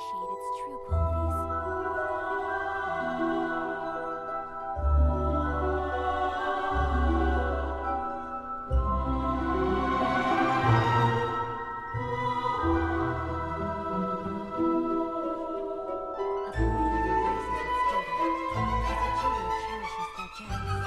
appreciate its true qualities. A believer embraces its duty, as a jeweler cherishes their gems.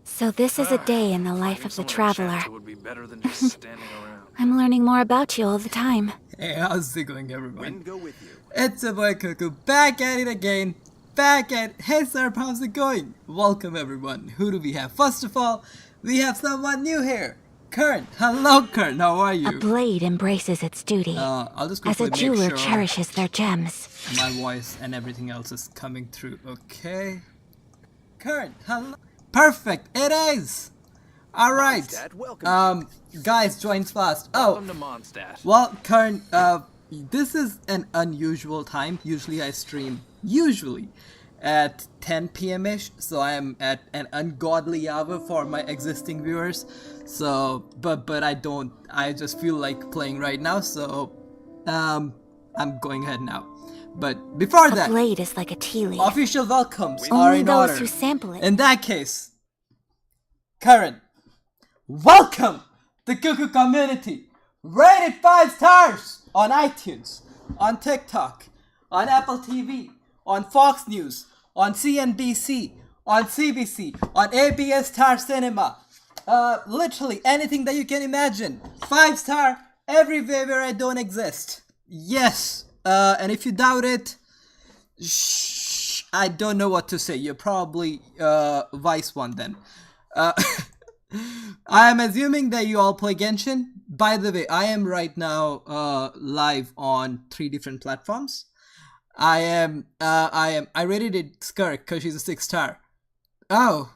So this is a day in the life of the traveler. Would be better than just standing around. I'm learning more about you all the time. Hey, how's it going, everyone? Wind go with you. It's your boy Cuckoo, back at it again. Hey sir, how's it going? Welcome everyone. Who do we have? First of all, we have someone new here. Kern. Hello Kern, how are you? A blade embraces its duty, I'll just as quickly a make jeweler sure cherishes their gems. my voice and everything else is coming through. Okay. Kern, hello. Perfect, it is. Alright. Mondstadt, welcome. Guys, joins fast. Oh, Welcome to Mondstadt. well, Kern, this is an unusual time. Usually I stream, at 10 p.m.-ish, so I am at an ungodly hour for my existing viewers. So, but I just feel like playing right now, so, I'm going ahead now. But before A that, blade is like a tea leaf. official welcomes are Only in those order. who sample it. In that case, Karen, welcome the Cuckoo community. Rated 5 stars on iTunes, on TikTok, on Apple TV, on Fox News, on CNBC, on CBC, on ABS Star Cinema. Literally anything that you can imagine. 5-star everywhere where I don't exist. Yes. And if you doubt it, I don't know what to say. You're probably Vice one then. I am assuming that you all play Genshin. By the way, I am right now live on 3 different platforms. I rated it Skirk because she's a 6-star. Oh,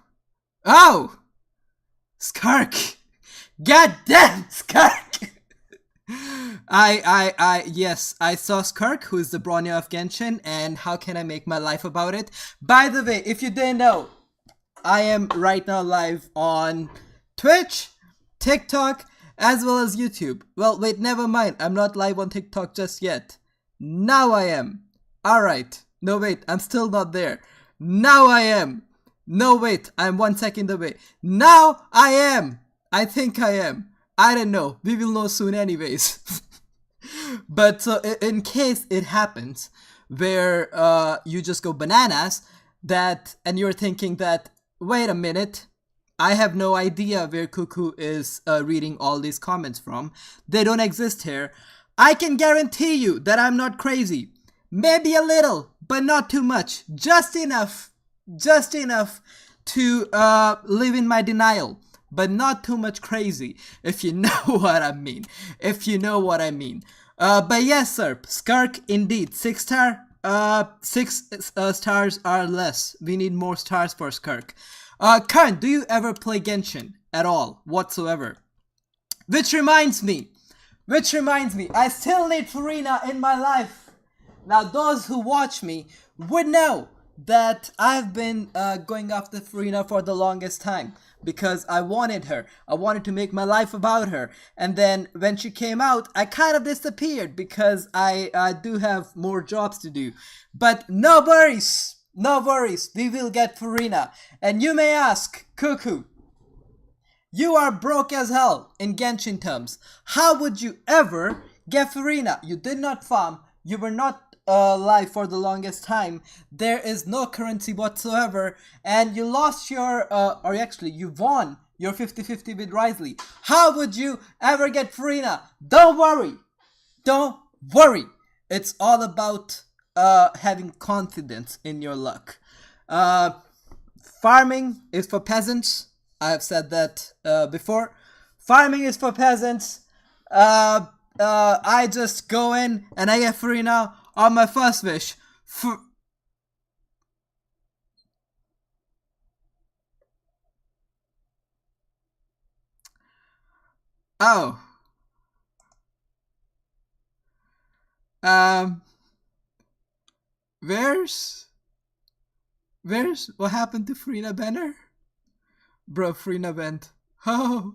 Skirk! God damn, Skirk! Yes, I saw Skirk, who is the Bronya of Genshin, and how can I make my life about it? By the way, if you didn't know, I am right now live on Twitch, TikTok, as well as YouTube. Well, wait, never mind. I'm not live on TikTok just yet. Now I am. Alright. No, wait. I'm still not there. Now I am. No, wait. I'm 1 second away. Now I am. I think I am. I don't know. We will know soon anyways. But so in case it happens where you just go bananas, and you're thinking that, wait a minute, I have no idea where Cuckoo is reading all these comments from. They don't exist here. I can guarantee you that I'm not crazy. Maybe a little, but not too much. Just enough to live in my denial, but not too much crazy, if you know what I mean. But yes, sir, Skirk indeed, 6-star. 6 stars are less. We need more stars for Skirk. Karen, do you ever play Genshin at all, whatsoever? Which reminds me, I still need Furina in my life. Now, those who watch me would know that I've been going after Furina for the longest time because I wanted her. I wanted to make my life about her. And then when she came out, I kind of disappeared because I do have more jobs to do. But no worries, we will get Furina. And you may ask, Cuckoo, you are broke as hell in Genshin terms. How would you ever get Furina? You did not farm, you were not live for the longest time, there is no currency whatsoever, and you lost your, or actually you won your 50-50 with Risley. How would you ever get Furina? Don't worry, it's all about having confidence in your luck. Farming is for peasants. I have said that before. Farming is for peasants. I just go in and I get Furina on my first wish. Oh. Where's what happened to Furina Banner? Bro, Furina went. Oh.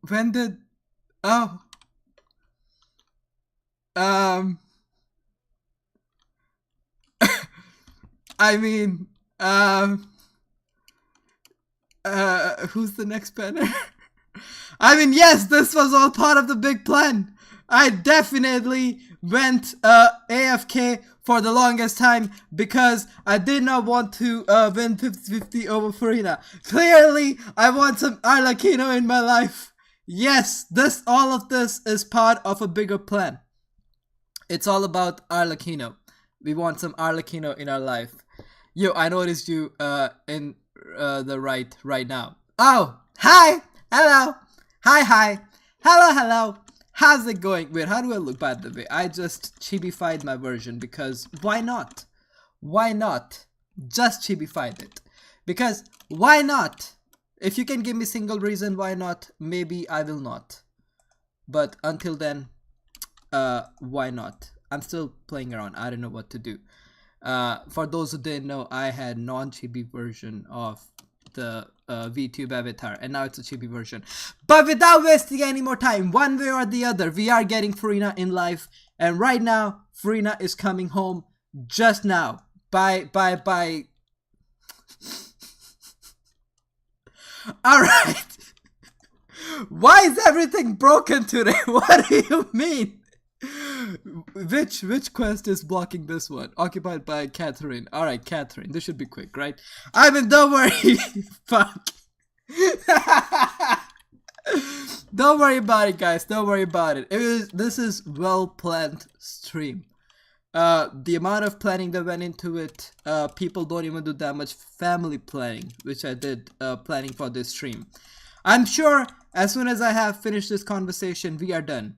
When did? Oh. I mean, who's the next banner? I mean, yes, this was all part of the big plan. I definitely went AFK for the longest time because I did not want to win 50-50 over Furina. Clearly, I want some Arlecchino in my life. Yes, all of this is part of a bigger plan. It's all about Arlecchino. We want some Arlecchino in our life. Yo, I noticed you in the right now. Oh, hi, hello, hi, hello. How's it going? Wait, how do I look, by the way? I just chibified my version because why not? Why not? Just chibified it. Because why not? If you can give me single reason why not, maybe I will not. But until then, why not? I'm still playing around. I don't know what to do. For those who didn't know, I had non-chibi version of the VTube avatar, and now it's a chibi version. But without wasting any more time, one way or the other, we are getting Furina in life, and right now, Furina is coming home just now. By. Alright. Why is everything broken today? What do you mean? Which quest is blocking this one? Occupied by Catherine. Alright, Catherine. This should be quick, right? I mean, don't worry. Fuck. Don't worry about it, guys. Don't worry about it. This is well-planned stream. The amount of planning that went into it, people don't even do that much family planning, which I did planning for this stream. I'm sure as soon as I have finished this conversation, we are done.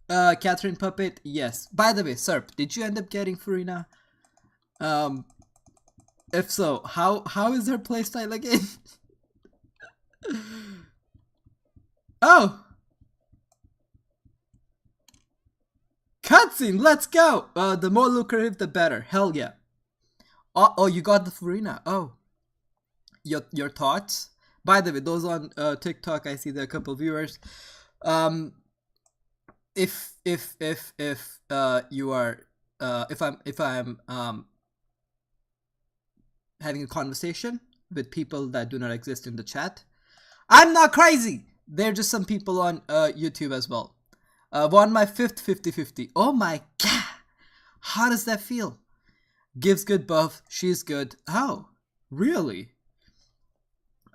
Catherine Puppet, yes. By the way, Serp, did you end up getting Furina? If so, how is her playstyle again? Oh! Cutscene, let's go! The more lucrative, the better. Hell yeah. Oh, you got the Furina. Oh. Your thoughts? By the way, those on TikTok, I see there are a couple viewers. If you are if I'm having a conversation with people that do not exist in the chat, I'm not crazy. They're just some people on YouTube as well. Won my 5th 50-50. Oh my god, how does that feel? Gives good buff. She's good. Oh, really?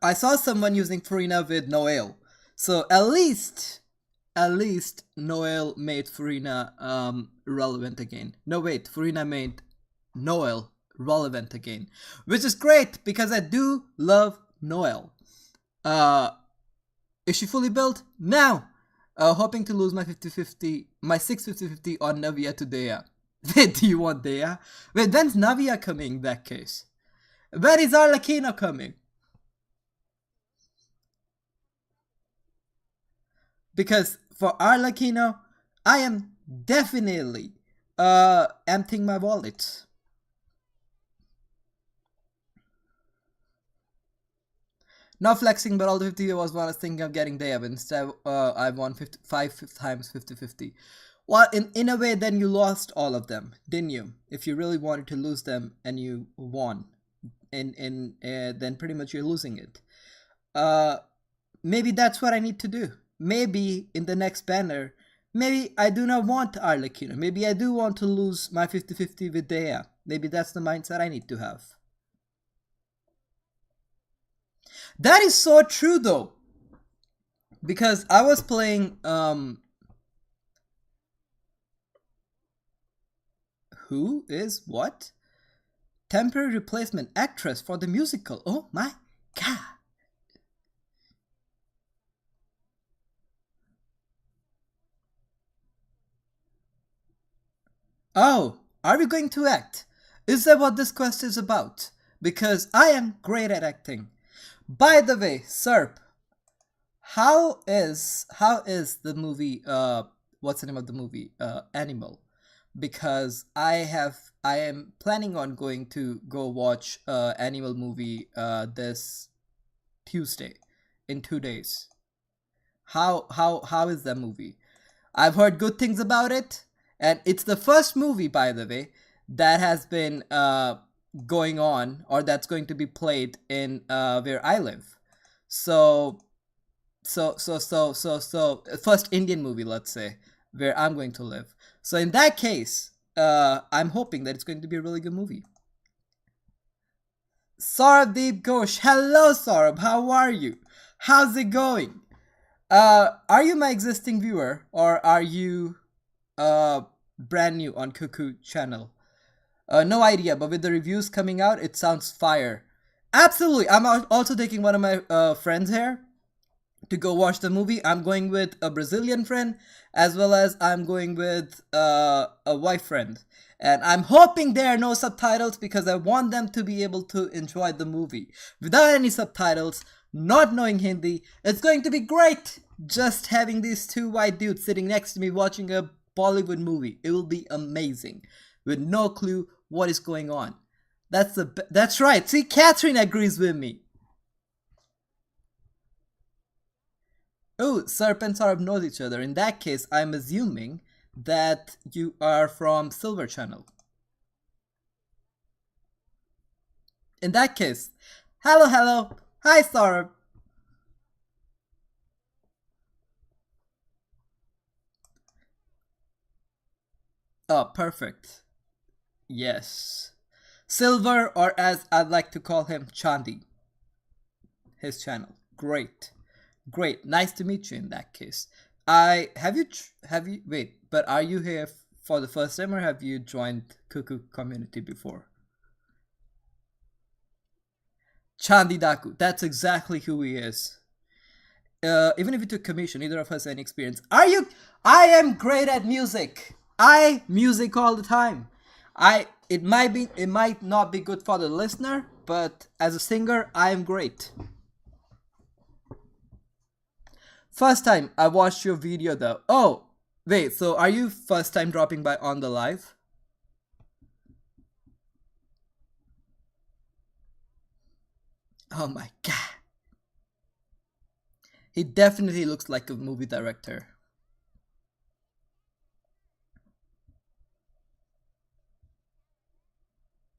I saw someone using Furina with Noel, so at least Noel made Furina relevant again. No wait, Furina made Noel relevant again, which is great because I do love Noel. Is she fully built? No. Hoping to lose my 50-50, my 6 50-50 on Navia to Dea. Wait, do you want Dea? Wait, when's Navia coming in that case? When is Arlecchino coming? Because for Arlecchino, I am definitely emptying my wallet. Not flexing, but all the 50 was what I was thinking of getting there, but instead I won 5 times 50-50. Well, in a way, then you lost all of them, didn't you? If you really wanted to lose them and you won, then pretty much you're losing it. Maybe that's what I need to do. Maybe in the next banner, maybe I do not want Arlecchino. Maybe I do want to lose my 50-50 with Dea. Maybe that's the mindset I need to have. That is so true though. Because I was playing who is what? Temporary replacement actress for the musical. Oh my god. Oh, are we going to act? Is that what this quest is about? Because I am great at acting. By the way, Serp, how is the movie what's the name of the movie? Animal. Because I am planning on going to go watch Animal movie this Tuesday in 2 days. How is that movie? I've heard good things about it. And it's the first movie, by the way, that has been going on or that's going to be played in where I live. So first Indian movie, let's say, where I'm going to live. So in that case, I'm hoping that it's going to be a really good movie. Saurabh Deep Ghosh, hello Saurabh, how are you? How's it going? Are you my existing viewer or are you brand new on Cuckoo channel? No idea, but with the reviews coming out, it sounds fire. Absolutely. I'm also taking one of my friends here to go watch the movie. I'm going with a Brazilian friend as well as I'm going with a white friend. And I'm hoping there are no subtitles because I want them to be able to enjoy the movie. Without any subtitles, not knowing Hindi, it's going to be great just having these two white dudes sitting next to me watching a Bollywood movie. It will be amazing with no clue what is going on. That's right. See, Catherine agrees with me. Oh, serpents are knows each other. In that case, I'm assuming that you are from Silver Channel. In that case, hello. Hi, Saurabh. Oh, perfect. Yes. Silver, or as I'd like to call him, Chandi. His channel. Great. Nice to meet you in that case. Wait, but are you here for the first time or have you joined Cuckoo community before? Chandi Daku. That's exactly who he is. Even if you took commission, neither of us any experience. I am great at music. Music all the time. It might not be good for the listener, but as a singer, I am great. First time I watched your video though. Oh, wait, so are you first time dropping by on the live? Oh my god. He definitely looks like a movie director.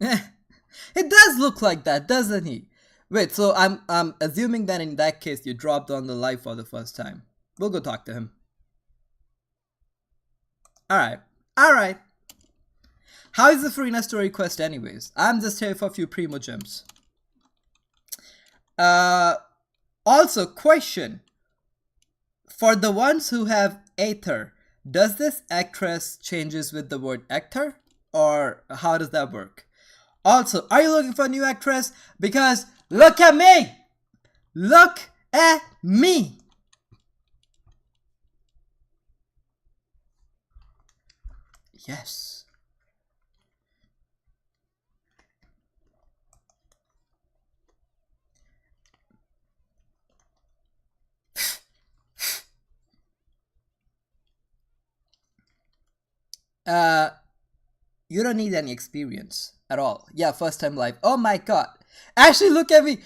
It does look like that, doesn't he? Wait, so I'm assuming that in that case you dropped on the live for the first time. We'll go talk to him. Alright. How is the Furina Story Quest anyways? I'm just here for a few Primo Gems. Also, question. For the ones who have Aether, does this actress changes with the word actor? Or how does that work? Also, are you looking for a new actress? Because look at me! Look at me! Yes. You don't need any experience at all. Yeah, first time live. Oh my god. Ashley, look at me.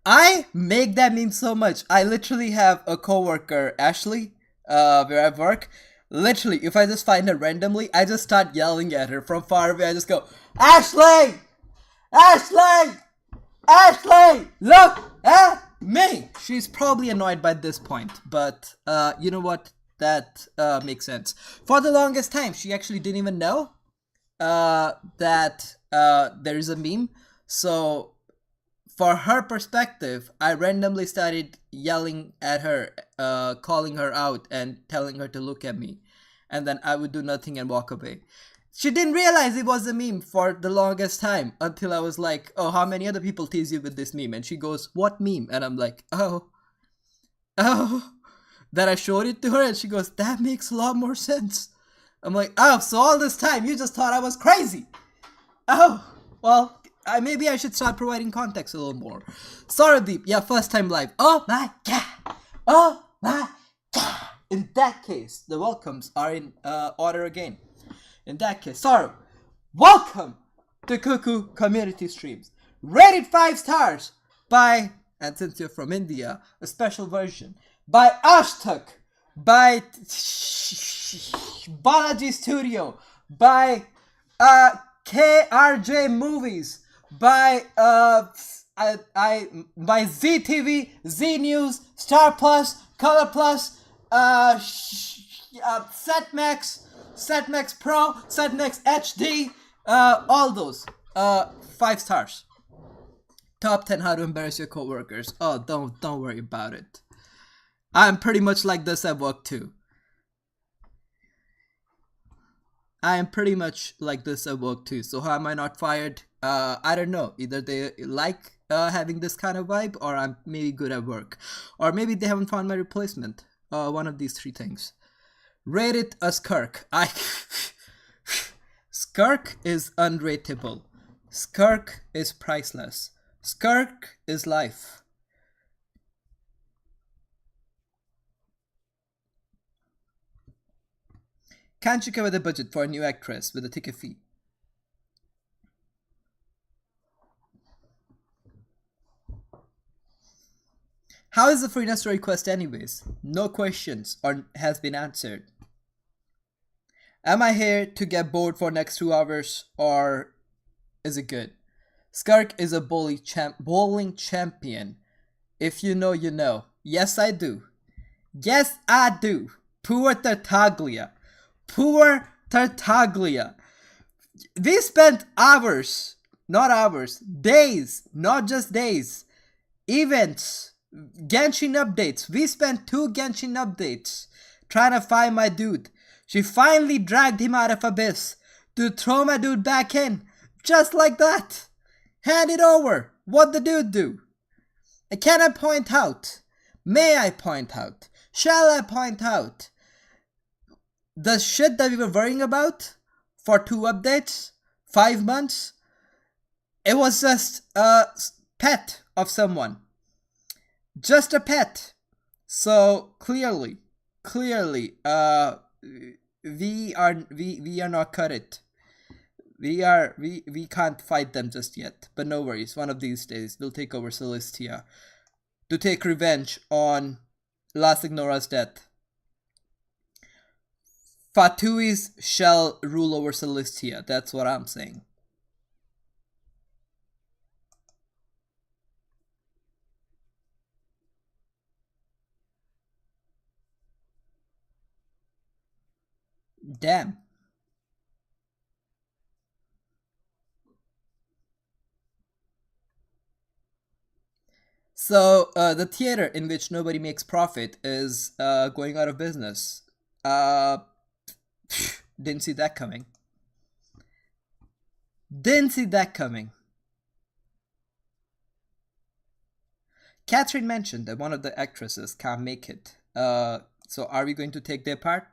I make that meme so much. I literally have a coworker, Ashley, where I work. Literally, if I just find her randomly, I just start yelling at her from far away. I just go, Ashley! Ashley! Ashley! Look at me! She's probably annoyed by this point, but you know what? That makes sense. For the longest time, she actually didn't even know that there is a meme. So for her perspective, I randomly started yelling at her, calling her out and telling her to look at me. And then I would do nothing and walk away. She didn't realize it was a meme for the longest time until I was like, oh, how many other people tease you with this meme? And she goes, what meme? And I'm like, oh. Then I showed it to her and she goes, that makes a lot more sense. I'm like, oh, so all this time you just thought I was crazy. Oh, well, maybe I should start providing context a little more. Sorry, Deep. Yeah, first time live. Oh my god. Oh my god. In that case, the welcomes are in order again. In that case, sorry. Welcome to Cuckoo Community Streams. Rated 5 stars by, and since you're from India, a special version, by Ashtak, by Balaji Studio, by KRJ Movies, by by ZTV, Z News, Star Plus, Color Plus, Setmax, Setmax Pro, Setmax HD, all those 5 stars. Top 10 how to embarrass your coworkers. Oh, don't worry about it. I'm pretty much like this at work too. I am pretty much like this at work too. So how am I not fired? I don't know. Either they like having this kind of vibe, or I'm maybe good at work, or maybe they haven't found my replacement. One of these three things. Rate it as Skirk. Skirk is unrateable. Skirk is priceless. Skirk is life. Can't you cover the budget for a new actress with a ticket fee? How is the Furina Story Quest anyways? No questions or has been answered. Am I here to get bored for next 2 hours, or is it good? Skirk is a bowling champion. If you know, you know. Yes, I do. Yes, I do. Poor Tartaglia. Poor Tartaglia. We spent hours, not hours, days, not just days, events, Genshin updates. We spent 2 Genshin updates trying to find my dude. She finally dragged him out of Abyss to throw my dude back in. Just like that. Hand it over. What the dude do? Can I point out? May I point out? Shall I point out? The shit that we were worrying about for 2 updates, 5 months, it was just a pet of someone. Just a pet. So clearly, we are not cut it. We can't fight them just yet. But no worries, one of these days we'll take over Celestia to take revenge on La Signora's death. Fatuis shall rule over Celestia, that's what I'm saying. Damn. So the theater in which nobody makes profit is going out of business. Didn't see that coming. Didn't see that coming. Catherine mentioned that one of the actresses can't make it. So are we going to take their part?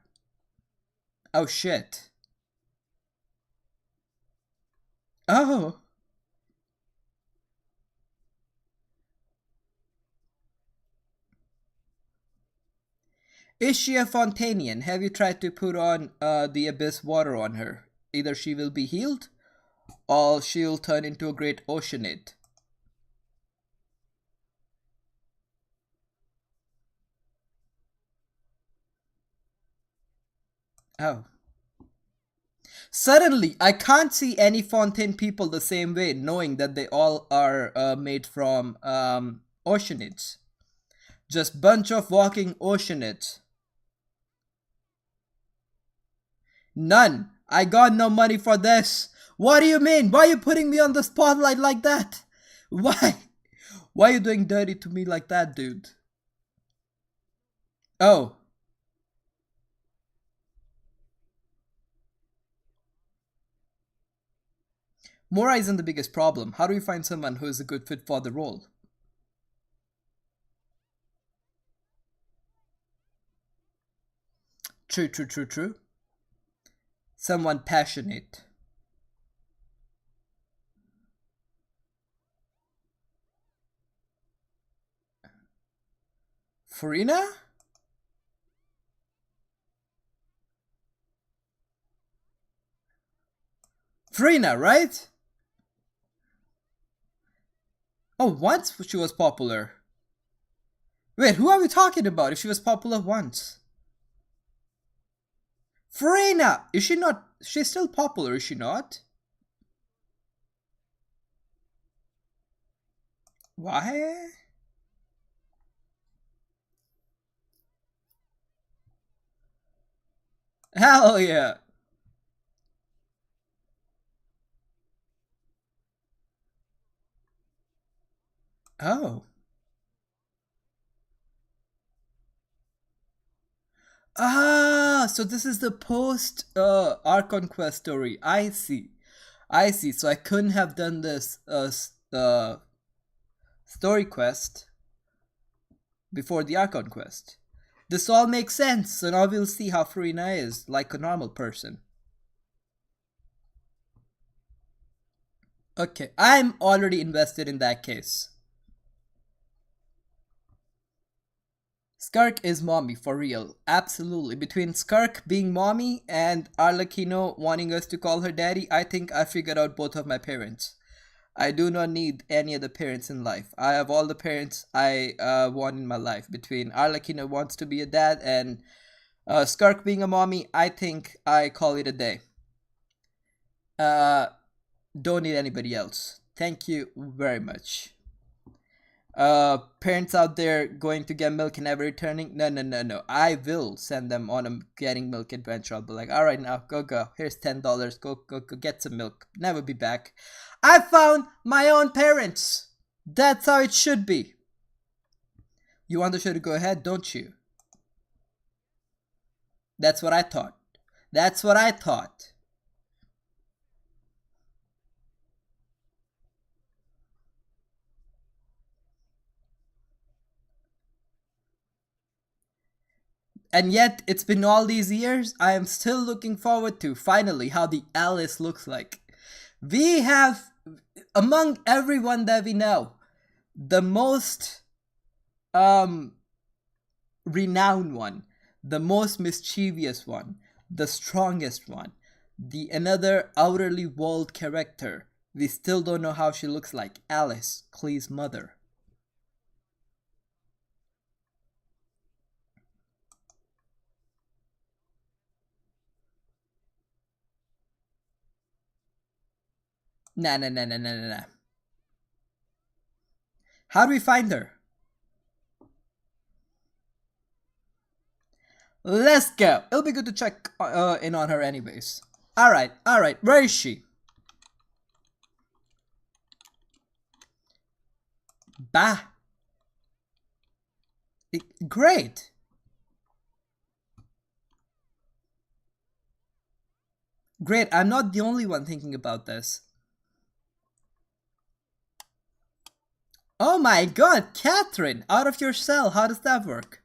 Oh shit. Oh. Is she a Fontanian? Have you tried to put on the abyss water on her? Either she will be healed, or she'll turn into a great oceanid. Oh. Suddenly, I can't see any Fontaine people the same way, knowing that they all are made from oceanids. Just bunch of walking oceanids. None. I got no money for this. What do you mean? Why are you putting me on the spotlight like that? Why? Why are you doing dirty to me like that, dude? Oh. Mora isn't the biggest problem. How do we find someone who is a good fit for the role? True. Someone passionate. Furina? Furina, right? Oh, once she was popular. Wait, who are we talking about if she was popular once? Furina! Is she not? She's still popular, is she not? Why? Hell yeah! Oh. Ah, so this is the post Archon quest story. I see. I see. So I couldn't have done this story quest before the Archon quest. This all makes sense. So now we'll see how Furina is like a normal person. Okay, I'm already invested in that case. Skirk is mommy, for real. Absolutely. Between Skirk being mommy and Arlecchino wanting us to call her daddy, I think I figured out both of my parents. I do not need any other parents in life. I have all the parents I want in my life. Between Arlecchino wants to be a dad and Skirk being a mommy, I think I call it a day. Don't need anybody else. Thank you very much. Parents out there going to get milk and never returning, no, I will send them on a getting milk adventure. I'll be like, all right, now go, here's $10, go get some milk, never be back. I found my own parents. That's how it should be. You want the show to go ahead, don't you? That's what I thought. And yet, it's been all these years, I am still looking forward to finally how the Alice looks like. We have, among everyone that we know, the most renowned one, the most mischievous one, the strongest one, the another outerly walled character. We still don't know how she looks like. Alice, Klee's mother. Nah. How do we find her? Let's go. It'll be good to check in on her anyways. Alright. Where is she? Bah. Great. Great, I'm not the only one thinking about this. Oh my god, Catherine! Out of your cell, how does that work?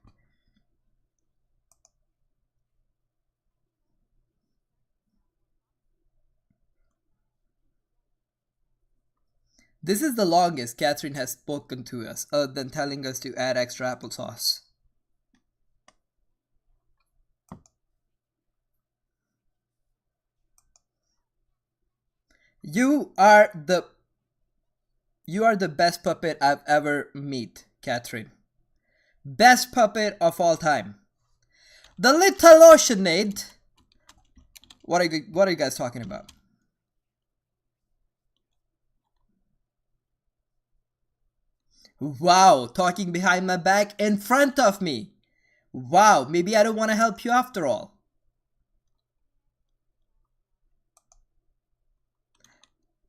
This is the longest Catherine has spoken to us, other than telling us to add extra applesauce. You are the best puppet I've ever met, Catherine. Best puppet of all time. The little oceanade. What are you guys talking about? Wow, talking behind my back in front of me. Wow, maybe I don't want to help you after all.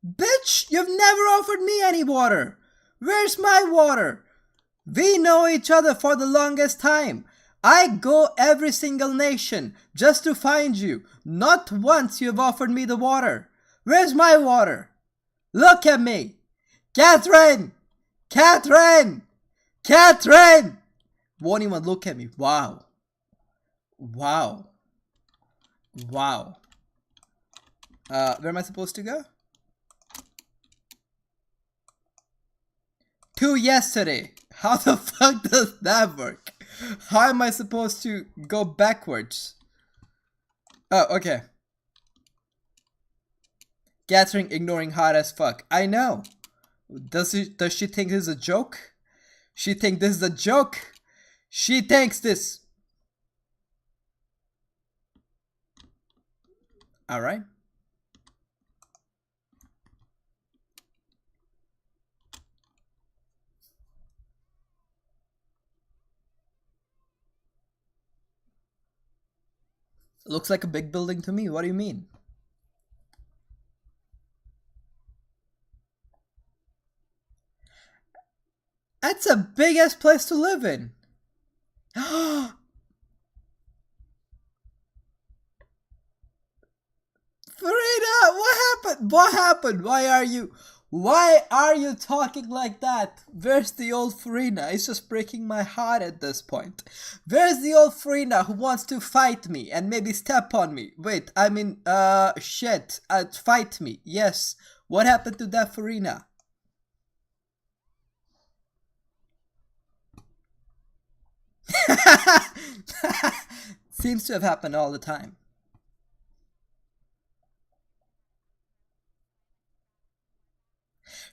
Bitch, you've never offered me any water. Where's my water? We know each other for the longest time. I go every single nation just to find you. Not once you've offered me the water. Where's my water? Look at me. Catherine! Catherine! Catherine! Won't even look at me. Wow. Wow. Wow. Where am I supposed to go? To yesterday. How the fuck does that work? How am I supposed to go backwards? Oh, okay. Catherine ignoring hard as fuck. I know. Does she think this is a joke? She think this is a joke? She thinks this. Alright. Looks like a big building to me. What do you mean? That's a big ass place to live in. happened? What happened? Why are you talking like that? Where's the old Furina? It's just breaking my heart at this point. Where's the old Furina who wants to fight me and maybe step on me? Wait, I mean, shit. Fight me. Yes. What happened to that Furina? Seems to have happened all the time.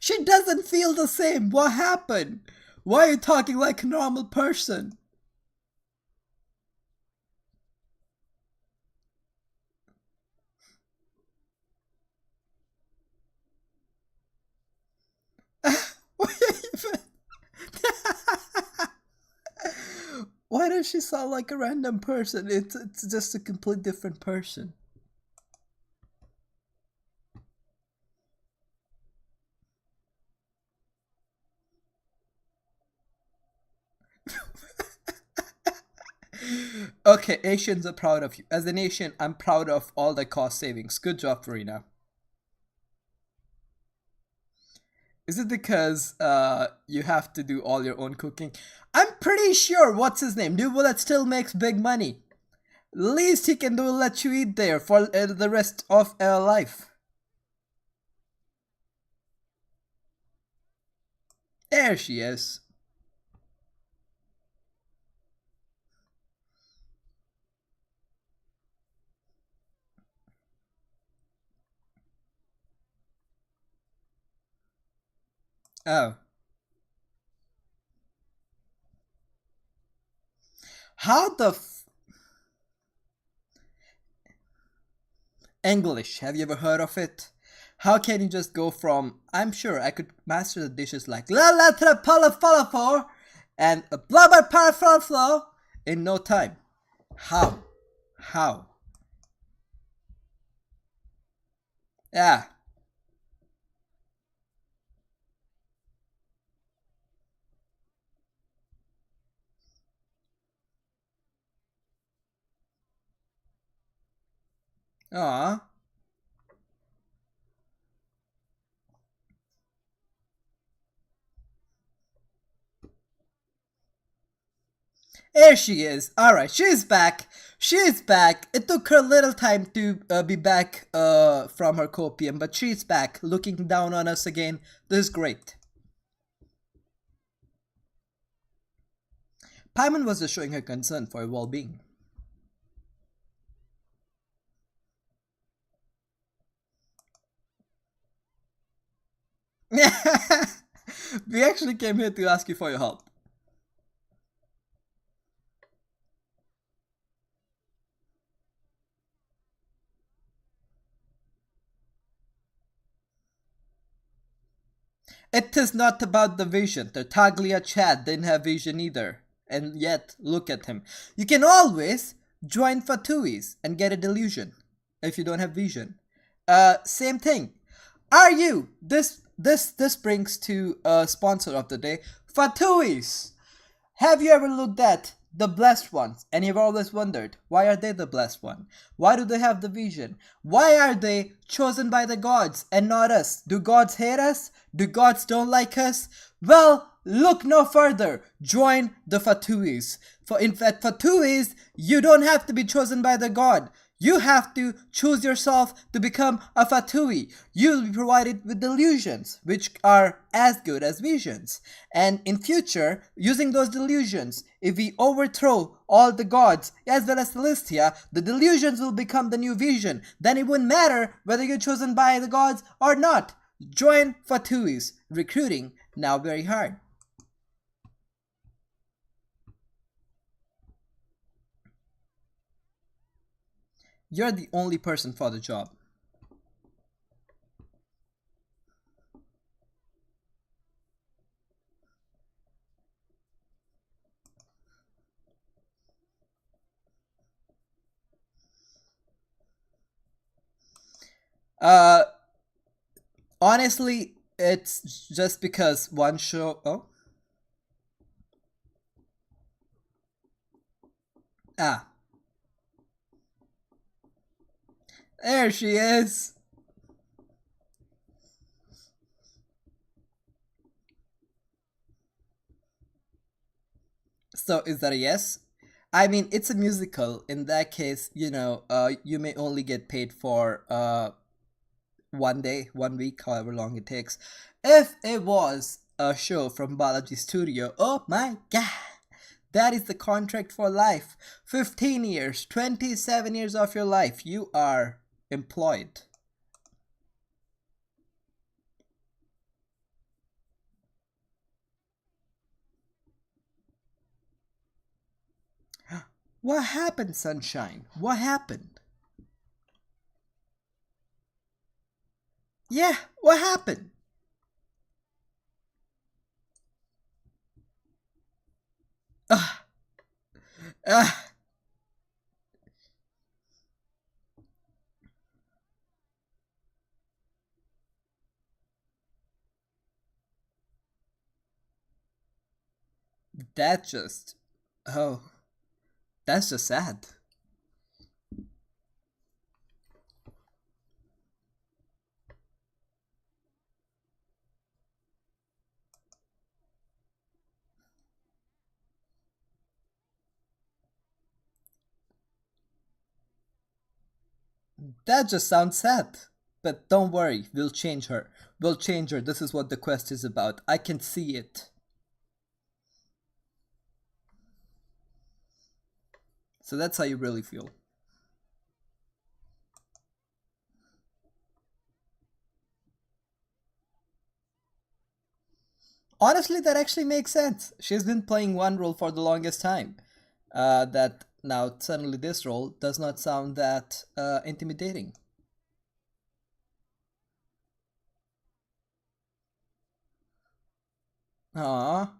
She doesn't feel the same. What happened? Why are you talking like a normal person? Why does she sound like a random person? It's just a complete different person. Okay, Asians are proud of you. As a nation, I'm proud of all the cost savings. Good job, Furina. Is it because you have to do all your own cooking? I'm pretty sure, what's his name? Neuvillette still makes big money. Least he can do is let you eat there for the rest of life. There she is. Oh. How the English, have you ever heard of it? How can you just go from, I'm sure I could master the dishes like la la tra pala fala for and blah blah para fala flow in no time? How? How? Yeah. Aw. There she is. Alright, she's back. She's back. It took her a little time to be back from her copium, but she's back, looking down on us again. This is great. Paimon was just showing her concern for her well-being. We actually came here to ask you for your help. It is not about the vision. Tartaglia Chad didn't have vision either. And yet, look at him. You can always join Fatuis and get a delusion if you don't have vision. Same thing. Are you? This brings to sponsor of the day, Fatuis. Have you ever looked at the blessed ones and you've always wondered, why are they the blessed one? Why do they have the vision? Why are they chosen by the gods and not us? Do gods hate us? Do gods don't like us? Well, look no further. Join the Fatuis. For in fact, Fatuis, you don't have to be chosen by the god. You have to choose yourself to become a Fatui. You'll be provided with delusions, which are as good as visions. And in future, using those delusions, if we overthrow all the gods as well as Celestia, the delusions will become the new vision. Then it wouldn't matter whether you're chosen by the gods or not. Join Fatuis. Recruiting now very hard. You're the only person for the job. Honestly, it's just because one show. Oh. Ah. There she is. So is that a yes? I mean, it's a musical. In that case, you may only get paid for one day, 1 week, however long it takes. If it was a show from Balaji Studio, oh my god, that is the contract for life. 15 years, 27 years of your life, you are employed. What happened, Sunshine? What happened? Yeah, what happened? Uh, that just. Oh, that's just sad. That just sounds sad. But don't worry, we'll change her. We'll change her. This is what the quest is about. I can see it. So that's how you really feel. Honestly, that actually makes sense. She's been playing one role for the longest time. That now suddenly this role does not sound that intimidating. Aww.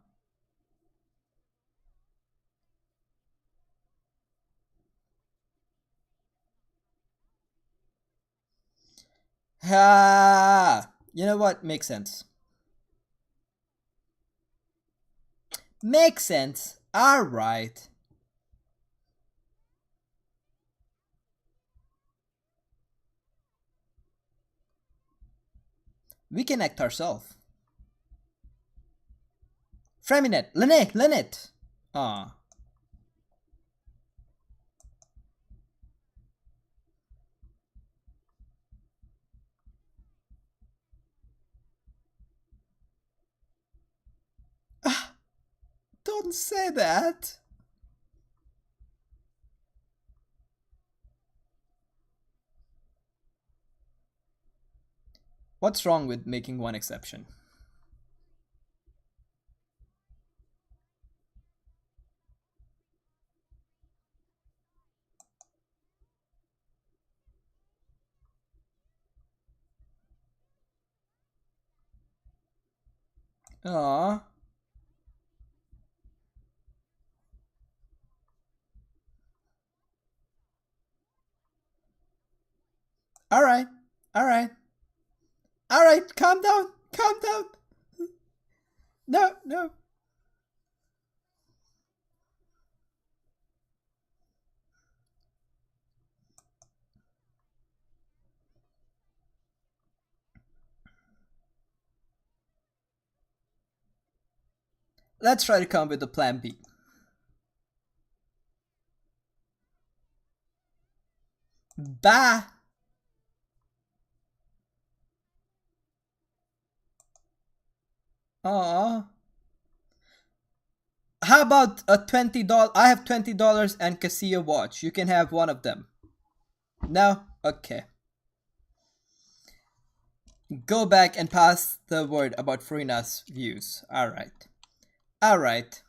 Ah, you know what? Makes sense. Makes sense. Alright. We can act ourselves. Freminet, Lynette. Ah. Don't say that. What's wrong with making one exception? Aww. Alright. Alright. Alright, calm down. Calm down. No, no. Let's try to come up with a plan B. Bah. Aww. How about a $20? I have $20 and Cassia watch. You can have one of them. No? Okay. Go back and pass the word about Furina's views. Alright. Alright.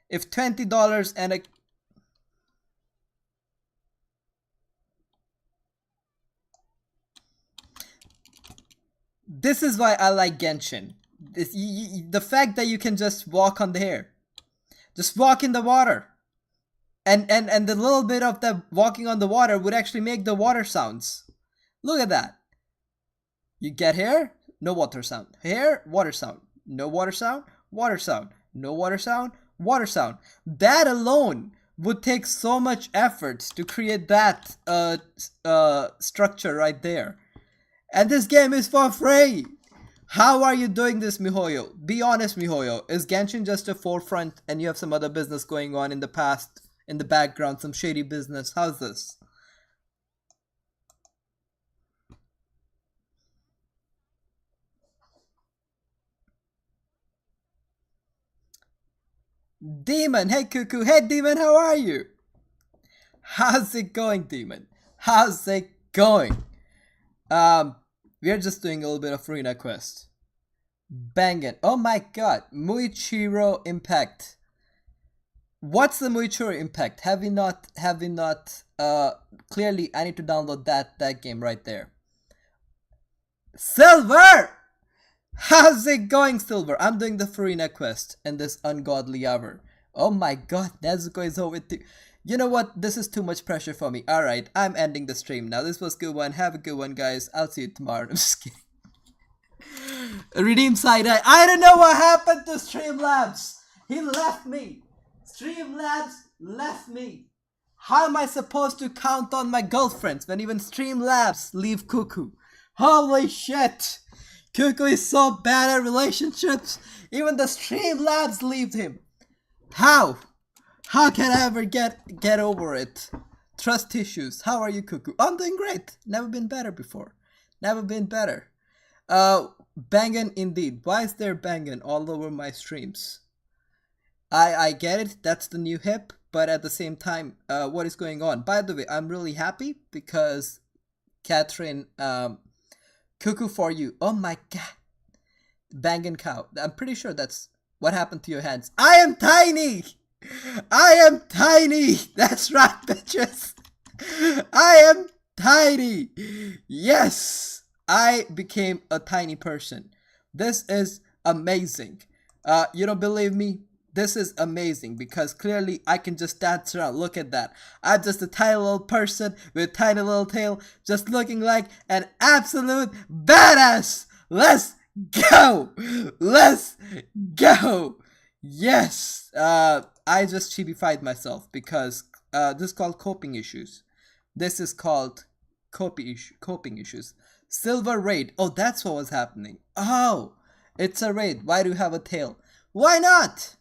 If $20 and a... This is why I like Genshin. The fact that you can just walk on the air. Just walk in the water. And the little bit of the walking on the water would actually make the water sounds. Look at that. You get here, no water sound. Here, water sound. No water sound, water sound. No water sound, water sound. That alone would take so much effort to create that structure right there. And this game is for free. How are you doing this, miHoYo? Be honest, miHoYo. Is Genshin just a forefront and you have some other business going on in the past, in the background, some shady business? How's this? Demon, hey Cuckoo, hey Demon, how are you? How's it going, Demon? How's it going? We're just doing a little bit of Furina Quest. Bangin'. Oh my god, miHoYo Impact. What's the miHoYo Impact? Have we not, clearly I need to download that game right there. Silver! How's it going, Silver? I'm doing the Furina Quest in this ungodly hour. Oh my god, Nezuko is over too. You know what? This is too much pressure for me. Alright, I'm ending the stream now. This was a good one. Have a good one, guys. I'll see you tomorrow. I'm just kidding. Redeem side-eye. I don't know what happened to Streamlabs. He left me. Streamlabs left me. How am I supposed to count on my girlfriends when even Streamlabs leave Cuckoo? Holy shit. Cuckoo is so bad at relationships. Even the Streamlabs leave him. How? How can I ever get over it? Trust issues. How are you, Cuckoo? I'm doing great. Never been better before. Never been better. Bangin' indeed. Why is there bangin' all over my streams? I get it. That's the new hip. But at the same time, what is going on? By the way, I'm really happy because Catherine, Cuckoo for you. Oh my god. Bangin' cow. I'm pretty sure that's what happened to your hands. I am tiny! I am tiny! That's right, bitches! I am tiny! Yes! I became a tiny person. This is amazing. You don't believe me? This is amazing because clearly I can just dance around. Look at that. I'm just a tiny little person with a tiny little tail just looking like an absolute badass. Let's go! Let's go! Yes! I just chibified myself because this is called coping issues. This is called coping issues. Silver raid. Oh, that's what was happening. Oh, it's a raid. Why do you have a tail? Why not?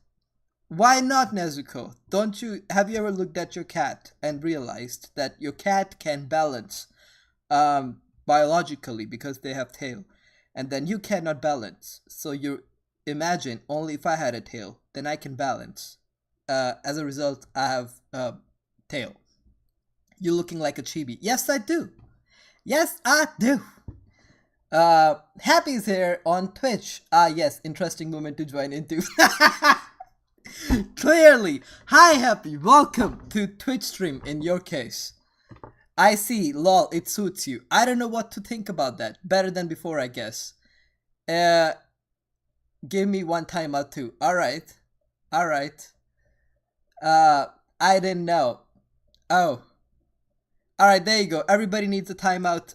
Why not, Nezuko? Have you ever looked at your cat and realized that your cat can balance biologically because they have tail, and then you cannot balance? So you imagine only if I had a tail, then I can balance. As a result, I have a tail. You looking like a chibi. Yes, I do. Yes, I do. Happy's here on Twitch. Yes, interesting moment to join into. Clearly. Hi, Happy. Welcome to Twitch stream in your case. I see. Lol, it suits you. I don't know what to think about that. Better than before, I guess. Give me one timeout too. Alright. Alright. I didn't know. Oh. Alright, there you go. Everybody needs a timeout.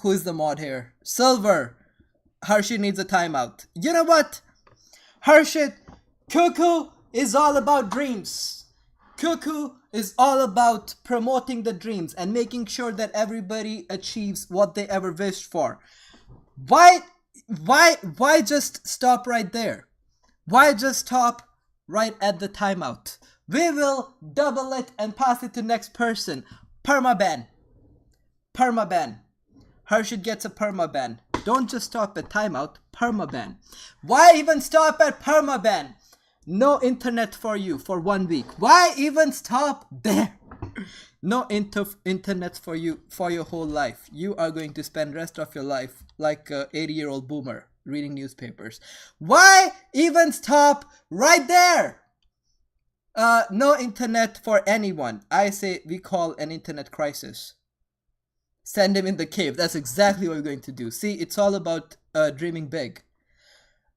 Who's the mod here? Silver. Harshit needs a timeout. You know what? Harshit, Cuckoo is all about dreams. Cuckoo is all about promoting the dreams and making sure that everybody achieves what they ever wished for. Why just stop right there? Why just stop right at the timeout? We will double it and pass it to next person. Permaban. Permaban. Harshit gets a permaban. Don't just stop at timeout. Permaban. Why even stop at permaban? No internet for you for 1 week. Why even stop there? No internet for you for your whole life. You are going to spend rest of your life like a 80-year-old boomer reading newspapers. Why even stop right there? No internet for anyone. I say we call an internet crisis. Send him in the cave. That's exactly what we're going to do. See, it's all about dreaming big.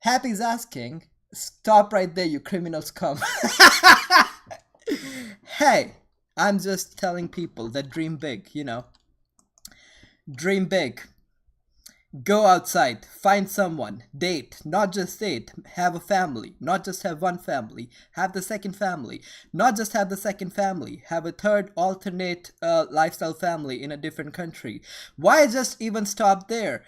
Happy's asking, stop right there, you criminal scum. Hey, I'm just telling people that dream big, you know. Dream big. Go outside, find someone, date, not just date, have a family, not just have one family, have the second family, not just have the second family, have a third alternate lifestyle family in a different country. Why just even stop there?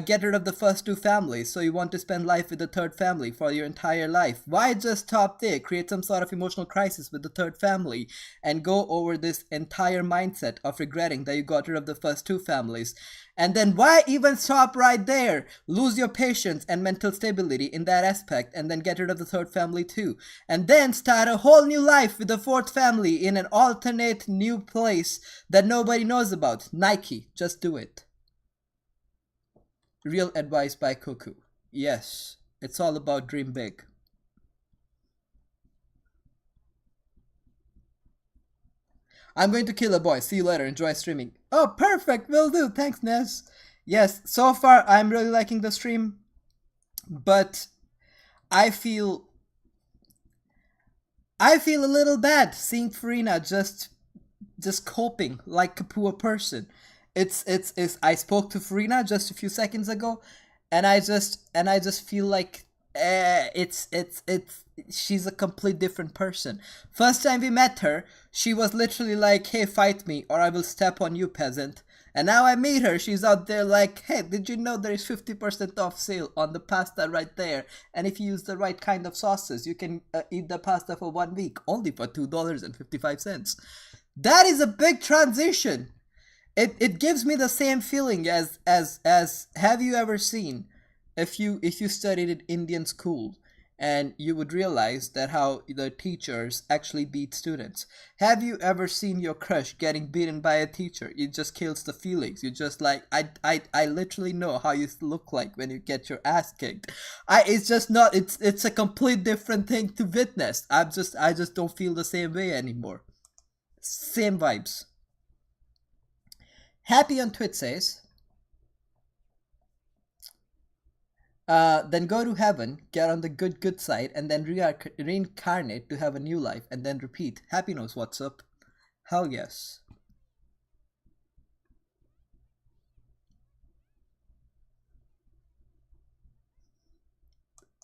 get rid of the first two families, so you want to spend life with the third family for your entire life. Why just stop there? Create some sort of emotional crisis with the third family and go over this entire mindset of regretting that you got rid of the first two families. And then why even stop right there? Lose your patience and mental stability in that aspect and then get rid of the third family too. And then start a whole new life with the fourth family in an alternate new place that nobody knows about. Nike, just do it. Real advice by Cuckoo. Yes, it's all about dream big. I'm going to kill a boy. See you later. Enjoy streaming. Oh, perfect. Will do. Thanks, Nez. Yes, so far I'm really liking the stream, but I feel a little bad seeing Furina just coping like a poor person. It's I spoke to Furina just a few seconds ago, and I just feel like it's she's a complete different person. First time we met her, she was literally like, "Hey, fight me or I will step on you, peasant." And now I meet her, she's out there like, "Hey, did you know there is 50% off sale on the pasta right there? And if you use the right kind of sauces, you can eat the pasta for 1 week, only for $2.55. That is a big transition. It gives me the same feeling as have you ever seen, if you studied in Indian school and you would realize that how the teachers actually beat students. Have you ever seen your crush getting beaten by a teacher? It just kills the feelings. You just like, I literally know how you look like when you get your ass kicked. It's just not, it's a complete different thing to witness. I just don't feel the same way anymore. Same vibes. Happy on Twitch says, then go to heaven, get on the good side, and then reincarnate to have a new life, and then repeat. Happy knows what's up. Hell yes.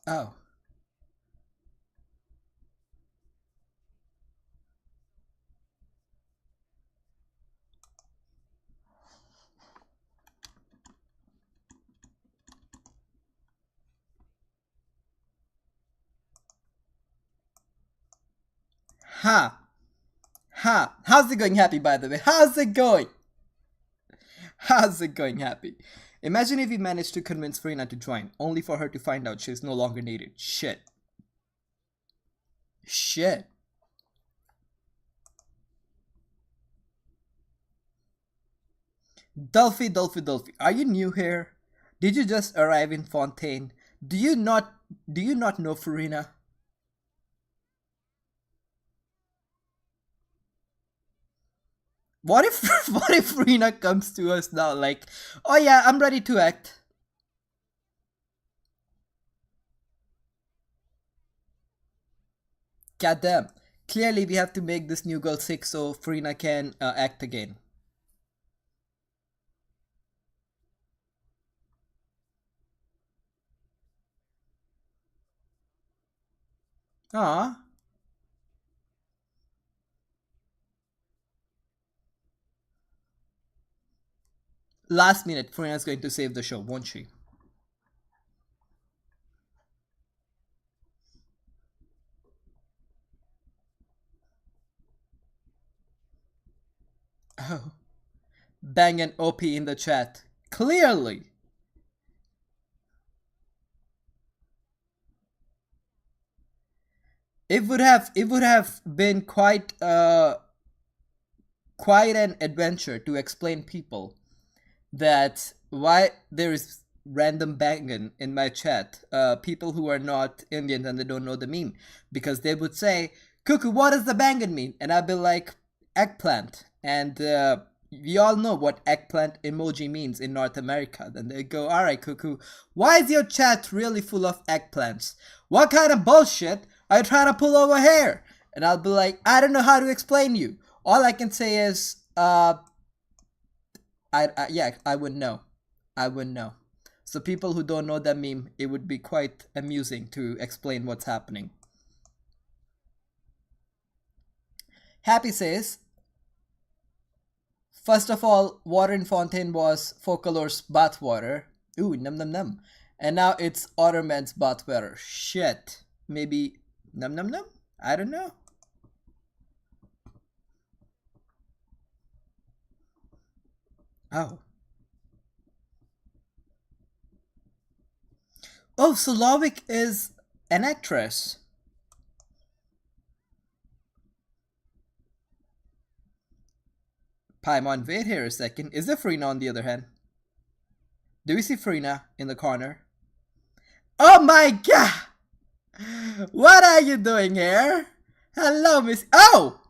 Oh. How's it going, Happy, by the way? How's it going? How's it going, Happy? Imagine if we managed to convince Furina to join, only for her to find out she's no longer needed. Shit. Delphi, are you new here? Did you just arrive in Fontaine? Do you not know Furina? What if Furina comes to us now like, "Oh yeah, I'm ready to act." Goddamn. Clearly we have to make this new girl sick so Furina can act again. Ah. Last minute, Furina's going to save the show, won't she? Oh. Bang an OP in the chat. Clearly. It would have been quite an adventure to explain people that why there is random bangin in my chat, people who are not Indian and they don't know the meme, because they would say, "Cuckoo, what does the bangin mean?" And I'd be like, "Eggplant." And we all know what eggplant emoji means in North America. Then they go, "Alright, Cuckoo, why is your chat really full of eggplants? What kind of bullshit are you trying to pull over here?" And I'll be like, "I don't know how to explain you. All I can say is, I wouldn't know. I wouldn't know." So people who don't know that meme, it would be quite amusing to explain what's happening. Happy says, first of all, water in Fontaine was Focalor's bathwater. Ooh, num num num. And now it's Otterman's bath wearer. Shit. Maybe num num num? I don't know. Oh. Oh, Slavik is an actress. Paimon, wait here a second. Is there Furina on the other hand? Do we see Furina in the corner? Oh my god! What are you doing here? Hello, Miss. Oh!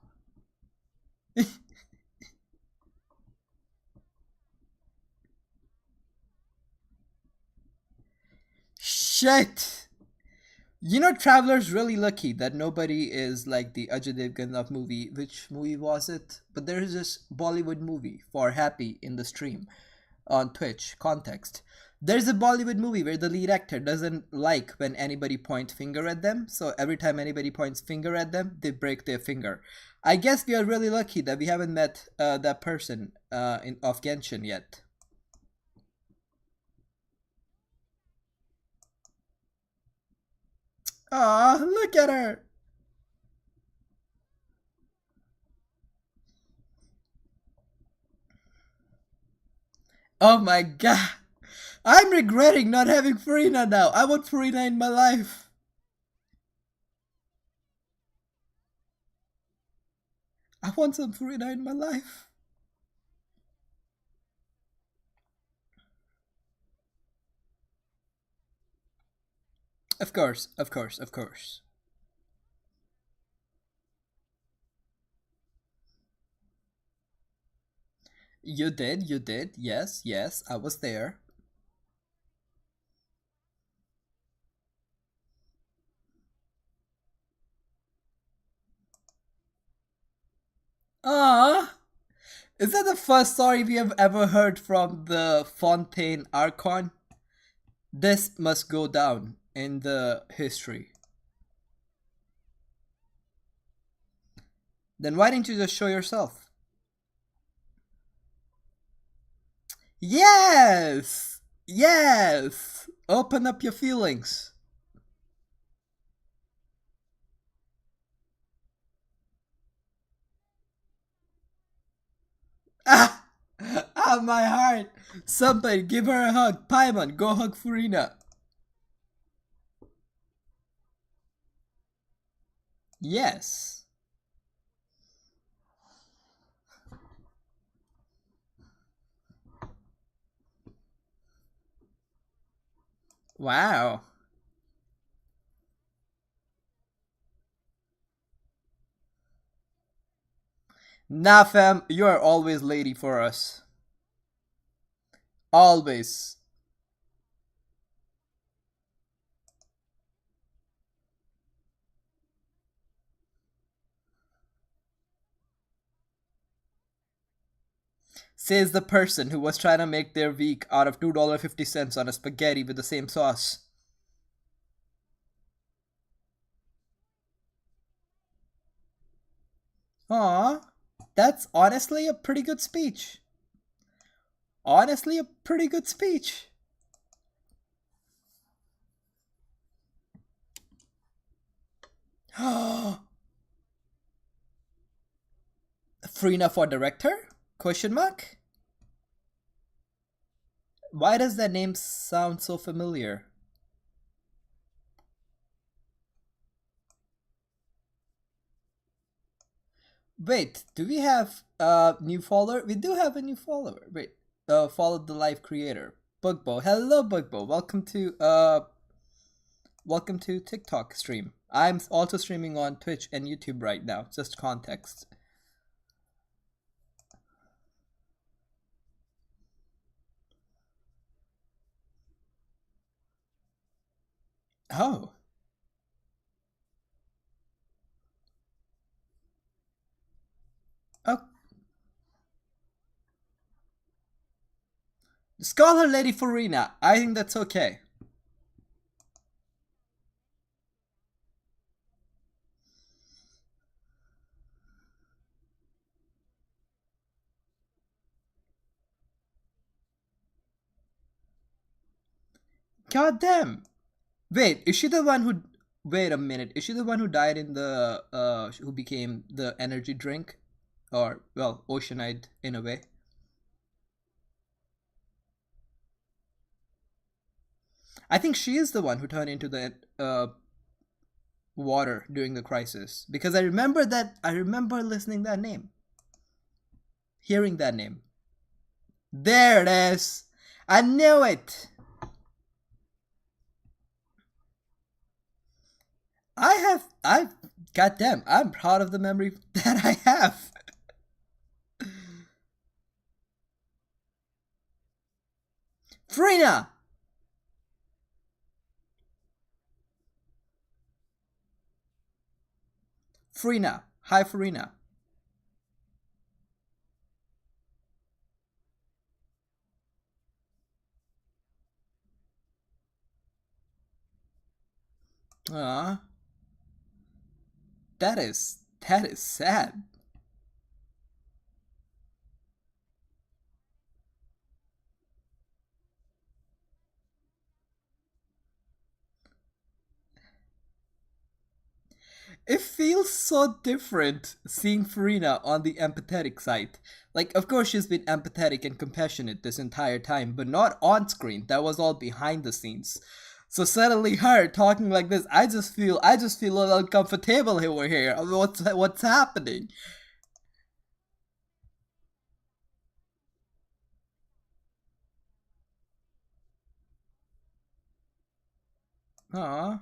Shit! You know, Traveler's really lucky that nobody is like the Ajay Devgan of movie. Which movie was it? But there is this Bollywood movie for Happy in the stream on Twitch. Context. There's a Bollywood movie where the lead actor doesn't like when anybody points finger at them. So every time anybody points finger at them, they break their finger. I guess we are really lucky that we haven't met that person of Genshin yet. Aw, look at her. Oh my god. I'm regretting not having Furina now. I want Furina in my life. I want some Furina in my life. Of course, of course, of course. You did. Yes, yes, I was there. Ah, is that the first story we have ever heard from the Fontaine Archon? This must go down in the history. Then why didn't you just show yourself? Yes! Yes! Open up your feelings. Ah! Ah, my heart! Somebody give her a hug. Paimon, go hug Furina. Yes. Wow. Nah, fam, you are always lady for us. Always. Says the person who was trying to make their week out of $2.50 on a spaghetti with the same sauce. Aw, that's honestly a pretty good speech. Honestly, a pretty good speech. Frina for director? Question mark? Why does that name sound so familiar? Wait, do we have a new follower? We do have a new follower. Wait, followed the live creator. Bugbo. Hello Bugbo. Welcome to TikTok stream. I'm also streaming on Twitch and YouTube right now. Just context. Oh. Oh. Scholar Lady Furina. I think that's okay. God damn. Wait, is she the one who? Wait a minute. Is she the one who died in the who became the energy drink, or well, oceanite in a way? I think she is the one who turned into the water during the crisis because I remember that. I remember listening that name, hearing that name. There it is. I knew it. I goddamn, I'm proud of the memory that I have. Furina! Furina. Hi, Furina. Ah, that is sad. It feels so different seeing Furina on the empathetic side. Like, of course, she's been empathetic and compassionate this entire time, but not on screen. That was all behind the scenes. So suddenly, her talking like this, I just feel a little uncomfortable over here. What's happening? Huh?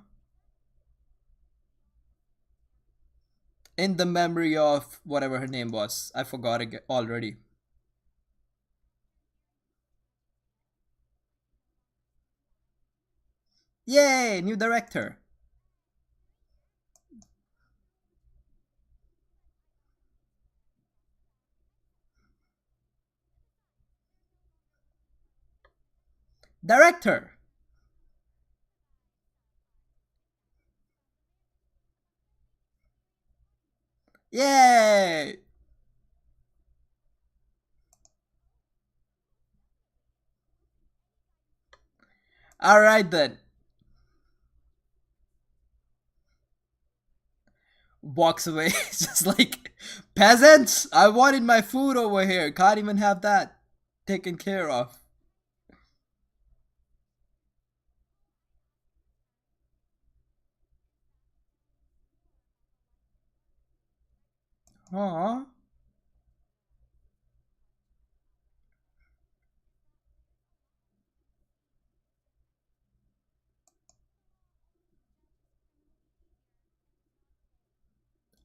In the memory of whatever her name was, I forgot it already. Yay, new director. Director. Yay! All right then. Walks away, just like peasants. I wanted my food over here. Can't even have that taken care of. Aw.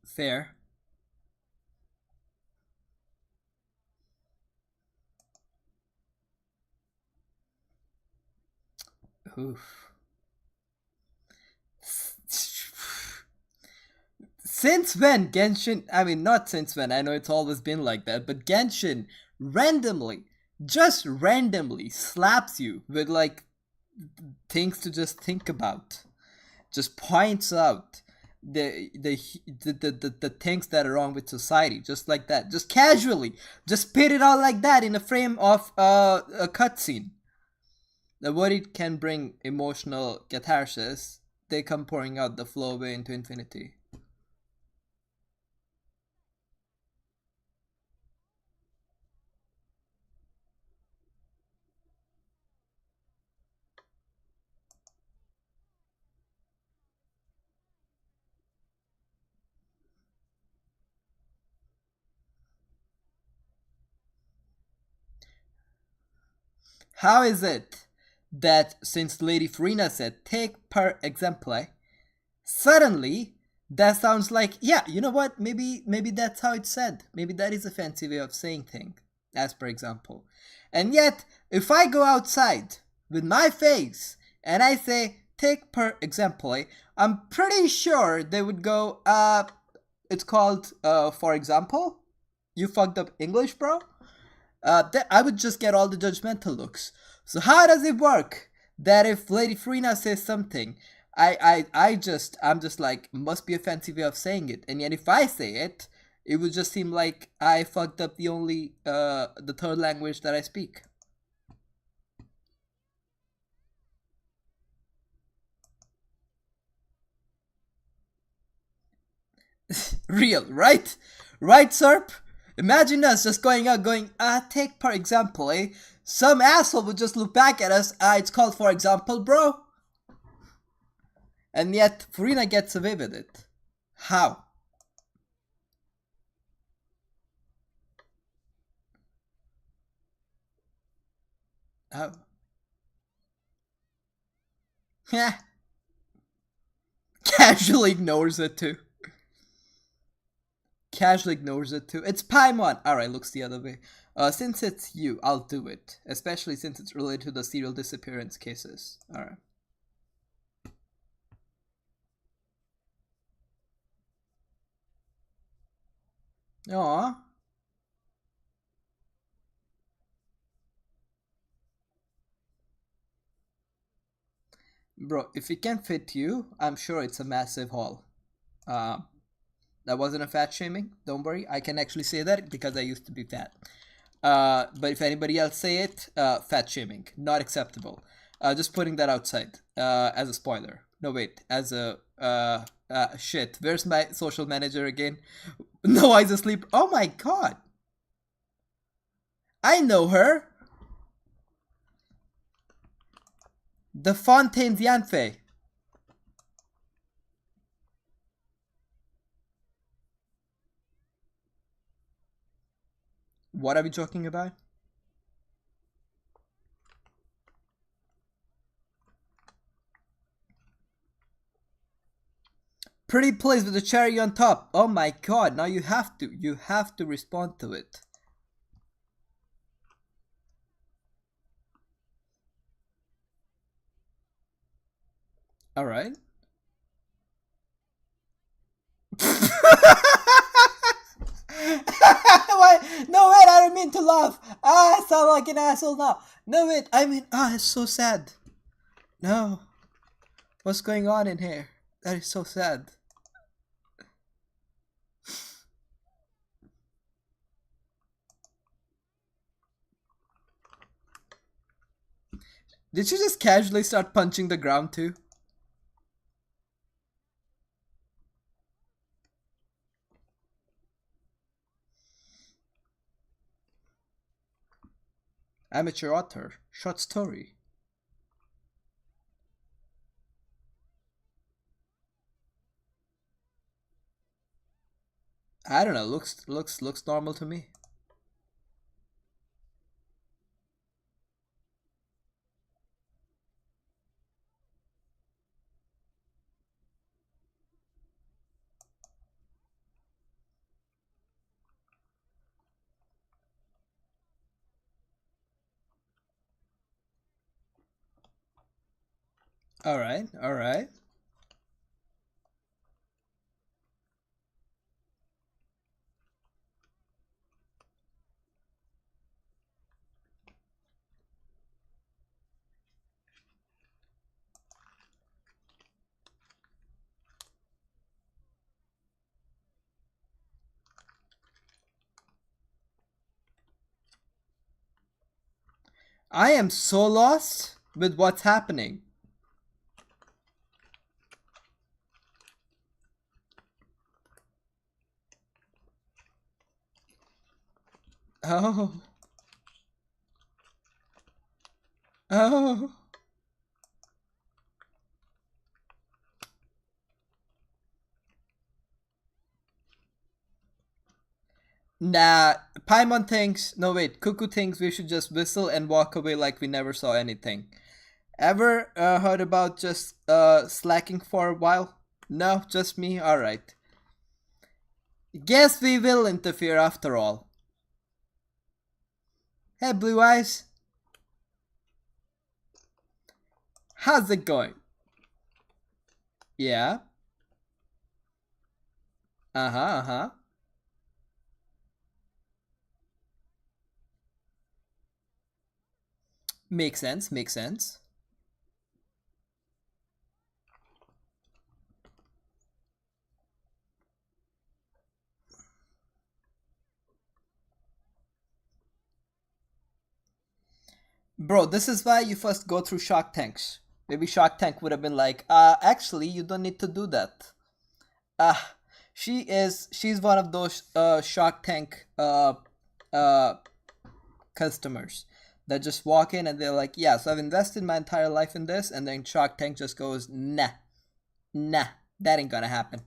Fair. Oof. Since when Genshin? I mean, not since when. I know it's always been like that, but Genshin randomly, just randomly slaps you with like things to just think about. Just points out the things that are wrong with society, just like that, just casually, just spit it out like that in a frame of a cutscene. The word it can bring emotional catharsis. They come pouring out the flow away into infinity. How is it that since Lady Furina said take per exemplar, suddenly that sounds like, yeah, you know what? Maybe that's how it's said. Maybe that is a fancy way of saying thing, as per example. And yet, if I go outside with my face and I say take per exemplar, I'm pretty sure they would go, it's called for example. You fucked up English, bro. I would just get all the judgmental looks. So how does it work that if Lady Furina says something, I'm just like, must be a fancy way of saying it, and yet if I say it, it would just seem like I fucked up the third language that I speak. Real, right? Right, Serp? Imagine us just going out going, take for example, some asshole would just look back at us, it's called for example, bro. And yet, Furina gets away with it. How? How? Heh. Casually ignores it too. Casually ignores it too. It's Paimon. Alright, looks the other way. Since it's you, I'll do it. Especially since it's related to the serial disappearance cases. Alright. Aww. Bro, if it can fit you, I'm sure it's a massive haul. That wasn't a fat shaming. Don't worry, I can actually say that because I used to be fat. But if anybody else say it, fat shaming, not acceptable. Just putting that outside as a spoiler. No wait, as a shit. Where's my social manager again? No eyes asleep. Oh my god, I know her. The Fontaine's Yanfei. What are we talking about? Pretty place with a cherry on top. Oh my god, now you have to respond to it. Alright. Why? No wait, I don't mean to laugh. I sound like an asshole now. No wait, I mean, it's so sad. No. What's going on in here? That is so sad. Did you just casually start punching the ground too? Amateur author, short story. I don't know, looks normal to me. Alright, alright. I am so lost with what's happening. Oh. Oh. Nah, Paimon thinks, no wait, Cuckoo thinks we should just whistle and walk away like we never saw anything. Ever heard about just slacking for a while? No, just me? Alright. Guess we will interfere after all. Hey, Blue Eyes. How's it going? Yeah. Uh-huh, uh-huh. Makes sense, makes sense. Bro, this is why you first go through Shark Tanks. Maybe Shark Tank would have been like, actually, you don't need to do that. She's one of those Shark Tank uh customers that just walk in and they're like, yeah, so I've invested my entire life in this, and then Shark Tank just goes, nah, nah, that ain't gonna happen.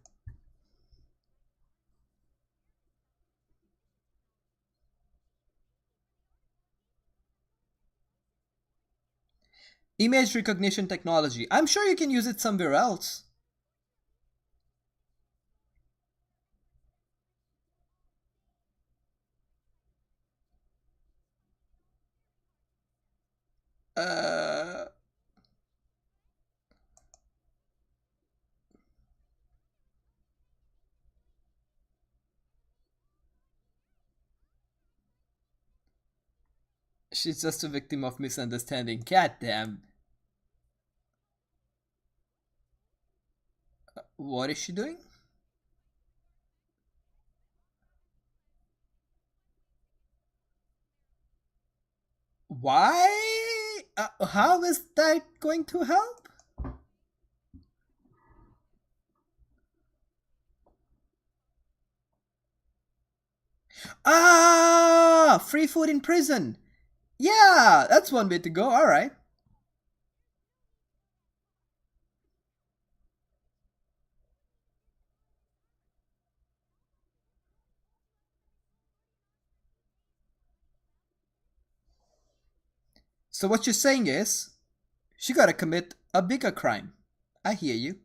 Image recognition technology. I'm sure you can use it somewhere else. Uh, she's just a victim of misunderstanding. God damn. What is she doing? Why? How is that going to help? Ah, free food in prison. Yeah, that's one way to go. All right. So what you're saying is, she gotta commit a bigger crime. I hear you.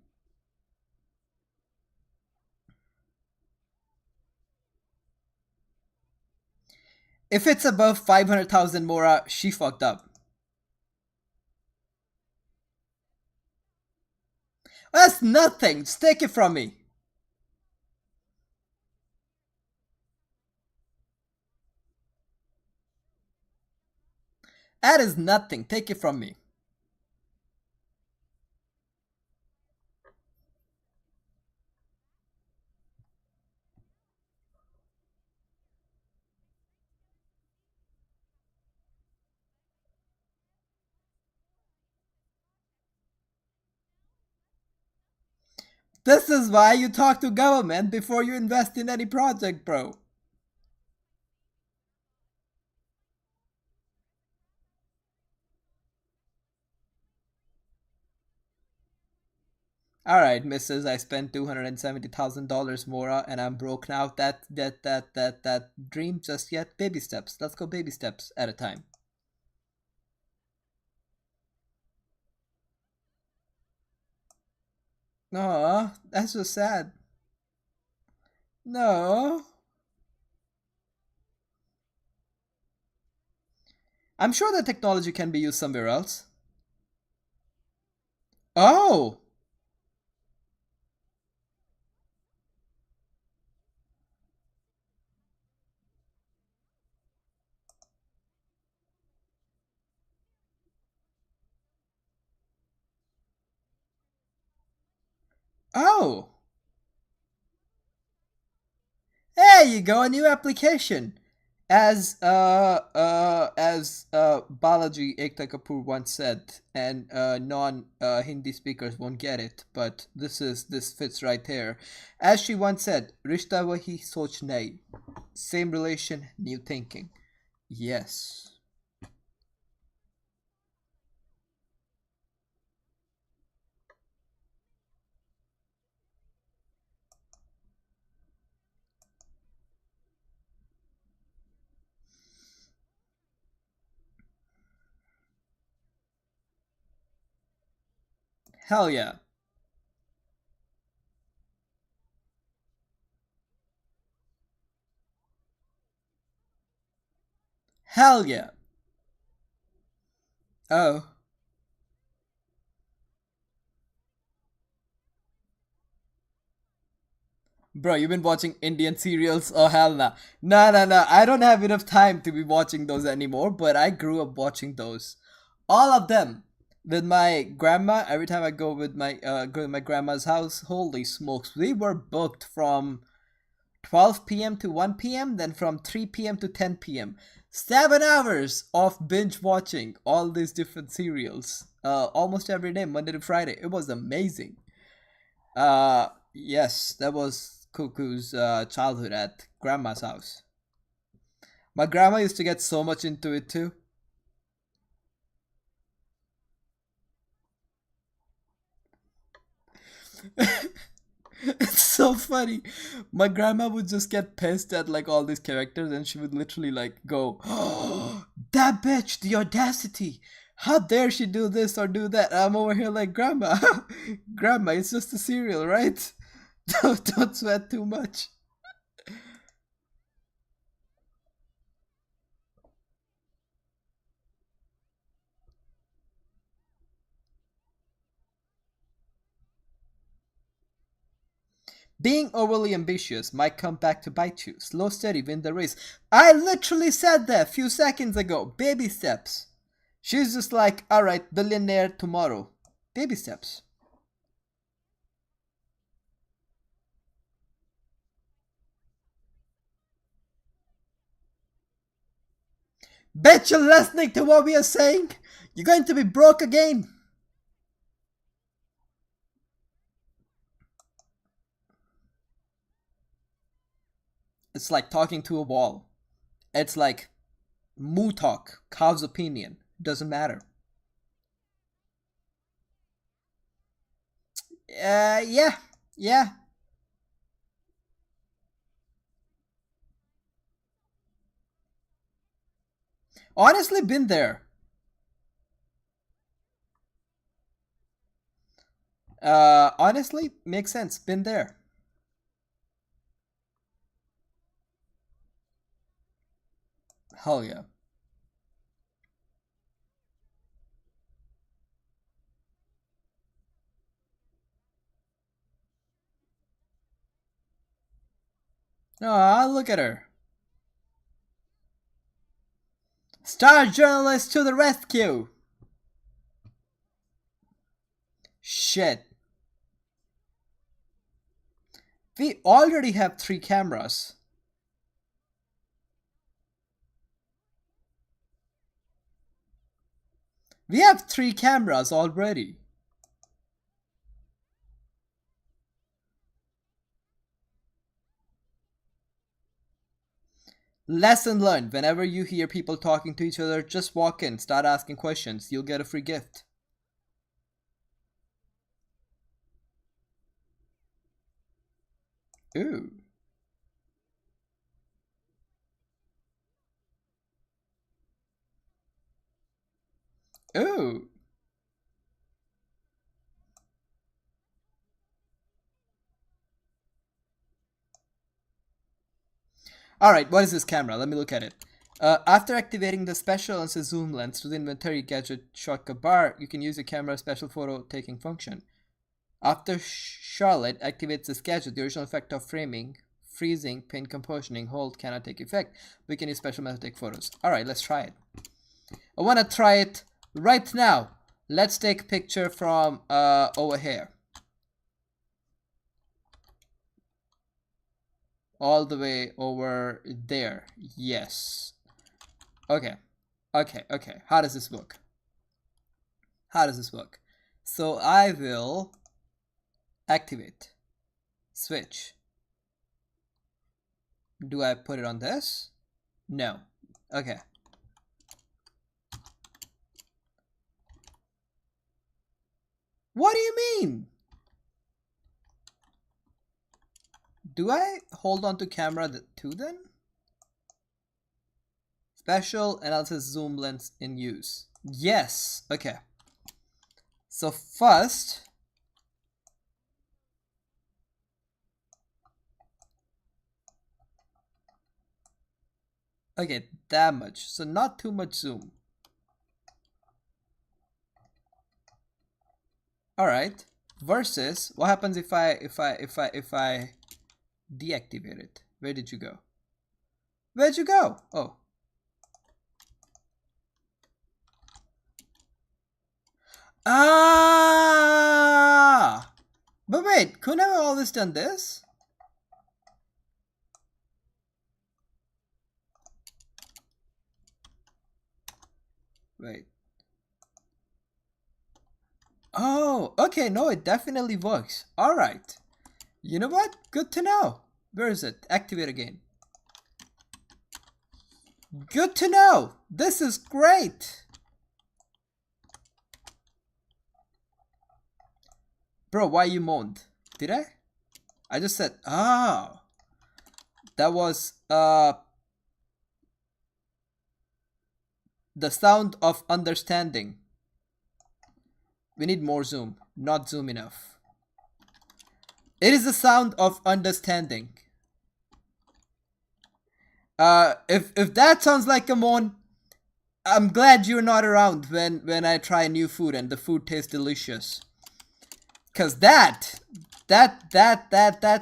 If it's above 500,000 Mora, she fucked up. That's nothing. Just take it from me. That is nothing. Take it from me. This is why you talk to government before you invest in any project, bro. Alright, missus, I spent $270,000 Mora and I'm broke now. That dream just yet. Baby steps. Let's go baby steps at a time. Aw, that's so sad. No. I'm sure that technology can be used somewhere else. Oh! Oh! There you go, a new application. As Balaji Ekta Kapoor once said, and non Hindi speakers won't get it, but this fits right here. As she once said, "Rishta wahi soch nahi." Same relation, new thinking. Yes. Hell yeah. Hell yeah. Oh. Bro, you've been watching Indian serials? Oh, hell nah. Nah, nah, nah. I don't have enough time to be watching those anymore, but I grew up watching those. All of them. With my grandma, every time I go to my grandma's house, holy smokes, we were booked from 12 p.m. to 1 p.m., then from 3 p.m. to 10 p.m. 7 hours of binge watching all these different serials. Almost every day, Monday to Friday. It was amazing. Yes, that was Cuckoo's childhood at grandma's house. My grandma used to get so much into it too. It's so funny. My grandma would just get pissed at like all these characters and she would literally like go, oh, that bitch, the audacity. How dare she do this or do that? I'm over here like, grandma, grandma, it's just a cereal, right? Don't sweat too much. Being overly ambitious might come back to bite you. Slow, steady, win the race. I literally said that a few seconds ago. Baby steps. She's just like, alright, billionaire tomorrow. Baby steps. Bet you're listening to what we are saying. You're going to be broke again. It's like talking to a wall. It's like moo talk, cow's opinion. Doesn't matter. Yeah. Honestly, been there. Honestly, makes sense. Been there. Hell yeah. Oh, look at her. Star journalist to the rescue. Shit. We already have 3 cameras. We have 3 cameras already. Lesson learned. Whenever you hear people talking to each other, just walk in, start asking questions. You'll get a free gift. Ooh. Ooh. Alright, what is this camera? Let me look at it. After activating the special and zoom lens to the inventory gadget shortcut bar, you can use the camera's special photo taking function. After Charlotte activates this gadget, the original effect of framing, freezing, pin compositioning, hold cannot take effect. We can use special method to take photos. Alright, let's try it. I want to try it right now. Let's take a picture from over here. All the way over there. Yes. Okay. How does this work? So I will activate. Switch. Do I put it on this? No. Okay. What do you mean? Do I hold on to camera too then? Special analysis zoom lens in use. Yes. Okay. So first, okay, that much. So not too much zoom. All right. Versus, what happens if I deactivate it? Where did you go? Where'd you go? Oh. Ah! But wait, couldn't I have always done this? Wait. Oh, okay, no, it definitely works. Alright. You know what? Good to know. Where is it? Activate again. Good to know. This is great. Bro, why you moaned? Did I? I just said, oh. That was the sound of understanding. We need more zoom. Not zoom enough. It is the sound of understanding. If that sounds like a moan, I'm glad you're not around when I try new food and the food tastes delicious. Cause that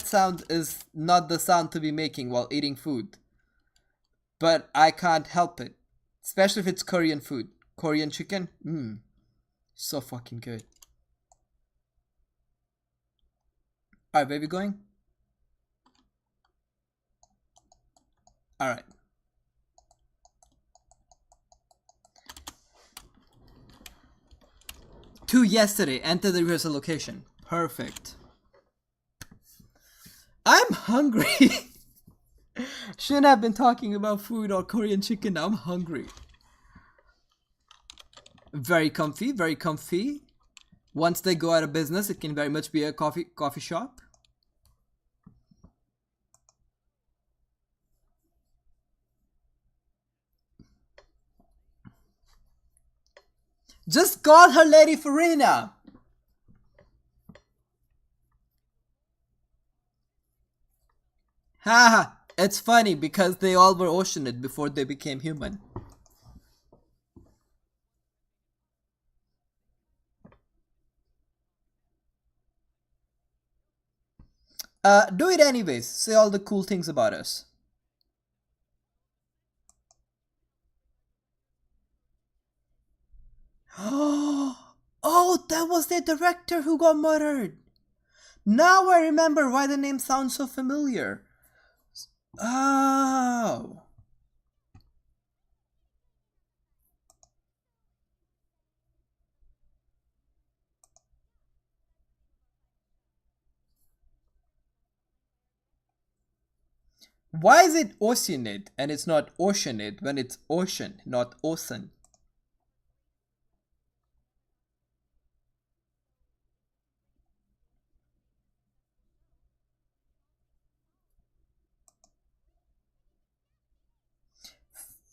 sound is not the sound to be making while eating food. But I can't help it. Especially if it's Korean food. Korean chicken? So fucking good. Alright, where are we going? Alright. To yesterday, enter the rehearsal location. Perfect. I'm hungry. Shouldn't have been talking about food or Korean chicken. I'm hungry. Very comfy, very comfy. Once they go out of business, it can very much be a coffee shop. Just call her Lady Furina. Haha, it's funny because they all were oceanid before they became human. Do it anyways. Say all the cool things about us. Oh, that was the director who got murdered. Now I remember why the name sounds so familiar. Oh. Why is it oceanid and it's not oceanid when it's ocean, not ocean?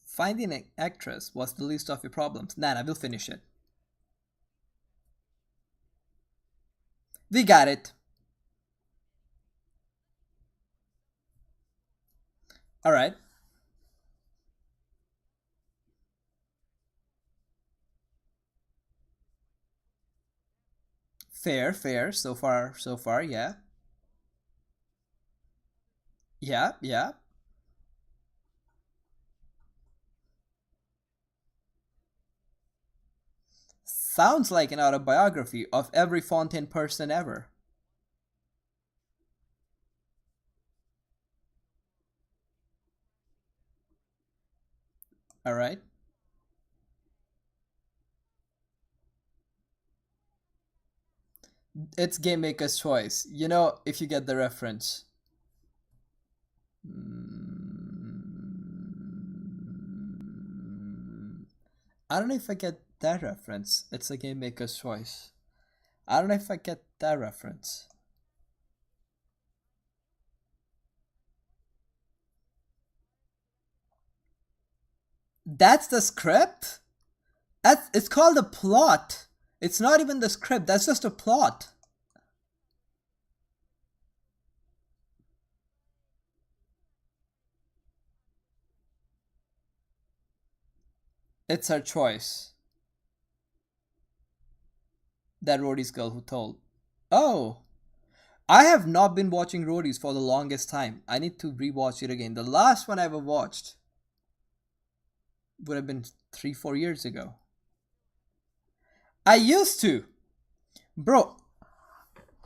Finding an actress was the least of your problems. Nah, I will finish it. We got it. Alright. Fair, fair. So far, yeah. Yeah. Sounds like an autobiography of every Fontaine person ever. Alright. It's Game Maker's choice. You know, if you get the reference. I don't know if I get that reference. It's a Game Maker's choice. I don't know if I get that reference. That's the script? It's called a plot. It's not even the script. That's just a plot. It's her choice. That Roadies girl who told. Oh, I have not been watching Roadies for the longest time. I need to rewatch it again. The last one I ever watched would have been 3-4 years ago. I used to. Bro,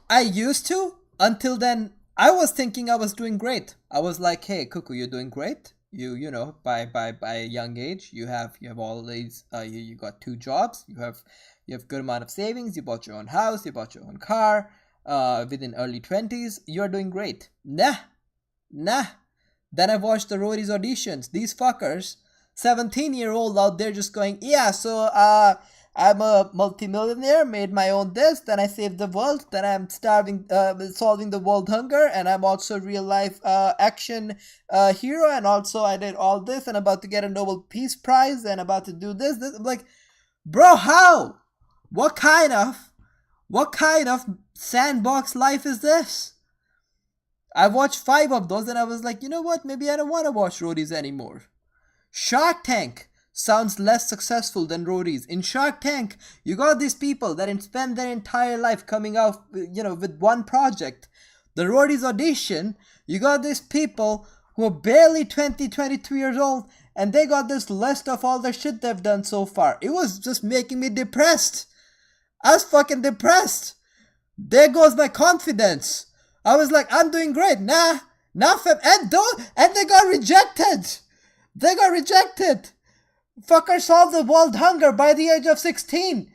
I used to. Until then, I was thinking I was doing great. I was like, hey, Cuckoo, you're doing great. You know, by a young age, you have all these. You got 2 jobs. You have good amount of savings. You bought your own house. You bought your own car. Within early 20s, you're doing great. Nah, Nah. Then I watched the roadies auditions. These fuckers, 17-year-old out there just going, yeah, so I'm a multimillionaire, made my own this, then I saved the world, then I'm solving the world hunger, and I'm also real life action hero, and also I did all this, and about to get a Nobel Peace Prize, and about to do this. I'm like, bro, how? What kind of sandbox life is this? I watched 5 of those and I was like, you know what? Maybe I don't want to watch roadies anymore. Shark Tank sounds less successful than roadies. In Shark Tank, you got these people that spend their entire life coming out, with one project. The roadies audition, you got these people who are barely 20, 22 years old, and they got this list of all the shit they've done so far. It was just making me depressed. I was fucking depressed. There goes my confidence. I was like, I'm doing great. Nah, fam. And they got rejected. They got rejected. Fucker solved the world hunger by the age of 16.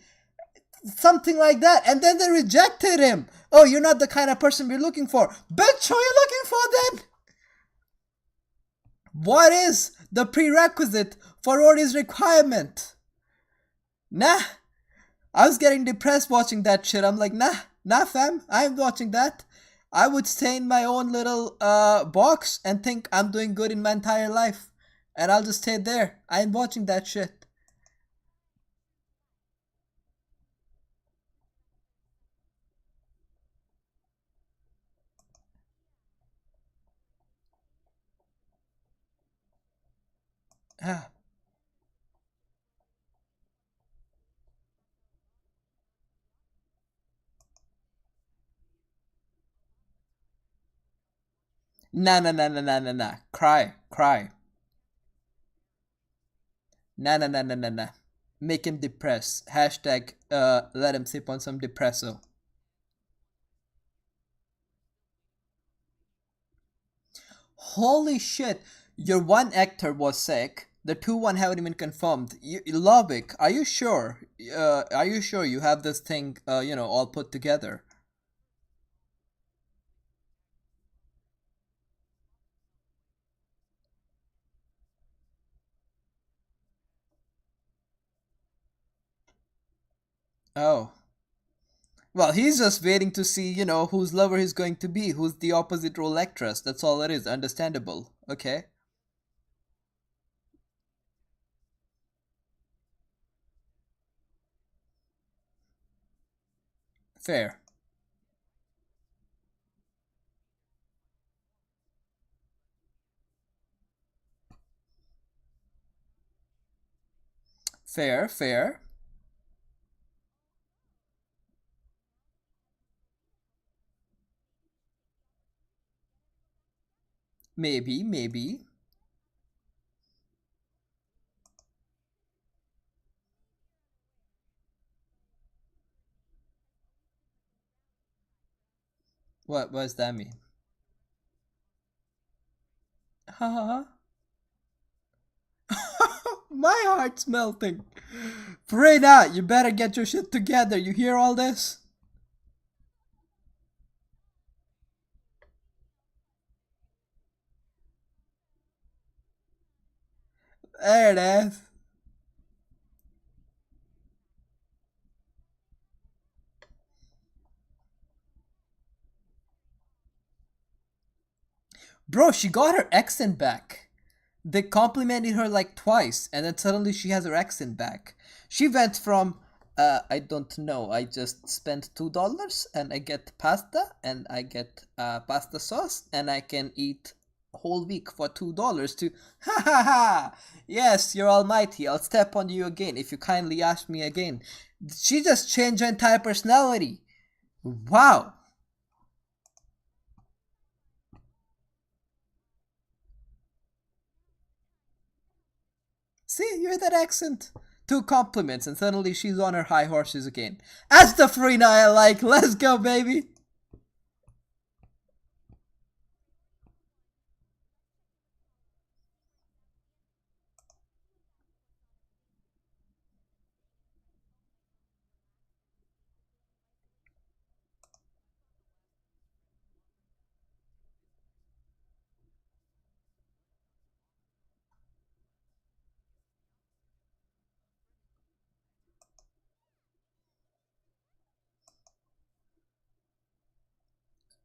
Something like that. And then they rejected him. Oh, you're not the kind of person we're looking for. Bitch, who are you looking for then? What is the prerequisite for Rory's requirement? Nah. I was getting depressed watching that shit. I'm like, nah, fam. I ain't watching that. I would stay in my own little box and think I'm doing good in my entire life. And I'll just stay there. I ain't watching that shit. Ah. Nah. Cry. Nah. Make him depressed. Hashtag let him sip on some depresso. Holy shit. Your one actor was sick. The one haven't even confirmed. Lovick, are you sure? Are you sure you have this thing, all put together? Oh. Well, he's just waiting to see, whose lover he's going to be, who's the opposite role actress. That's all it is. Understandable. Okay. Fair. Fair. Maybe. What does that mean? Haha. My heart's melting. Furina, you better get your shit together. You hear all this? There it is. Bro, she got her accent back. They complimented her like twice, and then suddenly she has her accent back. She went from, I don't know, I just spent $2 and I get pasta and I get pasta sauce and I can eat whole week for $2 to, ha ha ha, yes, you're almighty, I'll step on you again if you kindly ask me again. She just changed her entire personality. Wow. See, you hear that accent? Two compliments, and suddenly she's on her high horses again. That's the Furina I like. Let's go, baby.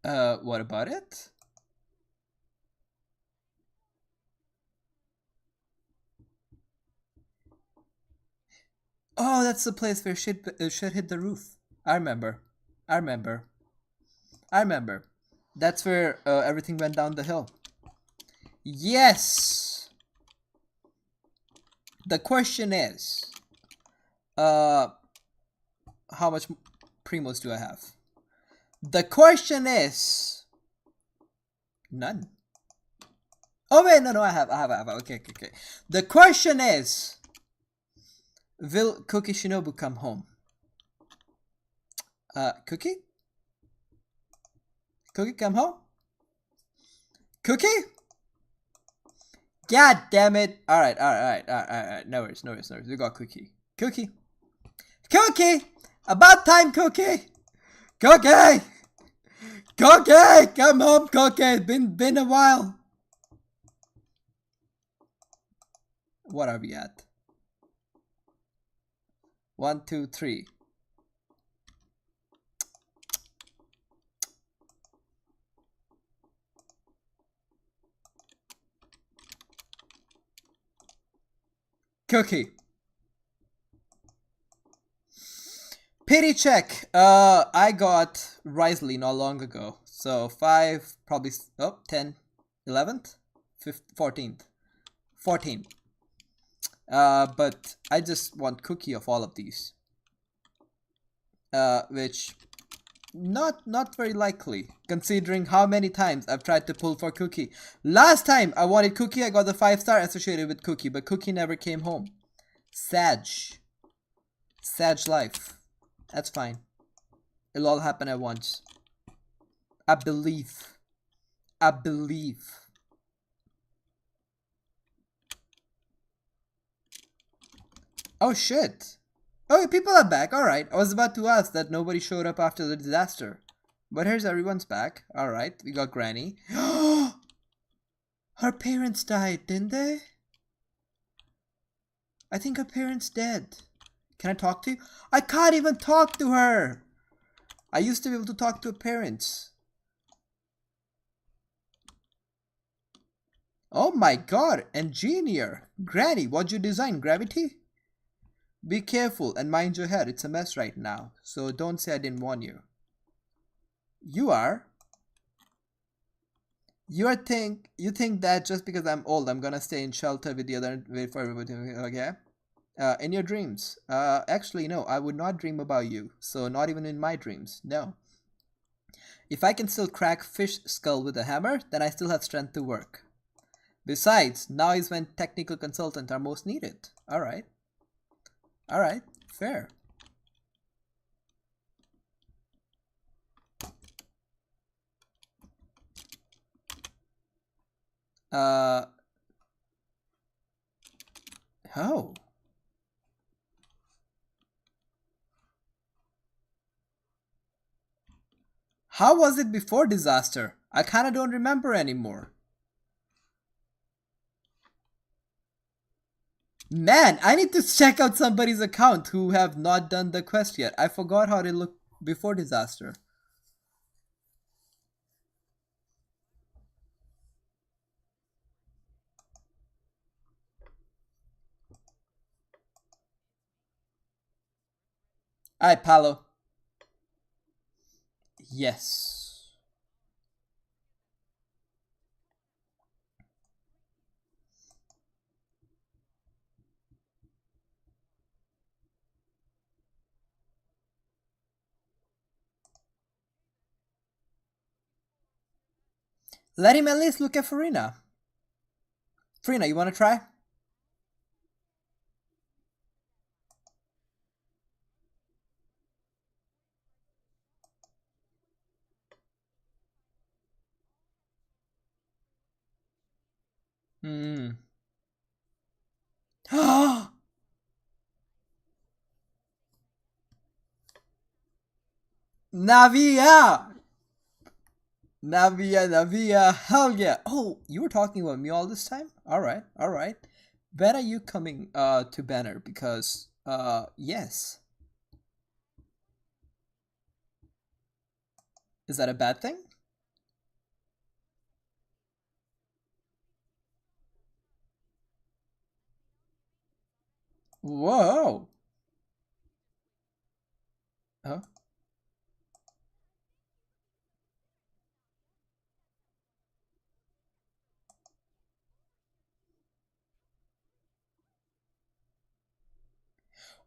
What about it? Oh, that's the place where shit hit the roof. I remember. I remember. I remember. That's where everything went down the hill. Yes. The question is, how much primos do I have? The question is, none. Oh wait, no, I have. Okay. The question is, will Cookie Shinobu come home? Cookie? Cookie, come home? Cookie? God damn it. Alright. No worries. We got Cookie. Cookie! About time, Cookie! Cookie! Come home, Cookie! Been a while. What are we at? 1, 2, 3. Cookie. Pity check. I got Risley not long ago. So 5, probably, 10, 11th, 14th. 14. But I just want Cookie of all of these. Which, not very likely, considering how many times I've tried to pull for Cookie. Last time I wanted Cookie, I got the 5-star associated with Cookie, but Cookie never came home. Sag life. That's fine. It'll all happen at once. I believe. Oh shit. Oh, people are back. Alright. I was about to ask that nobody showed up after the disaster. But here's everyone's back. Alright. We got Granny. Her parents died, didn't they? I think her parents dead. Can I talk to you? I can't even talk to her. I used to be able to talk to her parents. Oh my god. Engineer. Granny, what'd you design? Gravity? Be careful and mind your head. It's a mess right now. So don't say I didn't warn you. You are? You think that just because I'm old, I'm gonna stay in shelter with the other and wait for everybody to, okay? In your dreams. Actually, no, I would not dream about you. So not even in my dreams. No. If I can still crack fish skull with a hammer, then I still have strength to work. Besides, now is when technical consultants are most needed. Alright. Alright, fair. Oh. How was it before disaster? I kinda don't remember anymore. Man, I need to check out somebody's account who have not done the quest yet. I forgot how they looked before disaster. Alright, Palo. Yes. Let him at least look at Furina. Furina, you wanna try? Navia! Navia, hell yeah. Oh, you were talking about me all this time? Alright. When are you coming to Banner? Because, yes. Is that a bad thing? Huh?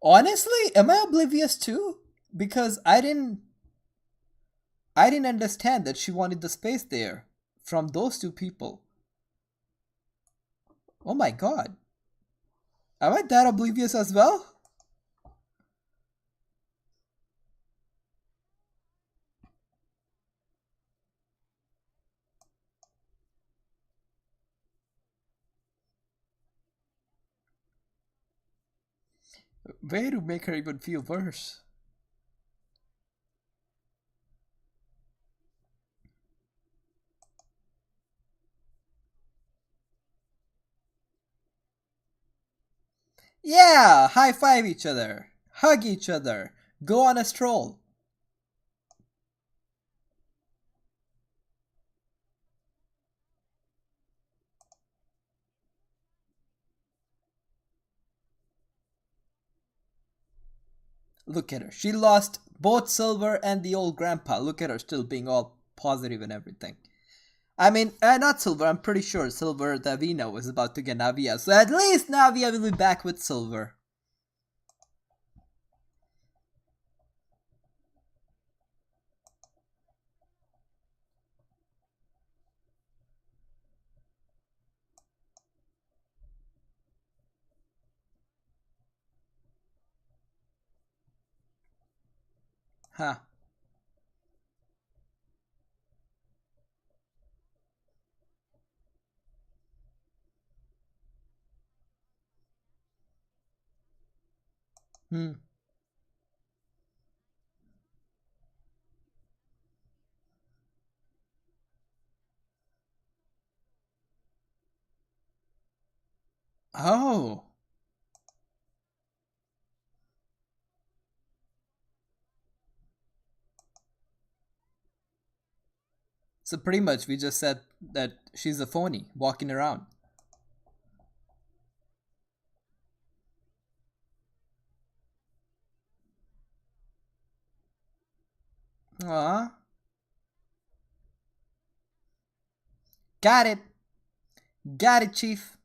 Honestly, am I oblivious too? Because I didn't understand that she wanted the space there from those two people. Oh my god. Am I that oblivious as well? Way to make her even feel worse. Yeah, high five each other, hug each other, go on a stroll. Look at her. She lost both Silver and the old grandpa. Look at her still being all positive and everything. I mean, not Silver. I'm pretty sure Silver that we know is about to get Navia. So at least Navia will be back with Silver. Huh. Hmm. Oh. So pretty much we just said that she's a phony walking around. Aw. Got it. Got it, Chief.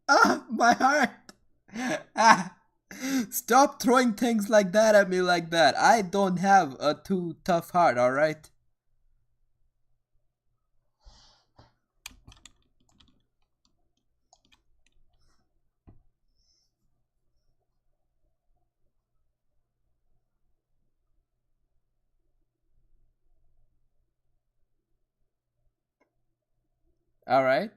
Ah, my heart. Ah. Stop throwing things like that at me like that. I don't have a too tough heart, alright? Alright?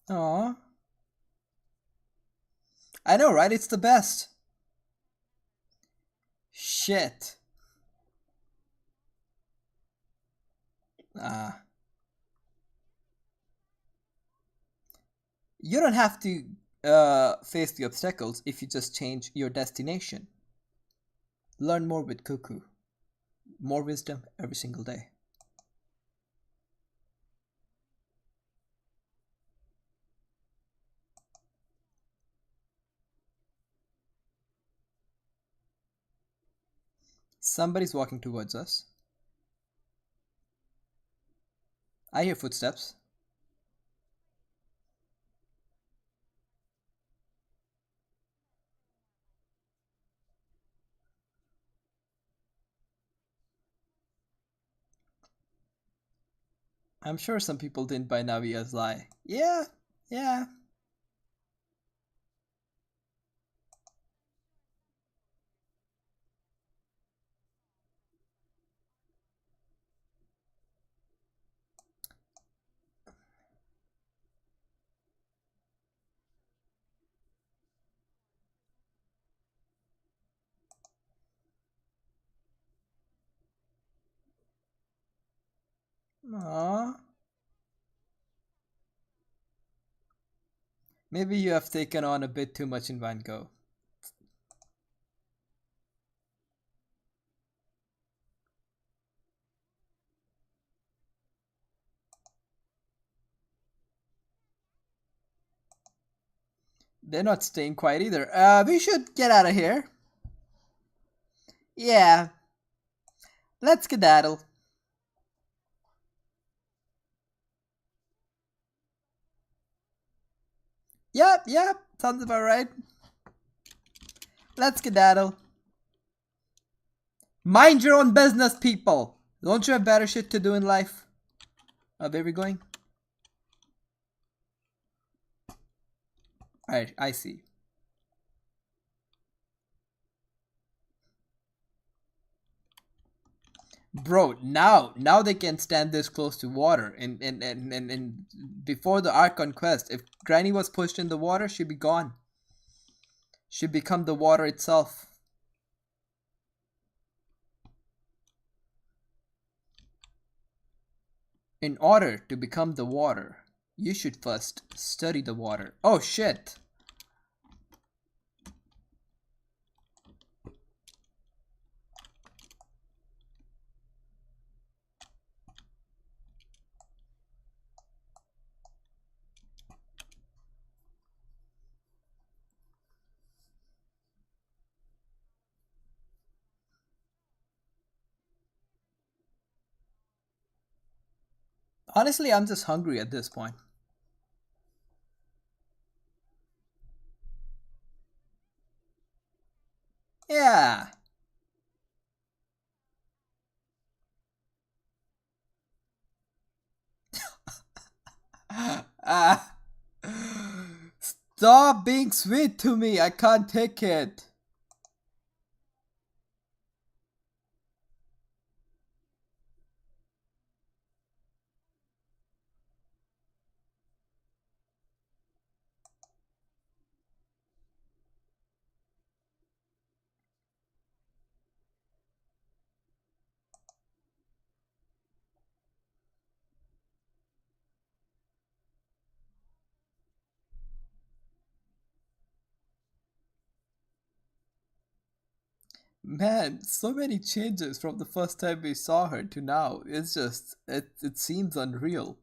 Aw. I know, right? It's the best. Shit. Ah. You don't have to face the obstacles if you just change your destination. Learn more with Cuckoo. More wisdom every single day. Somebody's walking towards us. I hear footsteps. I'm sure some people didn't buy Navia's lie. Yeah, yeah. Aww. Maybe you have taken on a bit too much in Van Gogh. They're not staying quiet either. We should get out of here. Yeah, let's skedaddle. Yep, sounds about right. Let's skedaddle. Mind your own business, people. Don't you have better shit to do in life? Oh, where are we going? Alright, I see. Bro, now they can stand this close to water. And before the Archon quest, if Granny was pushed in the water, she'd be gone. She'd become the water itself. In order to become the water, you should first study the water. Oh shit! Honestly, I'm just hungry at this point. Yeah. Ah. Stop being sweet to me. I can't take it. Man, so many changes from the first time we saw her to now. It's just, it seems unreal.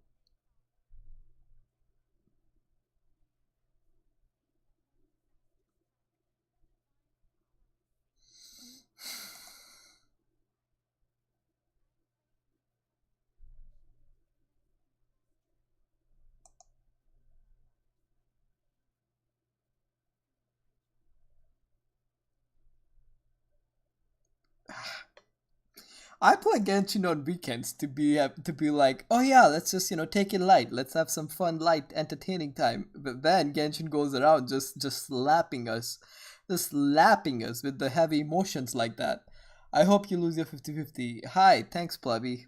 I play Genshin on weekends to be like, oh yeah, let's just take it light. Let's have some fun, light, entertaining time. But then Genshin goes around just slapping us with the heavy emotions like that. I hope you lose your 50-50. Hi, thanks, Plebby.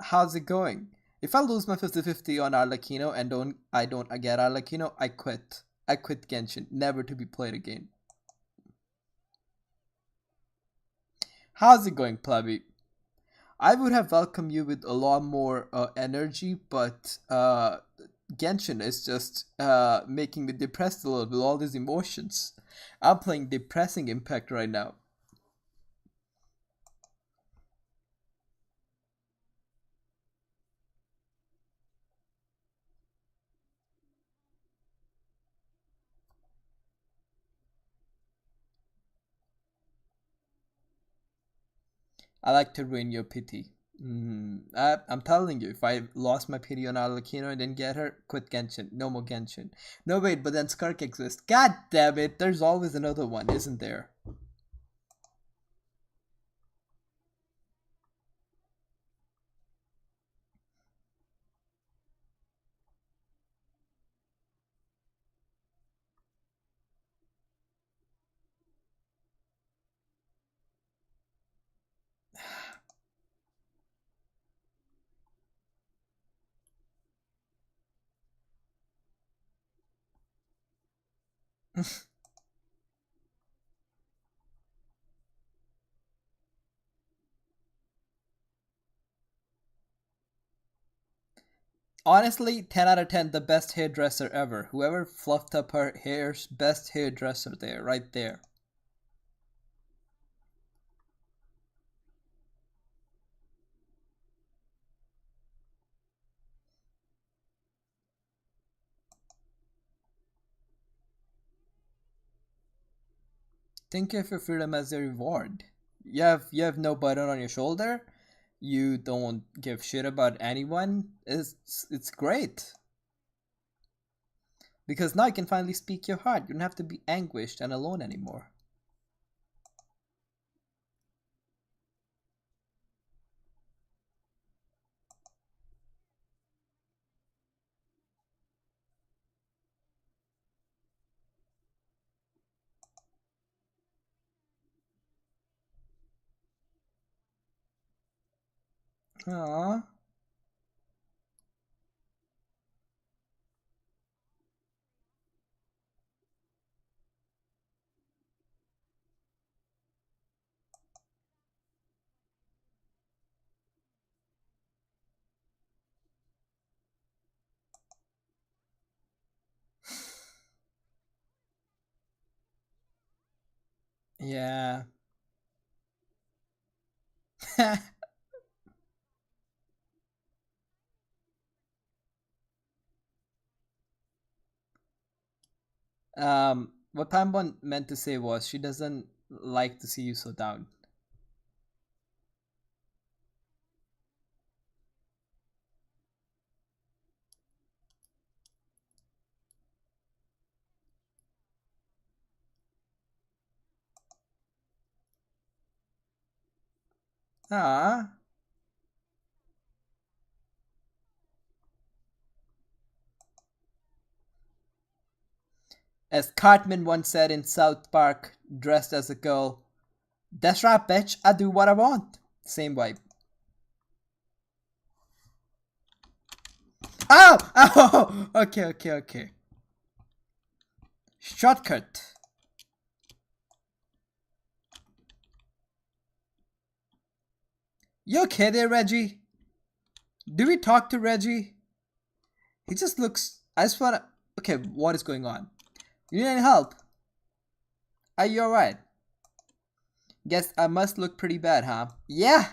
How's it going? If I lose my 50-50 on Arlecchino and don't get Arlecchino, I quit. I quit Genshin, never to be played again. How's it going, Plebby? I would have welcomed you with a lot more energy, but Genshin is just making me depressed a little with all these emotions. I'm playing depressing Impact right now. I like to ruin your pity. I'm telling you, if I lost my pity on Arlecchino and didn't get her, quit Genshin. No more Genshin. No, wait, but then Skirk exists. God damn it, there's always another one, isn't there? Honestly, 10 out of 10, the best hairdresser ever. Whoever fluffed up her hair's best hairdresser there, right there. Think of your freedom as a reward. You have no button on your shoulder. You don't give shit about anyone. It's great. Because now you can finally speak your heart. You don't have to be anguished and alone anymore. Aww. Yeah. What Pambon meant to say was she doesn't like to see you so down. Ah. As Cartman once said in South Park, dressed as a girl, "That's right, bitch, I do what I want." Same vibe. Oh! Oh! Okay, okay, okay. Shortcut. You okay there, Reggie? Do we talk to Reggie? He just looks... I just wanna... Okay, what is going on? You need any help? Are you alright? Guess I must look pretty bad, huh? Yeah!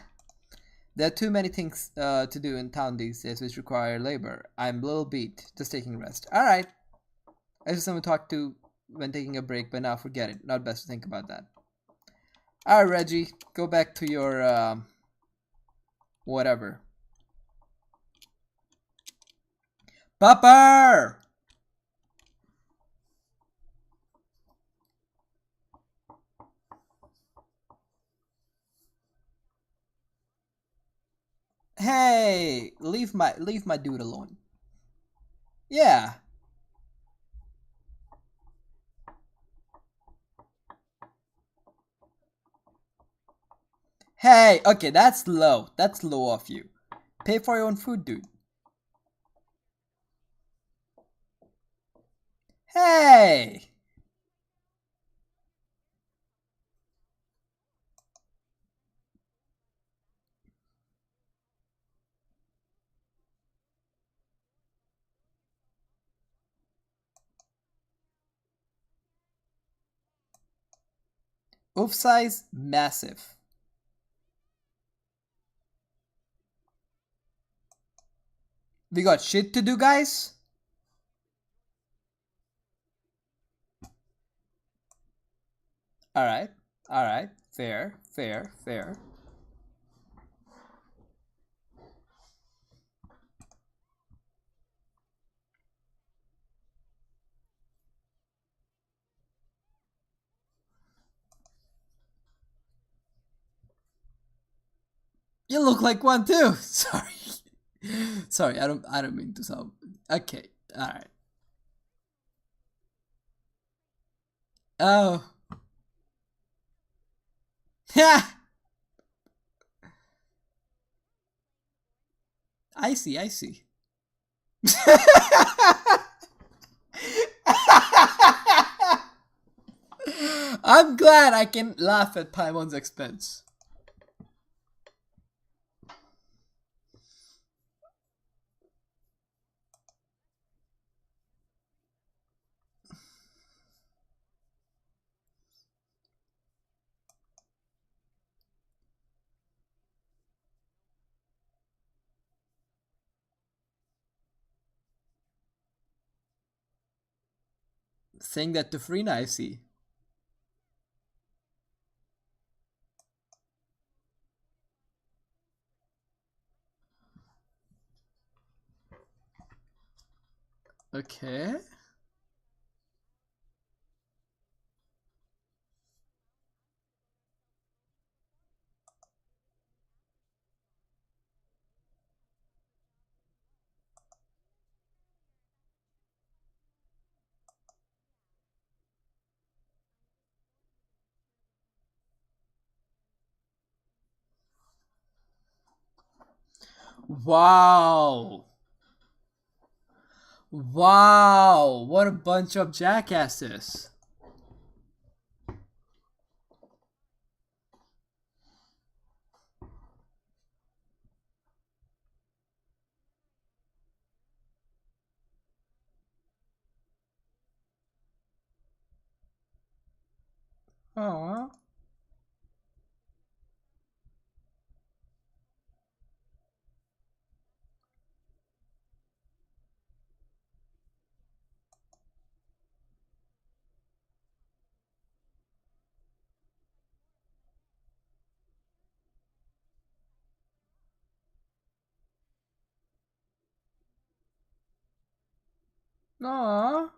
There are too many things to do in town these days which require labor. I'm a little beat. Just taking a rest. Alright. I just want to talk to when taking a break, but now forget it. Not best to think about that. Alright, Reggie. Go back to your, whatever. Papa! Hey, leave my dude alone. Yeah. Hey, okay, that's low. That's low of you. Pay for your own food, dude. Hey! Oof size, massive. We got shit to do, guys? Alright, alright. Fair, fair, fair. You look like one too. Sorry. Sorry, I don't mean to sound. Okay, alright. Oh. Yeah. I see, I see. I'm glad I can laugh at Paimon's expense. saying that to Furina, I see. Okay. Wow. Wow. What a bunch of jackasses. Aww. Aww.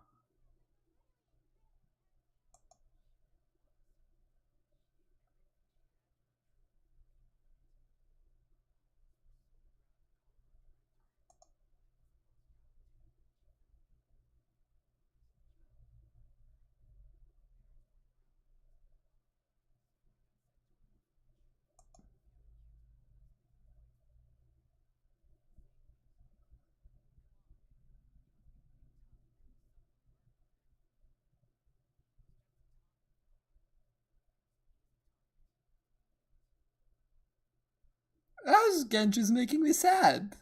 This Genshin's making me sad.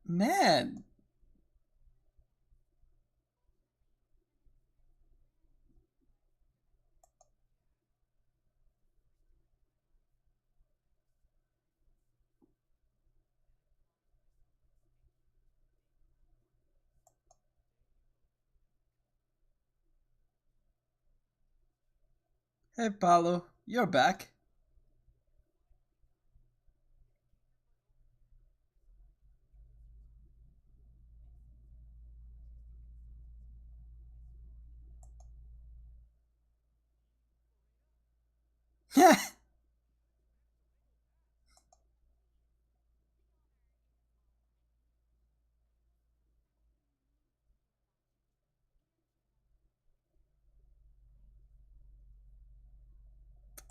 Man. Hey, Paulo. You're back.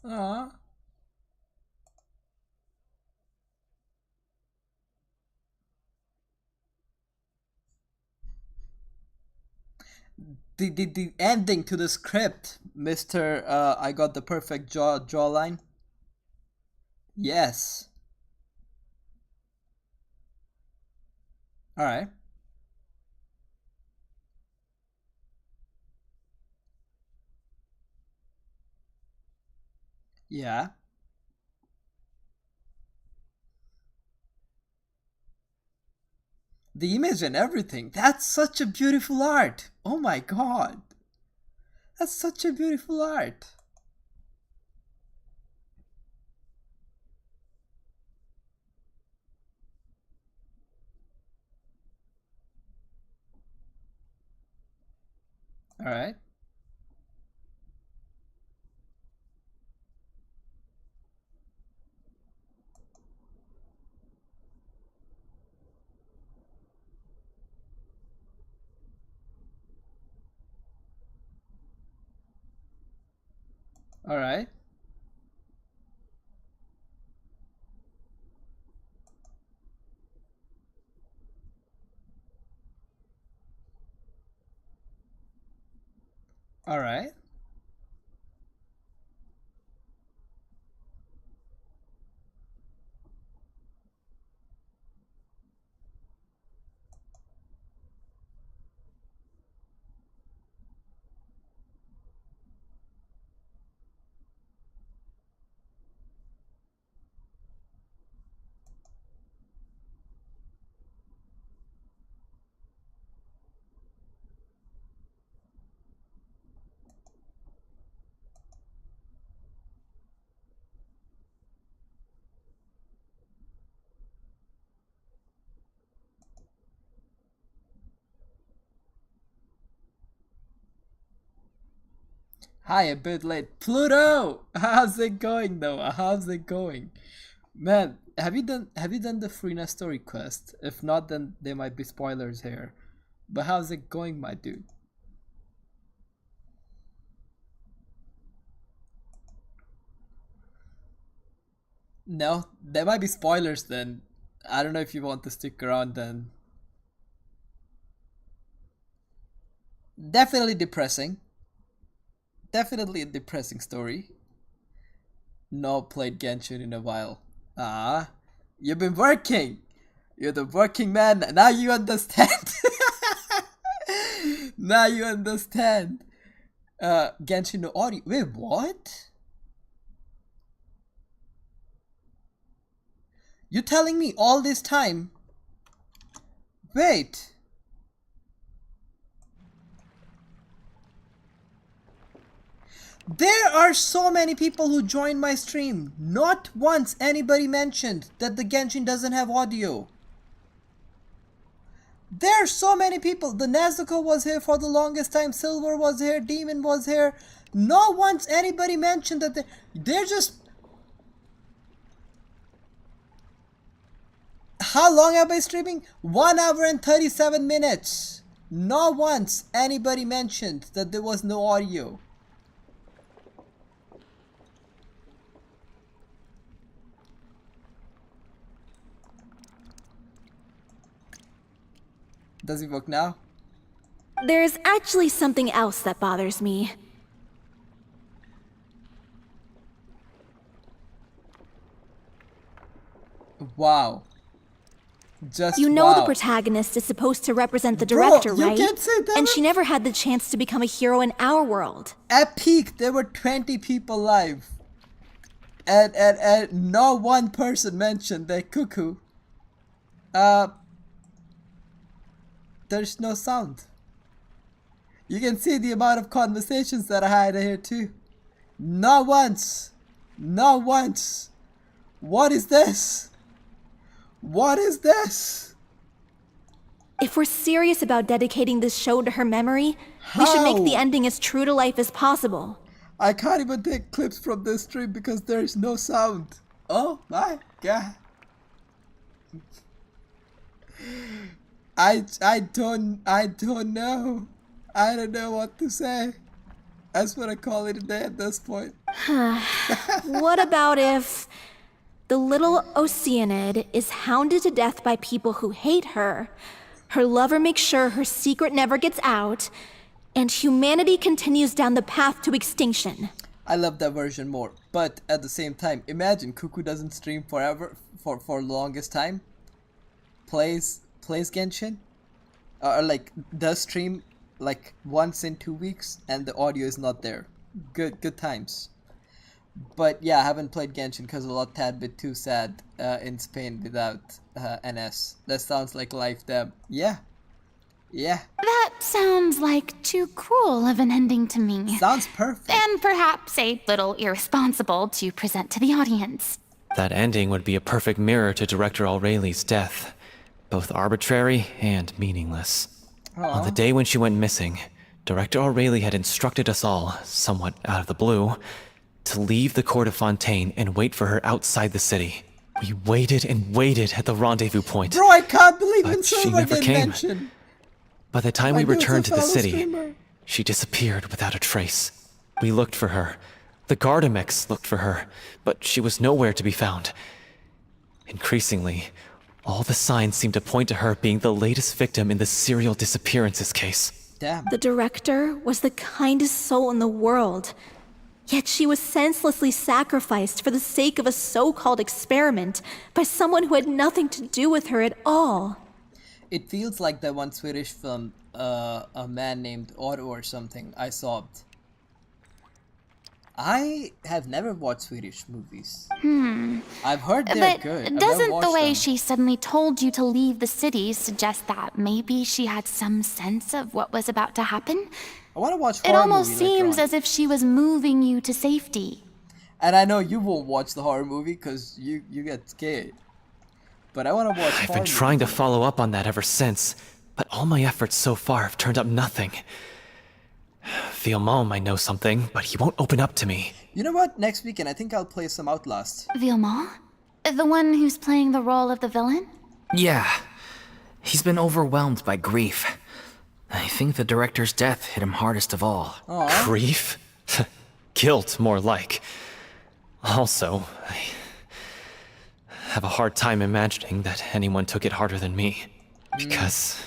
Aww. The ending to the script, Mr. I got the perfect jawline. Yes. Alright. Yeah. The image and everything. That's such a beautiful art. Oh my god. That's such a beautiful art. Alright. Alright. Alright. Hi, a bit late. Pluto! How's it going though? How's it going? Man, have you done the Furina Story Quest? If not, then there might be spoilers here. But how's it going, my dude? No, there might be spoilers then. I don't know if you want to stick around then. Definitely depressing. Definitely a depressing story. No played Genshin in a while. Ah, you've been working. You're the working man. Now you understand. Now you understand. Genshin no audio. Wait, what? You telling me all this time? Wait. There are so many people who joined my stream. Not once anybody mentioned that the Genshin doesn't have audio. There are so many people. The Nezuko was here for the longest time. Silver was here. Demon was here. Not once anybody mentioned that they're just... How long am I streaming? 1 hour and 37 minutes. Not once anybody mentioned that there was no audio. Does it work now? There's actually something else that bothers me. Wow. Just You know wow. the protagonist is supposed to represent the Bro, director, you right? can't say that. And she never had the chance to become a hero in our world. At peak, there were 20 people live. And no one person mentioned that cuckoo. There's no sound. You can see the amount of conversations that I had here too. Not once. Not once. What is this? What is this? If we're serious about dedicating this show to her memory, we should make the How? ending as true to life as possible. I can't even take clips from this stream because there is no sound. Oh my god. I don't know. I don't know what to say. I just want to call it a day at this point. What about if the little Oceanid is hounded to death by people who hate her, her lover makes sure her secret never gets out, and humanity continues down the path to extinction? I love that version more, but at the same time, imagine Cuckoo doesn't stream forever for longest time. Plays Genshin, or like does stream like once in 2 weeks, and the audio is not there. Good times. But yeah, I haven't played Genshin because a lot tad bit too sad in Spain without NS. That sounds like life, Deb. Yeah. That sounds like too cruel of an ending to me. Sounds perfect. And perhaps a little irresponsible to present to the audience. That ending would be a perfect mirror to Director Aureli's death, both arbitrary and meaningless. On the day when she went missing, Director Aureli had instructed us all, somewhat out of the blue, to leave the court of Fontaine and wait for her outside the city. We waited and waited at the rendezvous point. Bro, I can't believe in But she Silver never didn't came. mention. By the time My we dude's a returned to the fellow city, streamer. she disappeared without a trace. We looked for her. The Gardamex looked for her, but she was nowhere to be found. Increasingly, all the signs seemed to point to her being the latest victim in the serial disappearances case. Damn. The director was the kindest soul in the world, yet she was senselessly sacrificed for the sake of a so-called experiment by someone who had nothing to do with her at all. It feels like that one Swedish film, a man named Otto or something, I sobbed. I have never watched Swedish movies. I've heard they're But good. I've never doesn't the watched way them. she suddenly told you to leave the city suggest that maybe she had some sense of what was about to happen? I want to watch It horror almost movie later seems on. as if she was moving you to safety. And I know you won't watch the horror movie because you get scared. But I want to watch I've horror been trying to movies. follow up on that ever since, but all my efforts so far have turned up nothing. Villemont might know something, but he won't open up to me. You know what? Next weekend, I think I'll play some Outlast. Villemont? The one who's playing the role of the villain? Yeah. He's been overwhelmed by grief. I think the director's death hit him hardest of all. Grief? Guilt, more like. Also, I have a hard time imagining that anyone took it harder than me. Because,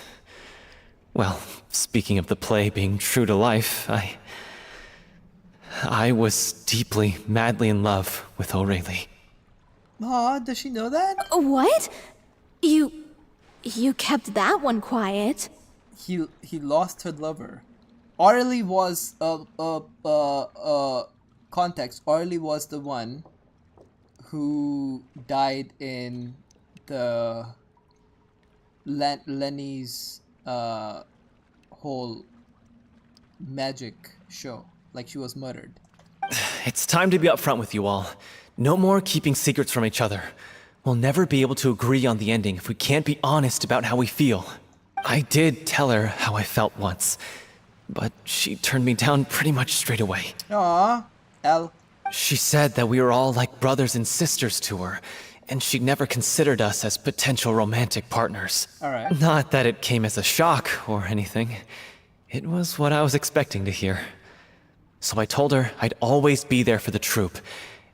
well, speaking of the play being true to life, I was deeply, madly in love with O'Reilly. Aw, does she know that? What? You kept that one quiet. He lost her lover. Aurelie was context. Aurelie was the one who died in the Lenny's whole magic show. Like, she was murdered. It's time to be upfront with you all. No more keeping secrets from each other. We'll never be able to agree on the ending if we can't be honest about how we feel. I did tell her how I felt once, but she turned me down pretty much straight away. Aw, L. She said that we were all like brothers and sisters to her, and she never considered us as potential romantic partners. Alright. Not that it came as a shock or anything. It was what I was expecting to hear. So I told her I'd always be there for the troupe,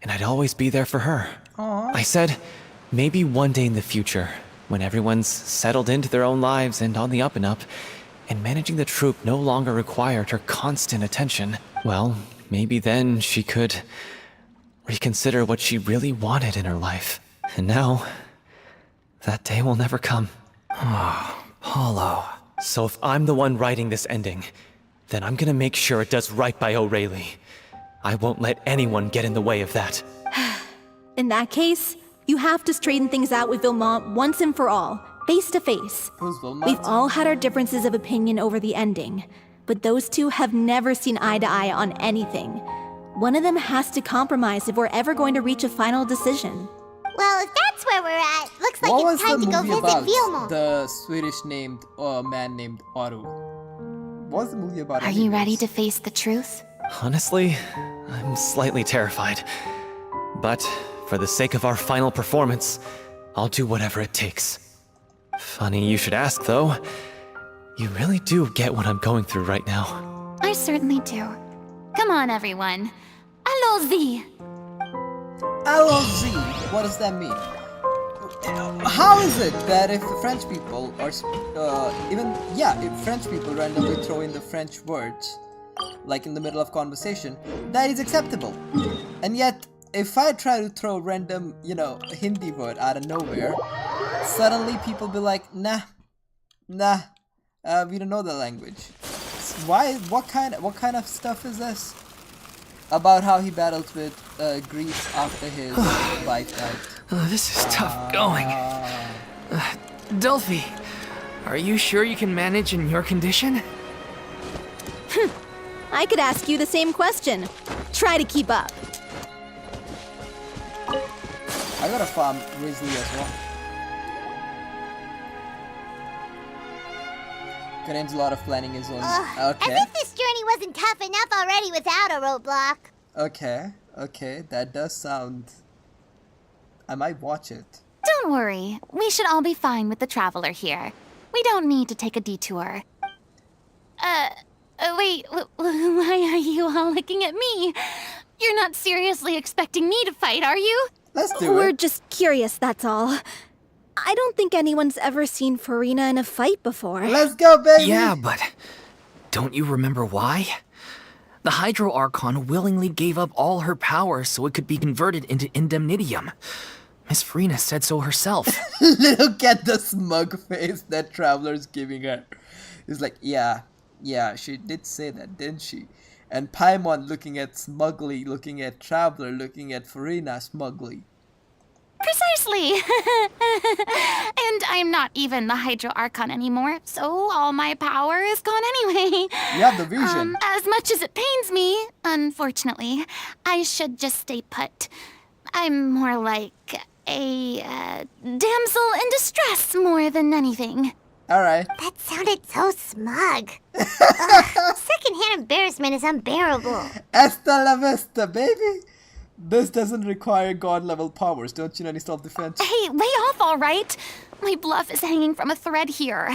and I'd always be there for her. I said, maybe one day in the future, when everyone's settled into their own lives and on the up and up, and managing the troupe no longer required her constant attention, well, maybe then she could reconsider what she really wanted in her life. And now, that day will never come. Hollow. So if I'm the one writing this ending, then I'm gonna make sure it does right by O'Reilly. I won't let anyone get in the way of that. In that case, you have to straighten things out with Villemont once and for all, face to face. Who's Villemont? We've all had our differences of opinion over the ending, but those two have never seen eye to eye on anything. One of them has to compromise if we're ever going to reach a final decision. Well, if that's where we're at, looks like What was it's time the to go movie visit about? Villemont. The Swedish named man named Otto. What was the movie about? Are you ready anyways? to face the truth? Honestly, I'm slightly terrified. But for the sake of our final performance, I'll do whatever it takes. Funny you should ask, though. You really do get what I'm going through right now. I certainly do. Come on, everyone. Allons-y! LOZ, what does that mean? How is it that if the French people are, if French people randomly throw in the French words, like in the middle of conversation, that is acceptable? And yet, if I try to throw random, Hindi word out of nowhere, suddenly people be like, nah, we don't know the language. Why? What kind of stuff is this? About how he battled with grief after his wife died. This is tough going. Delphi, are you sure you can manage in your condition? I could ask you the same question. Try to keep up. I gotta farm Grizzly as well. Contains a lot of planning his own. As Okay. if this journey wasn't tough enough already without a roadblock. Okay, that does sound... I might watch it. Don't worry. We should all be fine with the traveler here. We don't need to take a detour. Wait, why are you all looking at me? You're not seriously expecting me to fight, are you? Let's do We're it. just curious, that's all. I don't think anyone's ever seen Furina in a fight before. Let's go, baby! Yeah, but don't you remember why? The Hydro Archon willingly gave up all her power so it could be converted into indemnitium. Miss Furina said so herself. Look at the smug face that Traveler's giving her. He's like, yeah, she did say that, didn't she? And Paimon looking at Traveler, looking at Furina smugly. Precisely! And I'm not even the Hydro Archon anymore, so all my power is gone anyway. You have the vision. As much as it pains me, unfortunately, I should just stay put. I'm more like a damsel in distress more than anything. Alright. That sounded so smug. Ugh, secondhand embarrassment is unbearable. Hasta la vista, baby! This doesn't require god-level powers. Don't you know any self-defense? Hey, lay off, all right? My bluff is hanging from a thread here.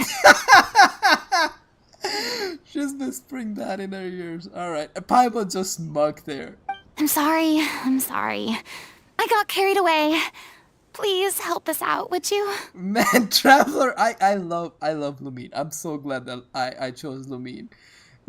She's whispering that in her ears. Alright, Paimon just smug there. I'm sorry. I got carried away. Please help us out, would you? Man, Traveler, I love Lumine. I'm so glad that I chose Lumine.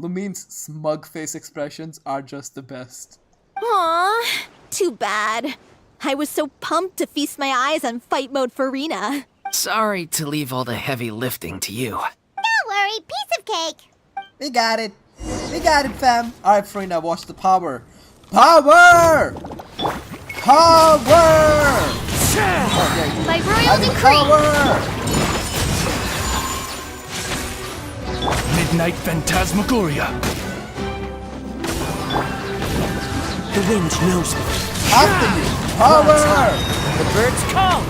Lumine's smug face expressions are just the best. Aw, too bad. I was so pumped to feast my eyes on fight mode Furina. Sorry to leave all the heavy lifting to you. Don't worry, piece of cake. We got it, fam. Alright, Furina, watch the power. Power! Power! Oh, there you go. By royal I'm the decree. power! Midnight Phantasmagoria. The wind knows me. After you! Power! The birds call.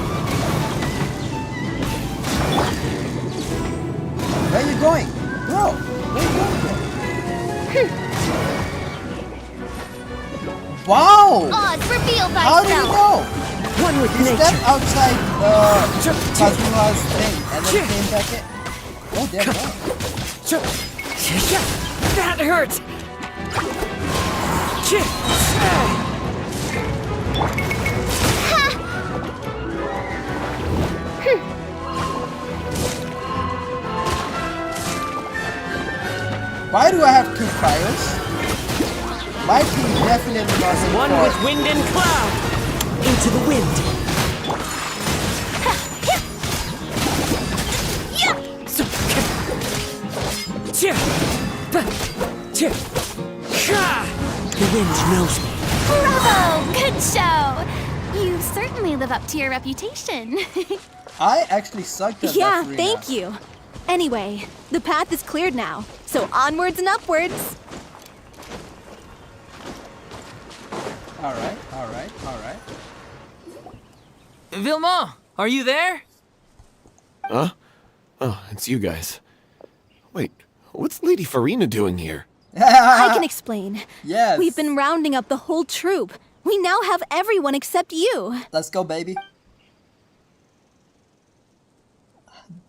Where are you going? Bro, where are you going, bro? Wow! Oz, reveal How do you thyself. know? One with You nature. stepped outside Kazuha's thing and then came back in. Oh, there you go. That hurt. Why do I have two fires? My team definitely wasn't One for- with wind and cloud. Into the wind. The wind knows me. Bravo! Good show. You certainly live up to your reputation. I actually sucked at Yeah, that, Furina. thank you. Anyway, the path is cleared now, so onwards and upwards. Alright. Vilma, are you there? Huh? Oh, it's you guys. Wait, what's Lady Furina doing here? I can explain. Yes. We've been rounding up the whole troop. We now have everyone except you. Let's go, baby.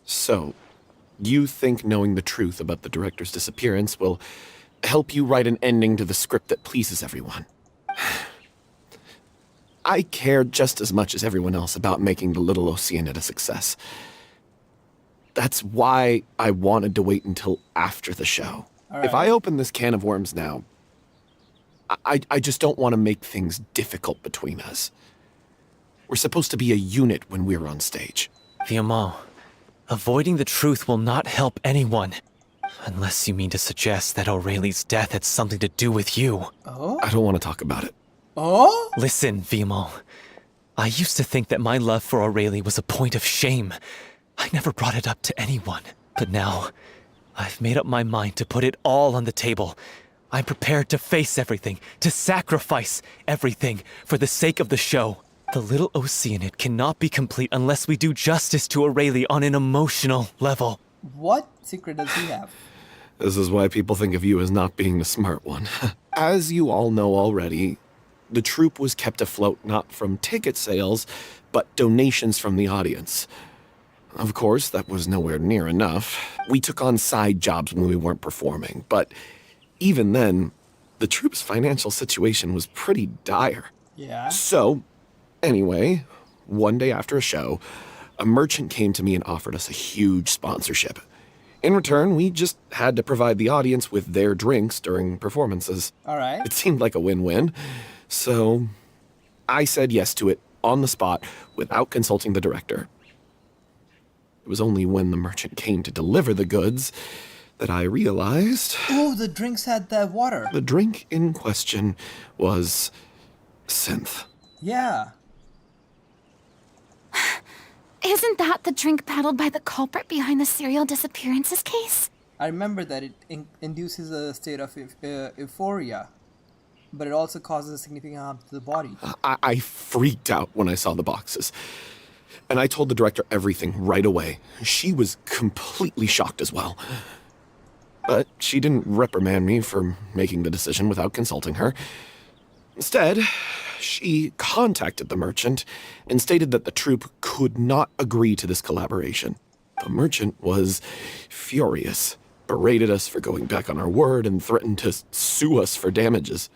So, you think knowing the truth about the director's disappearance will help you write an ending to the script that pleases everyone? I care just as much as everyone else about making the Little Oceanid a success. That's why I wanted to wait until after the show. If I open this can of worms now, I just don't want to make things difficult between us. We're supposed to be a unit when we're on stage. Viamant, avoiding the truth will not help anyone. Unless you mean to suggest that Aurelie's death had something to do with you. I don't want to talk about it. Oh? Listen, Viamant. I used to think that my love for Aurelie was a point of shame. I never brought it up to anyone. But now, I've made up my mind to put it all on the table. I'm prepared to face everything, to sacrifice everything for the sake of the show. The Little Oceanid cannot be complete unless we do justice to Aurelie on an emotional level. What secret does he have? This is why people think of you as not being the smart one. As you all know already, the troupe was kept afloat not from ticket sales, but donations from the audience. Of course, that was nowhere near enough. We took on side jobs when we weren't performing, but even then, the troupe's financial situation was pretty dire. Yeah. So, anyway, one day after a show, a merchant came to me and offered us a huge sponsorship. In return, we just had to provide the audience with their drinks during performances. Alright. It seemed like a win-win, so I said yes to it on the spot without consulting the director. It was only when the merchant came to deliver the goods that I realized Oh, the drinks had the water. the drink in question was synth. Yeah. Isn't that the drink paddled by the culprit behind the serial disappearances case? I remember that it induces a state of euphoria, but it also causes significant harm to the body. I freaked out when I saw the boxes. And I told the director everything right away. She was completely shocked as well. But she didn't reprimand me for making the decision without consulting her. Instead, she contacted the merchant and stated that the troupe could not agree to this collaboration. The merchant was furious, berated us for going back on our word, and threatened to sue us for damages.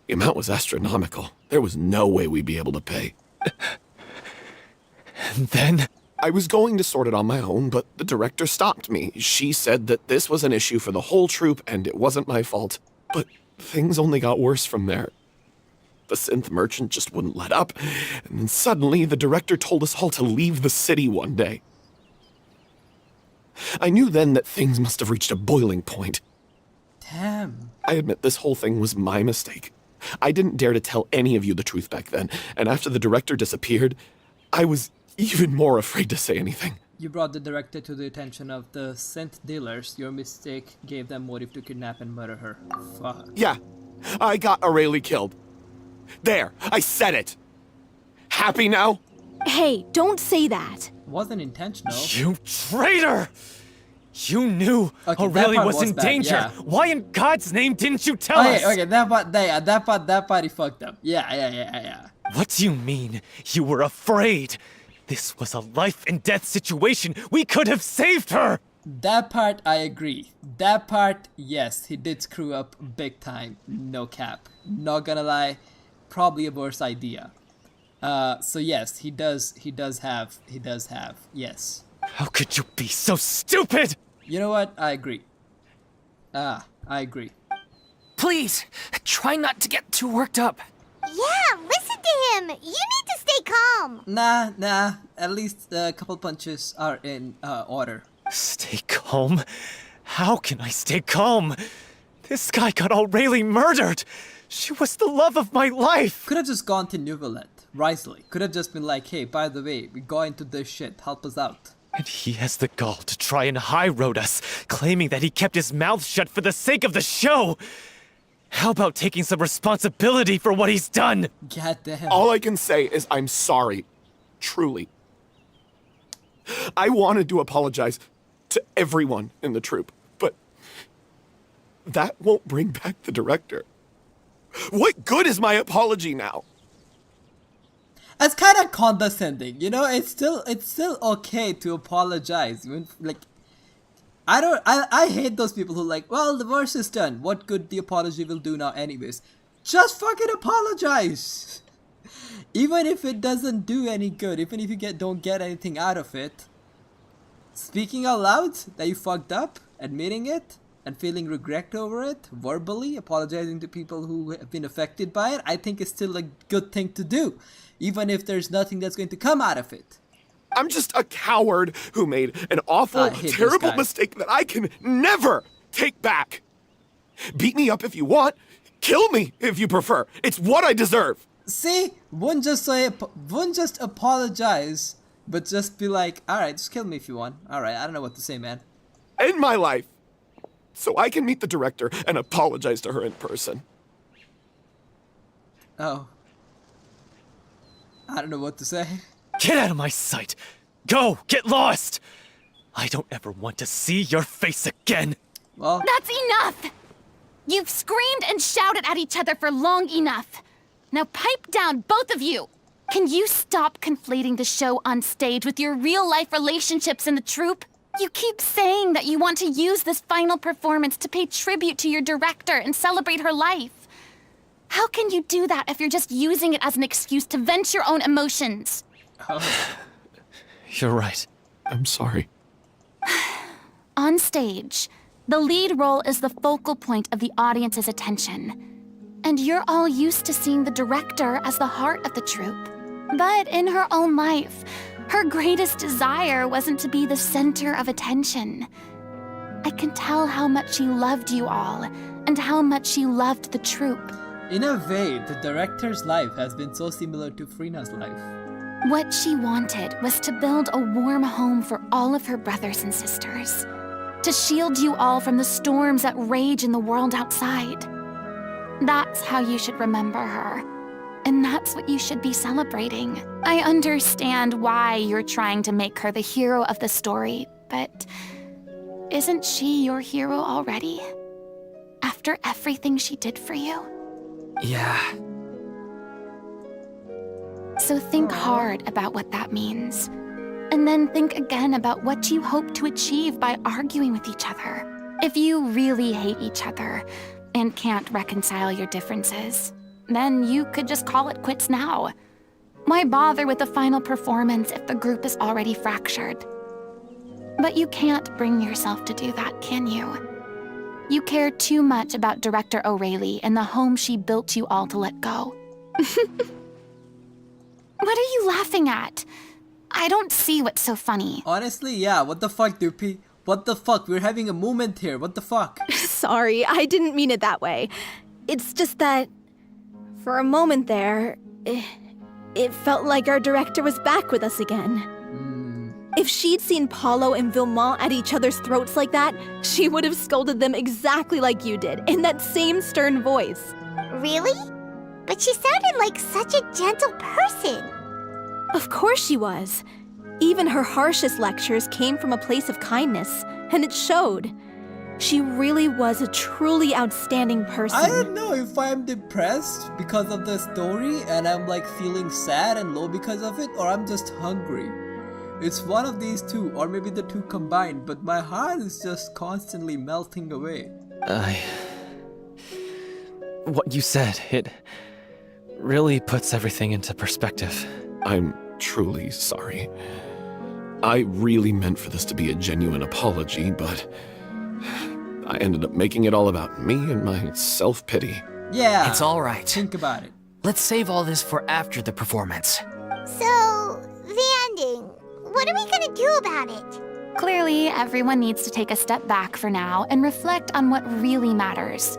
The amount was astronomical. There was no way we'd be able to pay. And then? I was going to sort it on my own, but the director stopped me. She said that this was an issue for the whole troupe and it wasn't my fault. But things only got worse from there. The synth merchant just wouldn't let up, and then suddenly the director told us all to leave the city one day. I knew then that things must have reached a boiling point. Damn. I admit this whole thing was my mistake. I didn't dare to tell any of you the truth back then, and after the director disappeared, I was even more afraid to say anything. You brought the director to the attention of the synth dealers. Your mistake gave them motive to kidnap and murder her. Fuck. Yeah, I got Aurelie killed. There, I said it. Happy now? Hey, don't say that. Wasn't intentional. You traitor! You knew Okay, that Aurelie part was was in bad, danger. yeah. Why in God's name didn't you tell us? Okay, that part he fucked up. Yeah. What do you mean? You were afraid? This was a life and death situation. We could have saved her! That part I agree. That part, yes, he did screw up big time. No cap. Not gonna lie, probably a worse idea. So yes, he does have, yes. How could you be so stupid? You know what? I agree. I agree. Please, try not to get too worked up. Yeah, listen to him. You need to stay calm. Nah. At least a couple punches are in order. Stay calm? How can I stay calm? This guy got Aurelie murdered. She was the love of my life. Could have just gone to Neuvillette, Risley. Could have just been like, hey, by the way, we got into this shit. Help us out. And he has the gall to try and high-road us, claiming that he kept his mouth shut for the sake of the show. How about taking some responsibility for what he's done? God damn. All I can say is I'm sorry. Truly. I wanted to apologize to everyone in the troupe, but that won't bring back the director. What good is my apology now? It's kind of condescending, you know. It's still okay to apologize. Like, I hate those people who like, well, the verse is done. What good the apology will do now, anyways? Just fucking apologize. Even if it doesn't do any good, even if you don't get anything out of it, speaking out loud that you fucked up, admitting it, and feeling regret over it, verbally apologizing to people who have been affected by it, I think is still a good thing to do, even if there's nothing that's going to come out of it. I'm just a coward who made an awful, I hate this terrible guy. mistake that I can never take back. Beat me up if you want. Kill me if you prefer. It's what I deserve. See, wouldn't just apologize, but just be like, alright, just kill me if you want. Alright, I don't know what to say, man. End my life. So I can meet the director and apologize to her in person. Oh. I don't know what to say. Get out of my sight! Go! Get lost! I don't ever want to see your face again! Well, That's enough! You've screamed and shouted at each other for long enough. Now pipe down, both of you! Can you stop conflating the show on stage with your real-life relationships in the troupe? You keep saying that you want to use this final performance to pay tribute to your director and celebrate her life. How can you do that if you're just using it as an excuse to vent your own emotions? You're right. I'm sorry. On stage, the lead role is the focal point of the audience's attention. And you're all used to seeing the director as the heart of the troupe. But in her own life, her greatest desire wasn't to be the center of attention. I can tell how much she loved you all, and how much she loved the troupe. in a way, the director's life has been so similar to Furina's life. What she wanted was to build a warm home for all of her brothers and sisters. To shield you all from the storms that rage in the world outside. That's how you should remember her. and that's what you should be celebrating. I understand why you're trying to make her the hero of the story, but isn't she your hero already? After everything she did for you? Yeah. So think hard about what that means. And then think again about what you hope to achieve by arguing with each other. If you really hate each other and can't reconcile your differences, then you could just call it quits now. Why bother with the final performance if the group is already fractured? But you can't bring yourself to do that, can you? You care too much about Director O'Reilly and the home she built you all to let go. What are you laughing at? I don't see what's so funny. Honestly, yeah, what the fuck, Doopy? What the fuck? We're having a moment here. What the fuck? Sorry, I didn't mean it that way. It's just that, for a moment there, it felt like our director was back with us again. If she'd seen Paulo and Vilmont at each other's throats like that, she would have scolded them exactly like you did, in that same stern voice. Really? But she sounded like such a gentle person. Of course she was. Even her harshest lectures came from a place of kindness, and it showed. She really was a truly outstanding person. I don't know if I'm depressed because of the story and I'm like feeling sad and low because of it, or I'm just hungry. It's one of these two, or maybe the two combined, but my heart is just constantly melting away. What you said, it really puts everything into perspective. I'm truly sorry. I really meant for this to be a genuine apology, but I ended up making it all about me and my self-pity. Yeah. It's all right. Think about it. Let's save all this for after the performance. So, the ending. What are we gonna do about it? Clearly, everyone needs to take a step back for now and reflect on what really matters.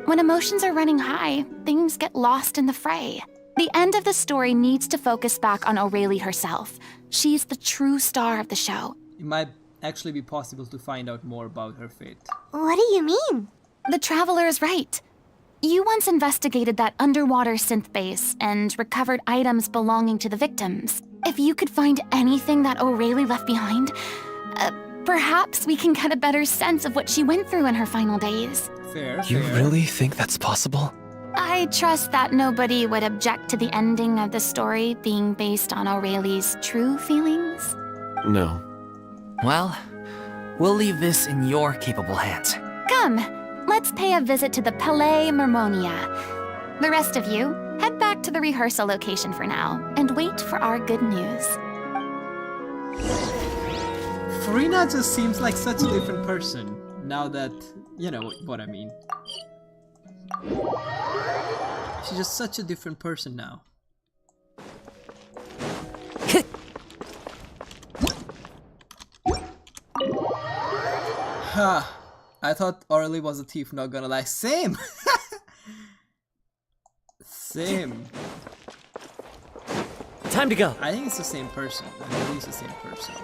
When emotions are running high, things get lost in the fray. The end of the story needs to focus back on O'Reilly herself. She's the true star of the show. It might actually be possible to find out more about her fate. What do you mean? The Traveler is right. You once investigated that underwater synth base and recovered items belonging to the victims. If you could find anything that O'Reilly left behind, perhaps we can get a better sense of what she went through in her final days. Fair. You really think that's possible? I trust that nobody would object to the ending of the story being based on O'Reilly's true feelings. No. Well, we'll leave this in your capable hands. Come, let's pay a visit to the Palais Mermonia. The rest of you, head back to the rehearsal location for now, and wait for our good news. Furina just seems like such a different person, now that, you know what I mean. She's just such a different person now. Ha! I thought Orly was a thief, not gonna lie. Same! Same. Time to go. I think it's the same person. I believe it's the same person.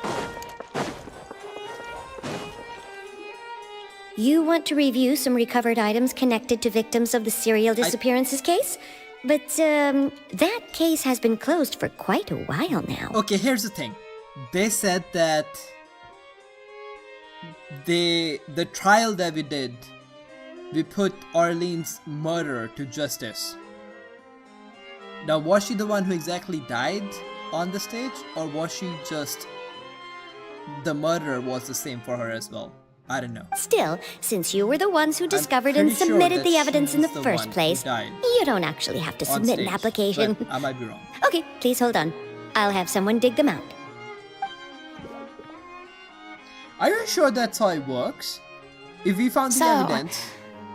You want to review some recovered items connected to victims of the serial disappearances case? But, that case has been closed for quite a while now. Okay, here's the thing. They said that the trial that we did, we put Arlene's murderer to justice. Now, was she the one who exactly died on the stage, or was she just the murderer was the same for her as well? I don't know. Still, since you were the ones who discovered and pretty sure submitted that the evidence in the she's the first one who place, died you don't actually have to on submit an stage, application. but I might be wrong. Okay, please hold on. I'll have someone dig them out. Are you sure that's how it works? If we found the So, evidence,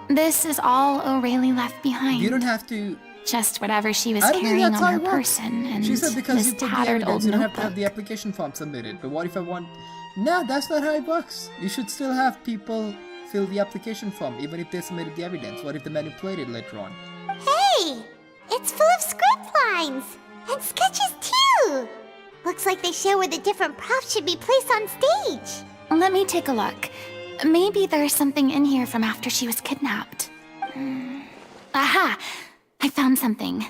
This is all O'Reilly left behind. you don't have to. Just whatever she was I don't think carrying that's on how her it works. person and She said because this you put the tattered evidence, old you don't have to have notebook. the application form submitted. But what if I want? No, that's not how it works. You should still have people fill the application form, even if they submitted the evidence. What if they manipulated later on? Hey! It's full of script lines! And sketches too! Looks like they show where the different props should be placed on stage. Let me take a look. Maybe there's something in here from after she was kidnapped. Aha! I found something.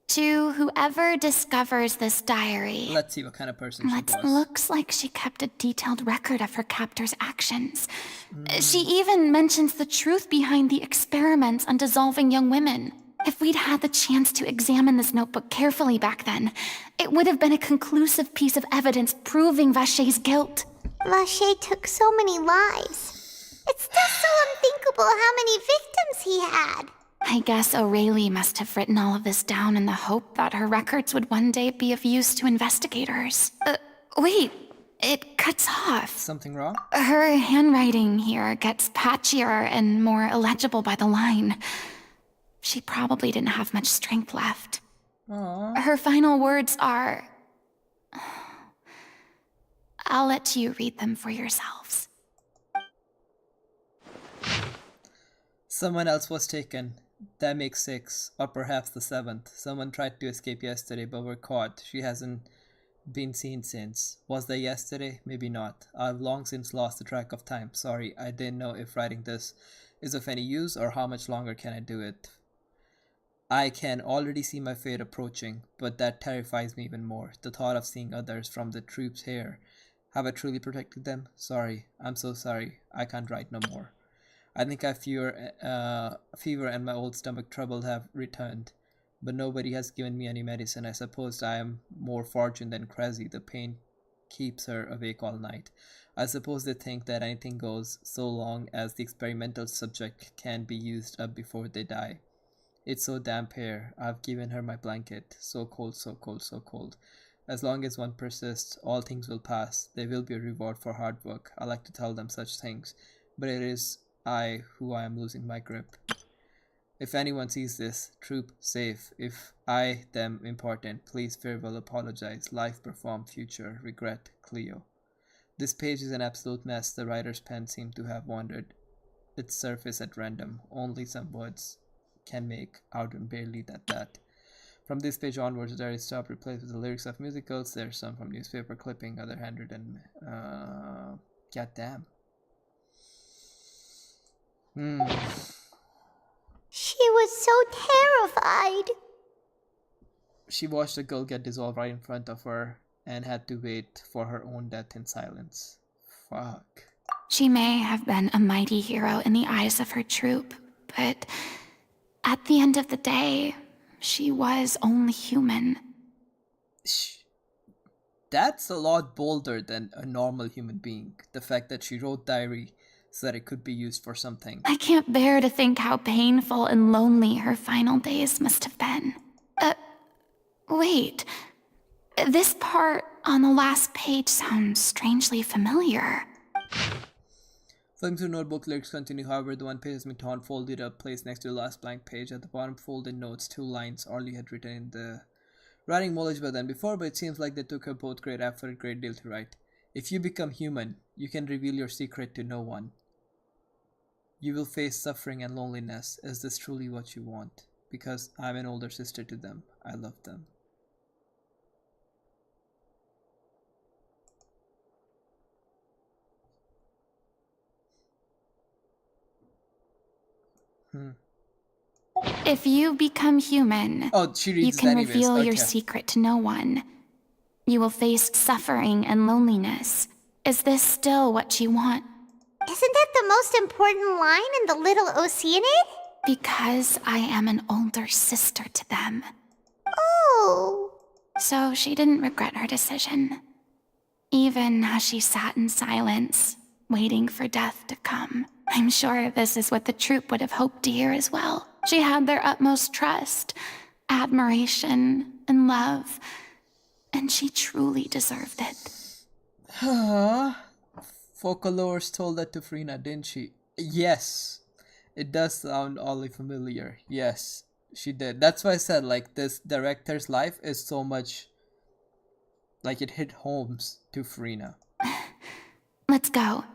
To whoever discovers this diary, Let's see what kind of person she was. looks like she kept a detailed record of her captor's actions. She even mentions the truth behind the experiments on dissolving young women. If we'd had the chance to examine this notebook carefully back then, it would have been a conclusive piece of evidence proving Vacher's guilt. Vacher took so many lives. It's still so unthinkable how many victims he had. I guess O'Reilly must have written all of this down in the hope that her records would one day be of use to investigators. Wait, it cuts off. Something wrong? Her handwriting here gets patchier and more illegible by the line. She probably didn't have much strength left. Aww. Her final words are... I'll let you read them for yourselves. Someone else was taken. That makes 6, or perhaps the 7th. Someone tried to escape yesterday but were caught. She hasn't been seen since. Was that yesterday? Maybe not. I've long since lost the track of time. Sorry, I didn't know if writing this is of any use or how much longer can I do it. I can already see my fate approaching, but that terrifies me even more. The thought of seeing others from the troops here. Have I truly protected them? Sorry. I'm so sorry. I can't write no more. I think fever and my old stomach trouble have returned, but nobody has given me any medicine. I suppose I am more fortunate than crazy. The pain keeps her awake all night. I suppose they think that anything goes so long as the experimental subject can be used up before they die. It's so damp here. I've given her my blanket. So cold, so cold, so cold. As long as one persists, all things will pass. There will be a reward for hard work. I like to tell them such things, but it is I am losing my grip. If anyone sees this, troop safe. If I, them important, please farewell, apologize. Life perform, future, regret, Cleo. This page is an absolute mess. The writer's pen seemed to have wandered its surface at random. Only some words can make out and barely that. From this page onwards, there is stuff replaced with the lyrics of musicals. There's some from newspaper clipping, other handwritten. Goddamn. She was so terrified. She watched the girl get dissolved right in front of her and had to wait for her own death in silence. Fuck. She may have been a mighty hero in the eyes of her troop, but at the end of the day, she was only human. That's a lot bolder than a normal human being. The fact that she wrote diary so that it could be used for something. I can't bear to think how painful and lonely her final days must have been. Wait. This part on the last page sounds strangely familiar. Flipping through notebook, lyrics continue. However, the one page has been torn, folded up, placed next to the last blank page. At the bottom, folded notes, 2 lines Orly had written in the writing knowledgeable than before, but it seems like they took her both great effort, great deal to write. If you become human, you can reveal your secret to no one. You will face suffering and loneliness. Is this truly what you want? Because I'm an older sister to them. I love them. If you become human, Oh, she reads you it can anyways. reveal your Okay. secret to no one. You will face suffering and loneliness. Is this still what you want? Isn't that the most important line in the Little Oceanid? Because I am an older sister to them. Oh. So she didn't regret her decision. Even as she sat in silence, waiting for death to come. I'm sure this is what the troop would have hoped to hear as well. She had their utmost trust, admiration, and love. And she truly deserved it. Focalors told that to Furina, didn't she? Yes. It does sound oddly familiar. Yes, she did. That's why I said, like, this director's life is so much... like, it hit homes to Furina. Let's go.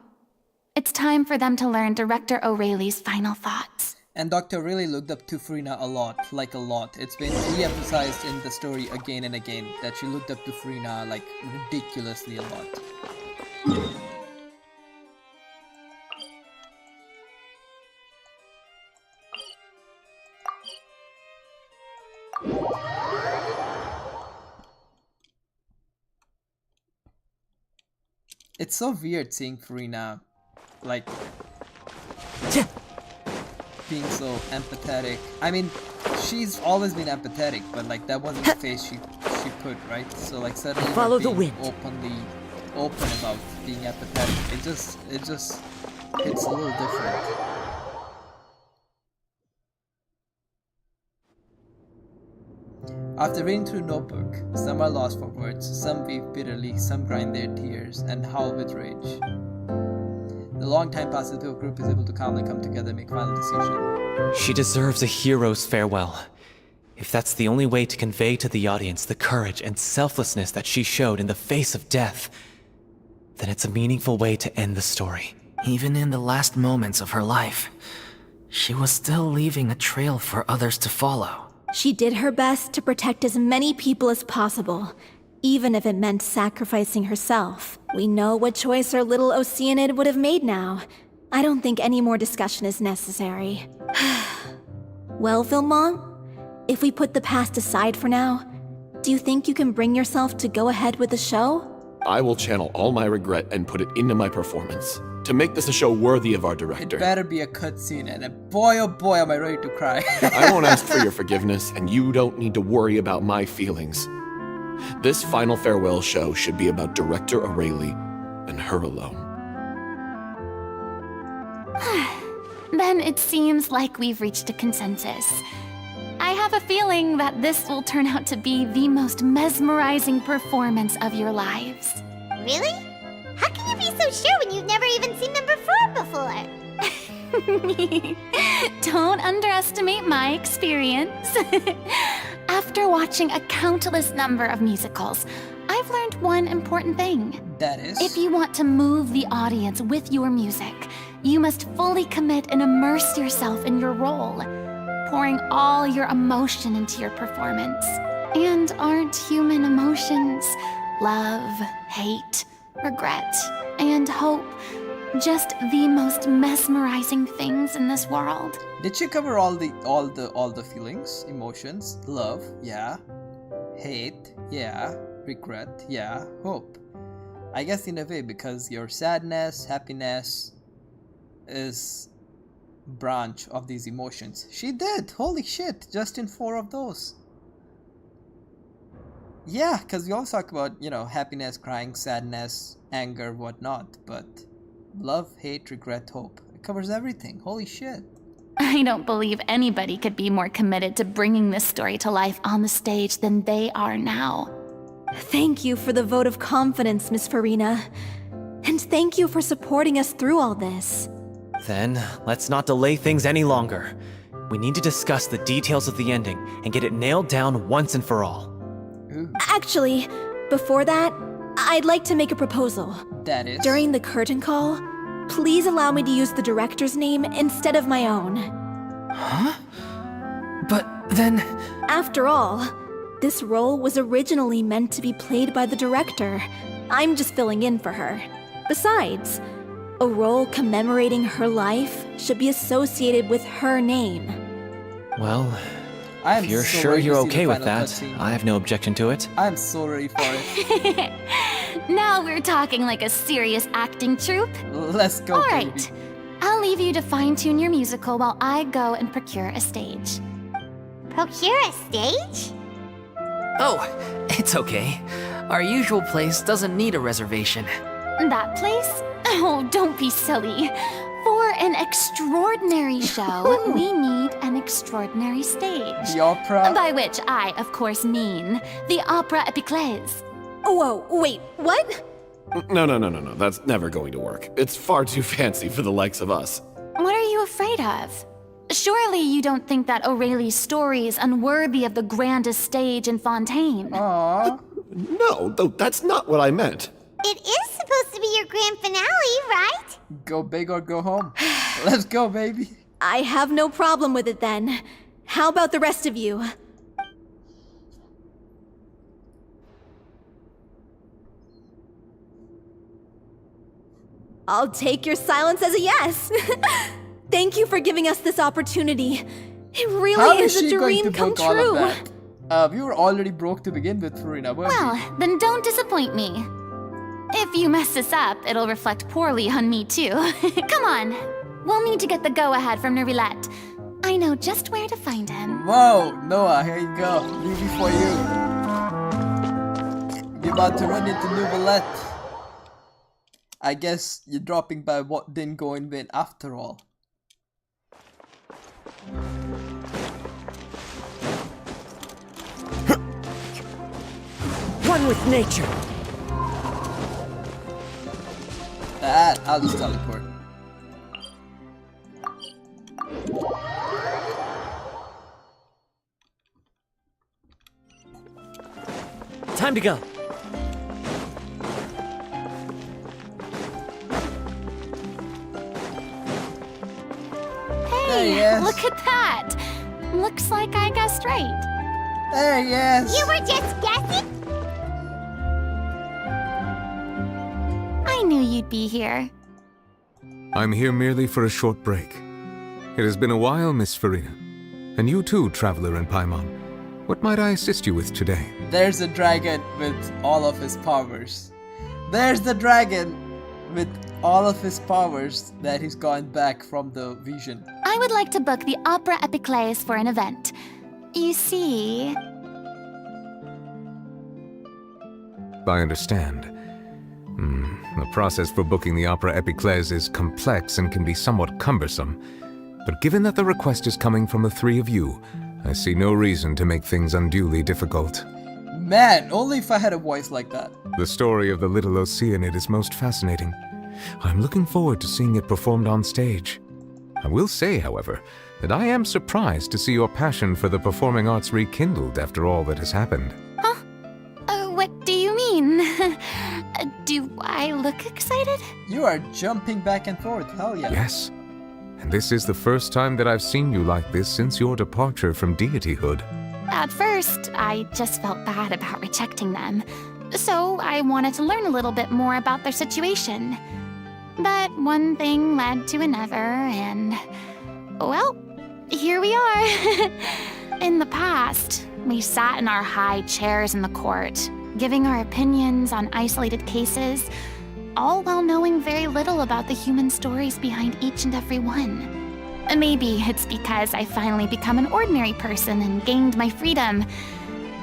It's time for them to learn Director O'Reilly's final thoughts. And Dr. really looked up to Furina a lot, like a lot. It's been re-emphasized in the story again and again that she looked up to Furina, like, ridiculously a lot. It's so weird seeing Furina, like, being so empathetic. I mean, she's always been empathetic, but like that wasn't the face she put, right? So like suddenly Follow being the wind. open about being empathetic, it just hits a little different. After reading through Notebook, some are lost for words, some weep bitterly, some grind their tears and howl with rage. The long time passes till a group is able to calmly come together and make final decision. She deserves a hero's farewell. If that's the only way to convey to the audience the courage and selflessness that she showed in the face of death, then it's a meaningful way to end the story. Even in the last moments of her life, she was still leaving a trail for others to follow. She did her best to protect as many people as possible, even if it meant sacrificing herself. We know what choice her little Oceanid would have made now. I don't think any more discussion is necessary. Well, Vilmont, if we put the past aside for now, do you think you can bring yourself to go ahead with the show? I will channel all my regret and put it into my performance to make this a show worthy of our It director. better be a cutscene, and boy oh boy am I ready to cry. I won't ask for your forgiveness, and you don't need to worry about my feelings. This final farewell show should be about Director Aurelie and her alone. Then it seems like we've reached a consensus. I have a feeling that this will turn out to be the most mesmerizing performance of your lives. Really? How can you be so sure when you've never even seen them perform before? Don't underestimate my experience. After watching a countless number of musicals, I've learned one important thing. That is? If you want to move the audience with your music, you must fully commit and immerse yourself in your role, pouring all your emotion into your performance. And aren't human emotions love, hate, regret, and hope just the most mesmerizing things in this world? Did she cover all the feelings, emotions? Love, yeah. Hate, yeah. Regret, yeah. Hope. I guess in a way, because your sadness, happiness is branch of these emotions. She did! Holy shit! Just in 4 of those. Yeah, because we also talk about, you know, happiness, crying, sadness, anger, whatnot. But love, hate, regret, hope. It covers everything. Holy shit. I don't believe anybody could be more committed to bringing this story to life on the stage than they are now. Thank you for the vote of confidence, Miss Furina. And thank you for supporting us through all this. Then, let's not delay things any longer. We need to discuss the details of the ending and get it nailed down once and for all. Actually, before that, I'd like to make a proposal. That is? During the curtain call, please allow me to use the director's name instead of my own. Huh? But then... After all, this role was originally meant to be played by the director. I'm just filling in for her. Besides, a role commemorating her life should be associated with her name. Well, I am if you're so sure ready to you're see the okay with final that, cutscene. I have no objection to it. I'm so ready for it. Now we're talking like a serious acting troupe. Let's go, All baby. right, I'll leave you to fine-tune your musical while I go and procure a stage. Procure a stage? Oh, it's okay. Our usual place doesn't need a reservation. That place? Oh, don't be silly. For an extraordinary show, we need an extraordinary stage. The opera? By which I, of course, mean the Opera Epiclese. Whoa, wait, what? No. That's never going to work. It's far too fancy for the likes of us. What are you afraid of? Surely you don't think that Aurelie's story is unworthy of the grandest stage in Fontaine. Aww. No, though that's not what I meant. It is supposed to be your grand finale, right? Go big or go home. Let's go, baby. I have no problem with it then. How about the rest of you? I'll take your silence as a yes. Thank you for giving us this opportunity. It How really is is a she going dream to come book all true. of that? We were already broke to begin with, Furina, weren't we? Well, then don't disappoint me. If you mess this up, it'll reflect poorly on me too. Come on. We'll need to get the go-ahead from Neuvillette. I know just where to find him. Whoa, Noah, here you go. Movie for you. You're about to run into Neuvillette. I guess you're dropping by what didn't go in vain after all. One with nature. I'll just teleport. Time to go. There he Hey, is. look at that. Looks like I guessed right. There he is. You were just guessing? I knew you'd be here. I'm here merely for a short break. It has been a while, Miss Furina. And you too, traveler in Paimon. What might I assist you with today? There's a dragon with all of his powers. There's the dragon with all of his powers that he's gone back from the vision. I would like to book the Opera Epiclese for an event. You see... I understand. The process for booking the Opera Epiclese is complex and can be somewhat cumbersome. But given that the request is coming from the three of you, I see no reason to make things unduly difficult. Man, only if I had a voice like that. The story of the little Oceanid is most fascinating. I'm looking forward to seeing it performed on stage. I will say, however, that I am surprised to see your passion for the performing arts rekindled after all that has happened. Huh? What do you mean? Do I look excited? You are jumping back and forth, hell yeah. Yes. And this is the first time that I've seen you like this since your departure from deityhood. At first, I just felt bad about rejecting them. So I wanted to learn a little bit more about their situation. But one thing led to another, and... well, here we are. In the past, we sat in our high chairs in the court, giving our opinions on isolated cases, all while knowing very little about the human stories behind each and every one. Maybe it's because I finally become an ordinary person and gained my freedom,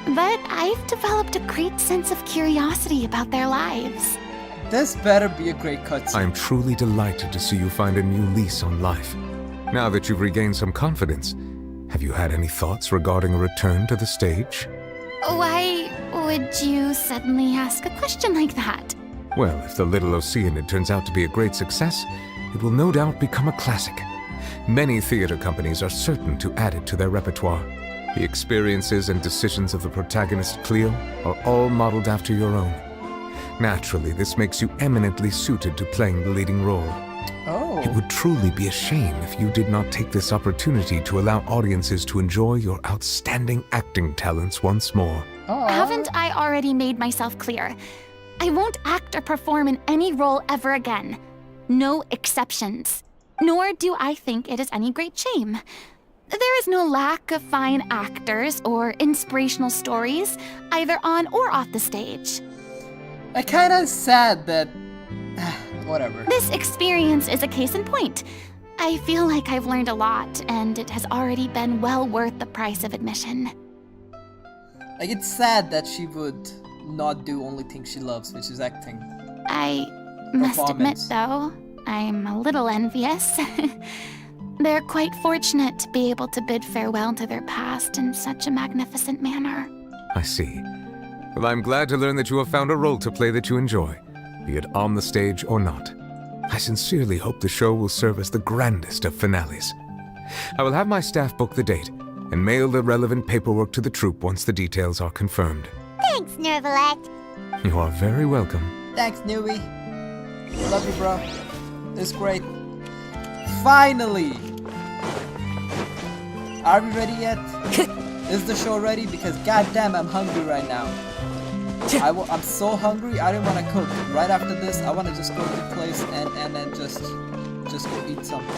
but I've developed a great sense of curiosity about their lives. This better be a great cutscene. I'm truly delighted to see you find a new lease on life. Now that you've regained some confidence, have you had any thoughts regarding a return to the stage? Why would you suddenly ask a question like that? Well, if the Little Oceanid turns out to be a great success, it will no doubt become a classic. Many theater companies are certain to add it to their repertoire. The experiences and decisions of the protagonist Cleo are all modeled after your own. Naturally, this makes you eminently suited to playing the leading role. Oh. It would truly be a shame if you did not take this opportunity to allow audiences to enjoy your outstanding acting talents once more. Oh. Haven't I already made myself clear? I won't act or perform in any role ever again. No exceptions. Nor do I think it is any great shame. There is no lack of fine actors or inspirational stories, either on or off the stage. I kinda sad that... whatever. This experience is a case in point. I feel like I've learned a lot, and it has already been well worth the price of admission. Like, it's sad that she would not do only thing she loves, which is acting. I must admit, Performance. though, I'm a little envious. They're quite fortunate to be able to bid farewell to their past in such a magnificent manner. I see. Well, I'm glad to learn that you have found a role to play that you enjoy, be it on the stage or not. I sincerely hope the show will serve as the grandest of finales. I will have my staff book the date and mail the relevant paperwork to the troupe once the details are confirmed. Thanks, Neuvillette. You are very welcome. Thanks, Newbie. Love you, bro. It's great. Finally! Are we ready yet? Is the show ready? Because goddamn, I'm hungry right now. I'm so hungry. I don't want to cook. Right after this, I want to just go to the place and then just go eat something.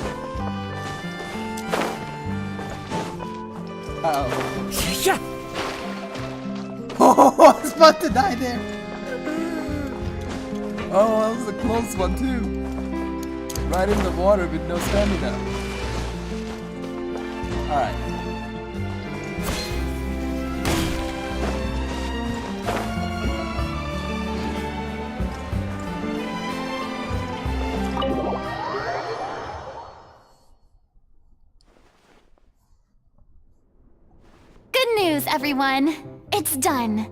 Uh-oh. Yeah. Oh, I was about to die there. Oh, that was a close one too. Right in the water with no stamina. Alright. Good news, everyone. It's done.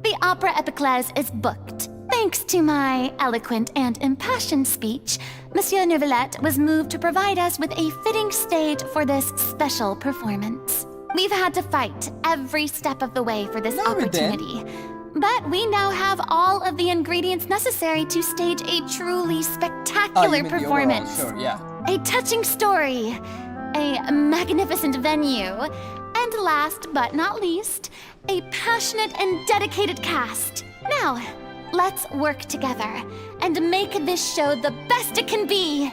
The Opera Epiclese is booked. Thanks to my eloquent and impassioned speech, Monsieur Neuvillette was moved to provide us with a fitting stage for this special performance. We've had to fight every step of the way for this opportunity, but we now have all of the ingredients necessary to stage a truly spectacular performance. Sure, yeah. A touching story, a magnificent venue, and last but not least, a passionate and dedicated cast. Now, let's work together and make this show the best it can be.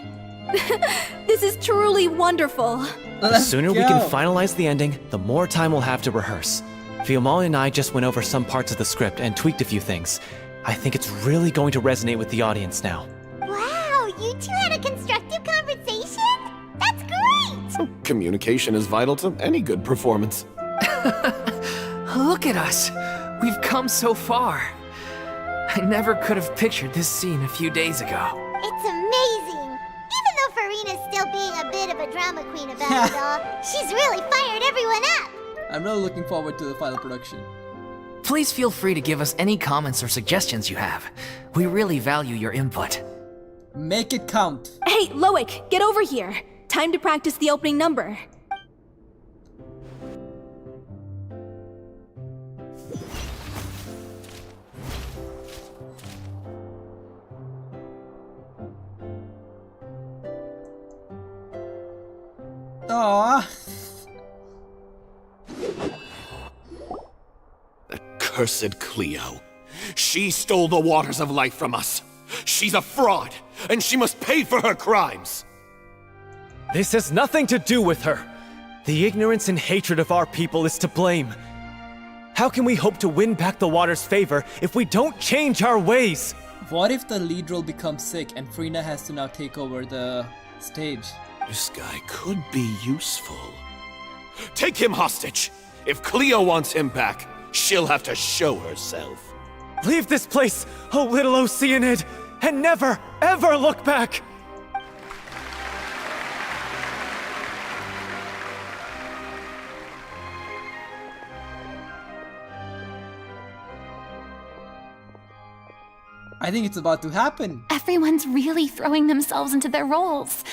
This is truly wonderful. The sooner we can finalize the ending, the more time we'll have to rehearse. Fiamma and I just went over some parts of the script and tweaked a few things. I think it's really going to resonate with the audience now. Wow, you two had a constructive conversation? That's great! Communication is vital to any good performance. Look at us. We've come so far. I never could have pictured this scene a few days ago. It's amazing! Even though Furina's still being a bit of a drama queen about it all, she's really fired everyone up! I'm really looking forward to the final production. Please feel free to give us any comments or suggestions you have. We really value your input. Make it count. Hey, Loic, get over here. Time to practice the opening number. Aww. Cursed Cleo. She stole the waters of life from us. She's a fraud, and she must pay for her crimes. This has nothing to do with her. The ignorance and hatred of our people is to blame. How can we hope to win back the water's favor if we don't change our ways? What if the lead role becomes sick and Furina has to now take over the stage? This guy could be useful. Take him hostage. If Cleo wants him back, she'll have to show herself. Leave this place, oh little Oceanid, and never, ever look back! I think it's about to happen. Everyone's really throwing themselves into their roles.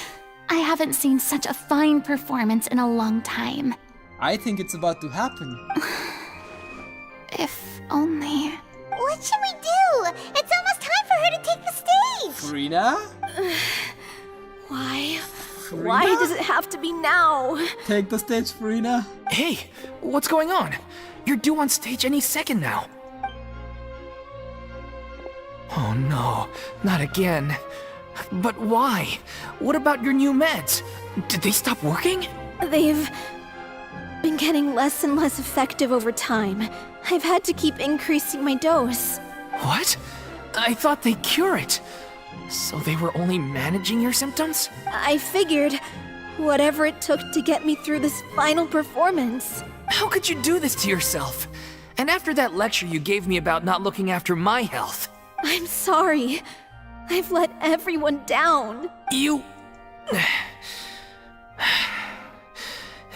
I haven't seen such a fine performance in a long time. I think it's about to happen. If only. What should we do? It's almost time for her to take the stage! Furina? Why? Why does it have to be now? Take the stage, Furina. Hey, what's going on? You're due on stage any second now. Oh no, not again. But why? What about your new meds? Did they stop working? They've been getting less and less effective over time. I've had to keep increasing my dose. What? I thought they cure it. So they were only managing your symptoms? I figured whatever it took to get me through this final performance. How could you do this to yourself? And after that lecture you gave me about not looking after my health. I'm sorry. I've let everyone down. You...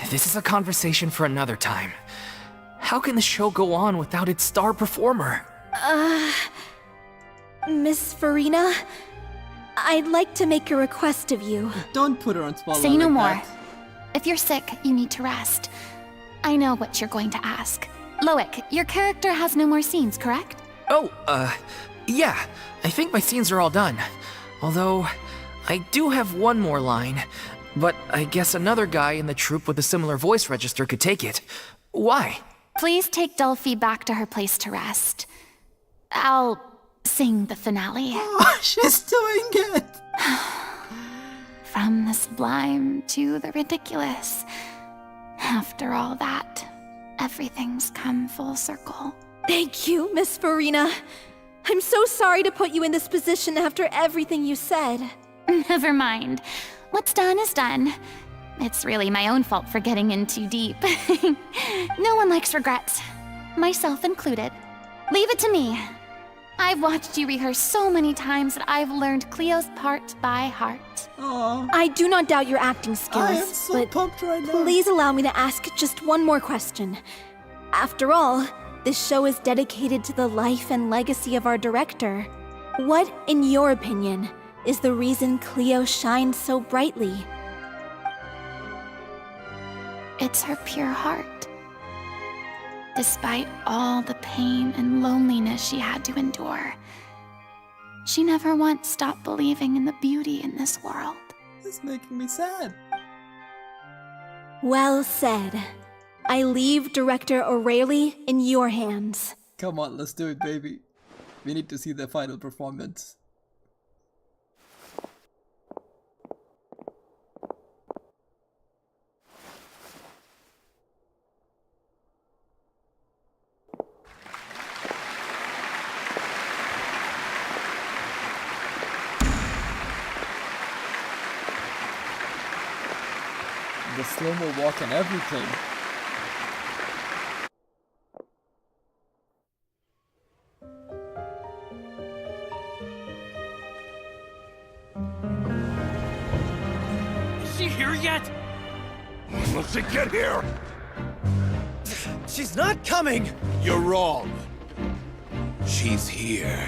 This is a conversation for another time. How can the show go on without its star performer? Miss Furina, I'd like to make a request of you. Don't put her on spotlight. Say no like more. that. If you're sick, you need to rest. I know what you're going to ask. Loic, your character has no more scenes, correct? Oh, yeah. I think my scenes are all done. Although, I do have one more line. But I guess another guy in the troupe with a similar voice register could take it. Why? Please take Delphi back to her place to rest. I'll sing the finale. Oh, she's doing it. From the sublime to the ridiculous. After all that, everything's come full circle. Thank you, Miss Furina. I'm so sorry to put you in this position after everything you said. Never mind. What's done is done. It's really my own fault for getting in too deep. No one likes regrets, myself included. Leave it to me. I've watched you rehearse so many times that I've learned Cleo's part by heart. Aww. I do not doubt your acting skills, I am so but pumped right now. please allow me to ask just one more question. After all, this show is dedicated to the life and legacy of our director. What, in your opinion, is the reason Cleo shines so brightly? It's her pure heart. Despite all the pain and loneliness she had to endure, she never once stopped believing in the beauty in this world. It's making me sad. Well said. I leave Director O'Reilly in your hands. Come on, let's do it, baby. We need to see the final performance. The slow-mo walk and everything. Is she here yet? Will she get here? She's not coming! You're wrong. She's here.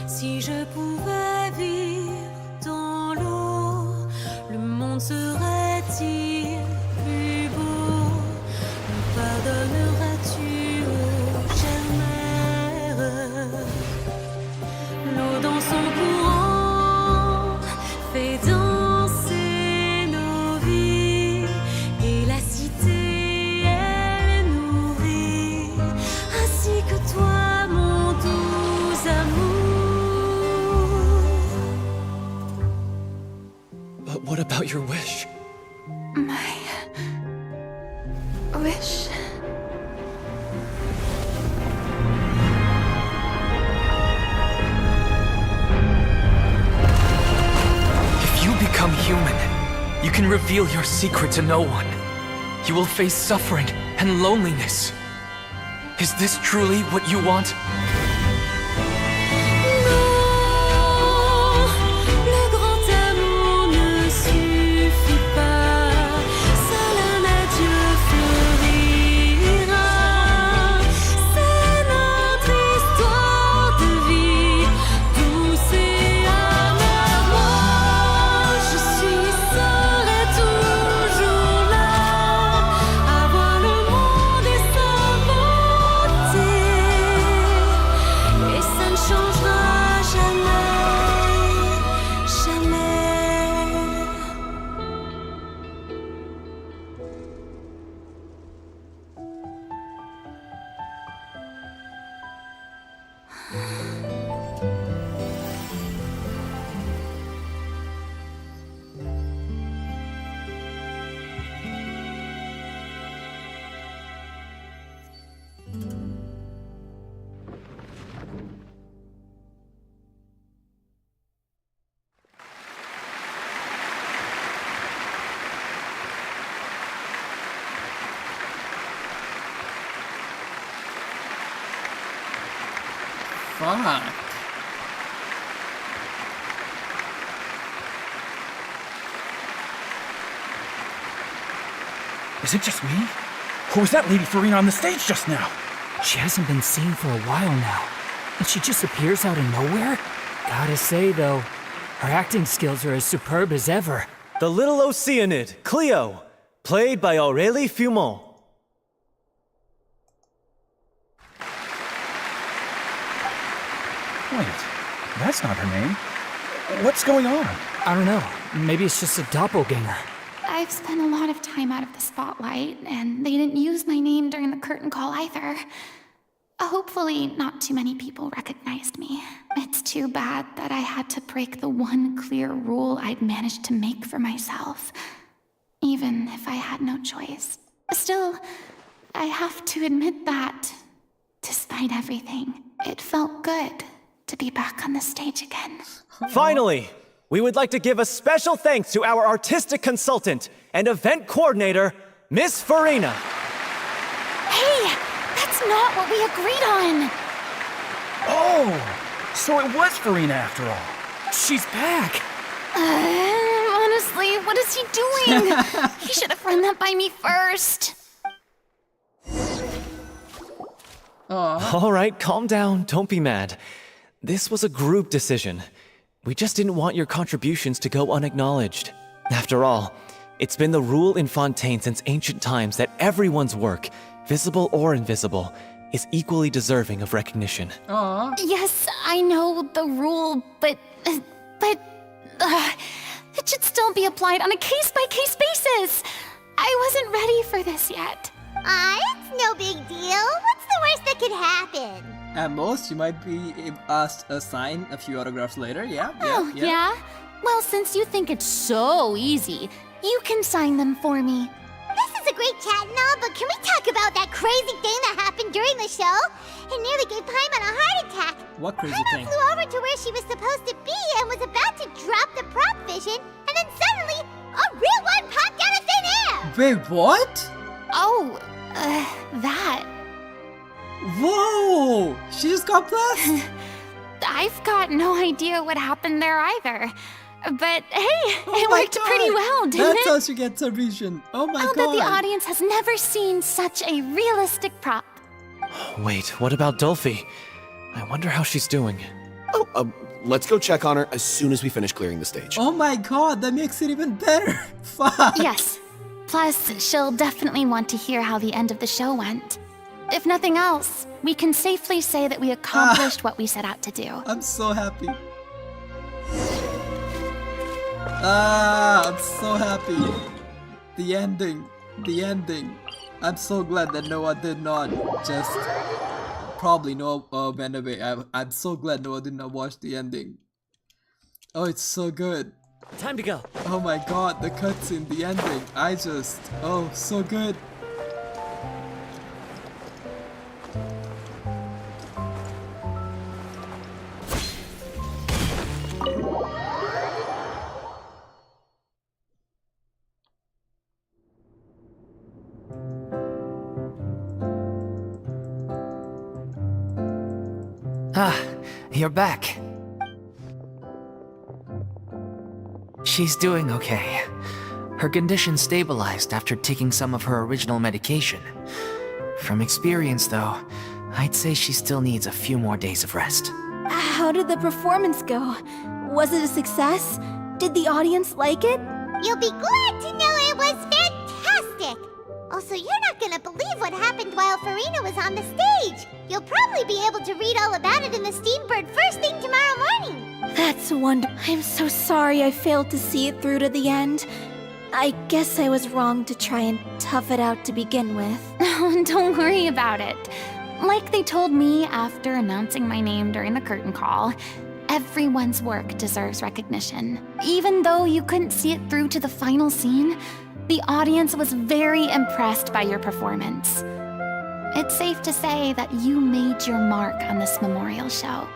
Si je pouvais vivre dans l'eau, le monde serait-il plus beau? Me pardonneras-tu, ô chère mère? L'eau dans son courant fait danser nos vies, et la cité elle est nourrie, ainsi que toi, mon doux amour. But what about your wish? My wish. If you become human, you can reveal your secret to no one. You will face suffering and loneliness. Is this truly what you want? Le grand amour ne suffit pas, seul un adieu fleurira. C'est notre histoire de vie, douce et amère. Moi, je serai toujours là, à voir le monde et sa beauté, et ça ne changera jamais, jamais. Fuck. Is it just me? Or was that Lady Furina on the stage just now? She hasn't been seen for a while now, and she just appears out of nowhere? Gotta say, though, her acting skills are as superb as ever. The little Oceanid, Cleo, played by Aurélie Fumont. Wait, that's not her name. What's going on? I don't know. Maybe it's just a doppelganger. I've spent a lot of time out of the spotlight, and they didn't use my name during the curtain call either. Hopefully, not too many people recognized me. It's too bad that I had to break the one clear rule I'd managed to make for myself, even if I had no choice. Still, I have to admit that, despite everything, it felt good to be back on the stage again. Finally, we would like to give a special thanks to our artistic consultant and event coordinator, Miss Furina. Hey, that's not what we agreed on! Oh, so it was Furina after all. She's back! Honestly, what is he doing? He should have run that by me first. All right, calm down, don't be mad. This was a group decision. We just didn't want your contributions to go unacknowledged. After all, it's been the rule in Fontaine since ancient times that everyone's work, visible or invisible, is equally deserving of recognition. Yes, I know the rule, but it should still be applied on a case-by-case basis. I wasn't ready for this yet. It's no big deal. What's the worst that could happen? At most, you might be asked to sign a few autographs later. Yeah. Yeah? Well, since you think it's so easy, you can sign them for me. This is a great chat and all, but can we talk about that crazy thing that happened during the show? It nearly gave Paimon a heart attack. What crazy thing? Paimon flew over to where she was supposed to be and was about to drop the prop vision, and then suddenly, a real one popped out of thin air! Wait, what? Oh, that. Whoa! She just got blessed? I've got no idea what happened there either. But hey, Oh it my worked God. pretty well, didn't That's it? how she gets her vision. Oh my I'll god. bet the audience has never seen such a realistic prop. Wait, what about Dolphy? I wonder how she's doing. Let's go check on her as soon as we finish clearing the stage. Oh my god, that makes it even better. Fuck. Yes. Plus, she'll definitely want to hear how the end of the show went. If nothing else, we can safely say that we accomplished what we set out to do. I'm so happy. I'm so happy. The ending. I'm so glad that Noah did not just... Probably Noah went away. I'm so glad Noah did not watch the ending. Oh, it's so good. Time to go. Oh my god, the cutscene, the ending. Oh, so good. You're back. She's doing okay. Her condition stabilized after taking some of her original medication. From experience, though, I'd say she still needs a few more days of rest. How did the performance go? Was it a success? Did the audience like it? You'll be glad to know it was fantastic! Also, you're not gonna believe what happened while Furina was on the stage! You'll probably be able to read all about it in the Steambird first thing tomorrow morning! That's wonderful. I'm so sorry I failed to see it through to the end. I guess I was wrong to try and tough it out to begin with. Don't worry about it. Like they told me after announcing my name during the curtain call, everyone's work deserves recognition. Even though you couldn't see it through to the final scene, the audience was very impressed by your performance. It's safe to say that you made your mark on this memorial show.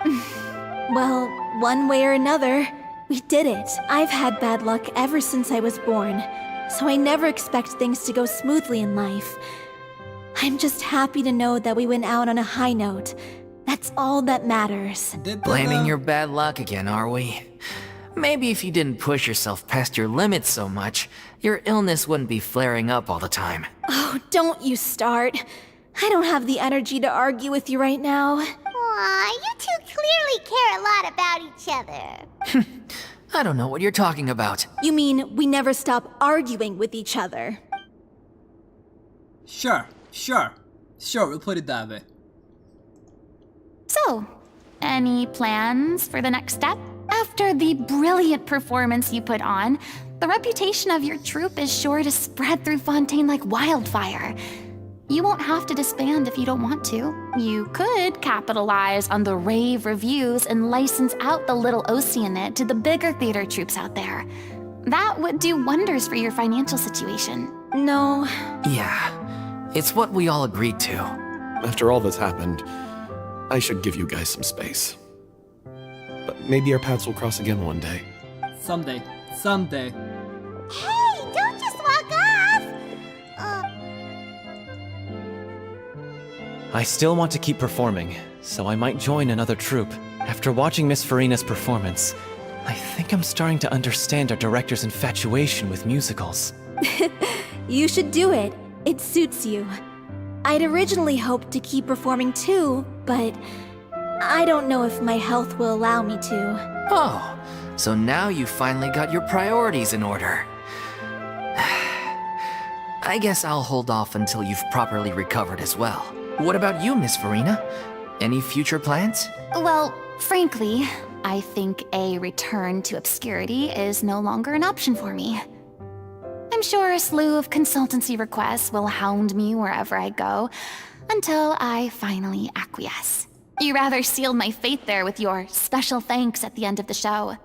Well, one way or another, we did it. I've had bad luck ever since I was born, so I never expect things to go smoothly in life. I'm just happy to know that we went out on a high note. That's all that matters. Blaming your bad luck again, are we? Maybe if you didn't push yourself past your limits so much, your illness wouldn't be flaring up all the time. Oh, don't you start. I don't have the energy to argue with you right now. Aw, you two clearly care a lot about each other. I don't know what you're talking about. You mean we never stop arguing with each other? Sure, we'll put it that way. So, any plans for the next step? After the brilliant performance you put on, the reputation of your troupe is sure to spread through Fontaine like wildfire. You won't have to disband if you don't want to. You could capitalize on the rave reviews and license out the Little Oceanid to the bigger theater troupes out there. That would do wonders for your financial situation. No. Yeah, It's what we all agreed to. After all that's happened, I should give you guys some space. But maybe our paths will cross again one day. Someday. Someday. Hey, don't just walk off! I still want to keep performing, so I might join another troupe. After watching Miss Furina's performance, I think I'm starting to understand our director's infatuation with musicals. You should do it. It suits you. I'd originally hoped to keep performing too, but I don't know if my health will allow me to. Oh, so now you finally got your priorities in order. I guess I'll hold off until you've properly recovered as well. What about you, Miss Furina? Any future plans? Well, frankly, I think a return to obscurity is no longer an option for me. I'm sure a slew of consultancy requests will hound me wherever I go, until I finally acquiesce. You rather sealed my fate there with your special thanks at the end of the show.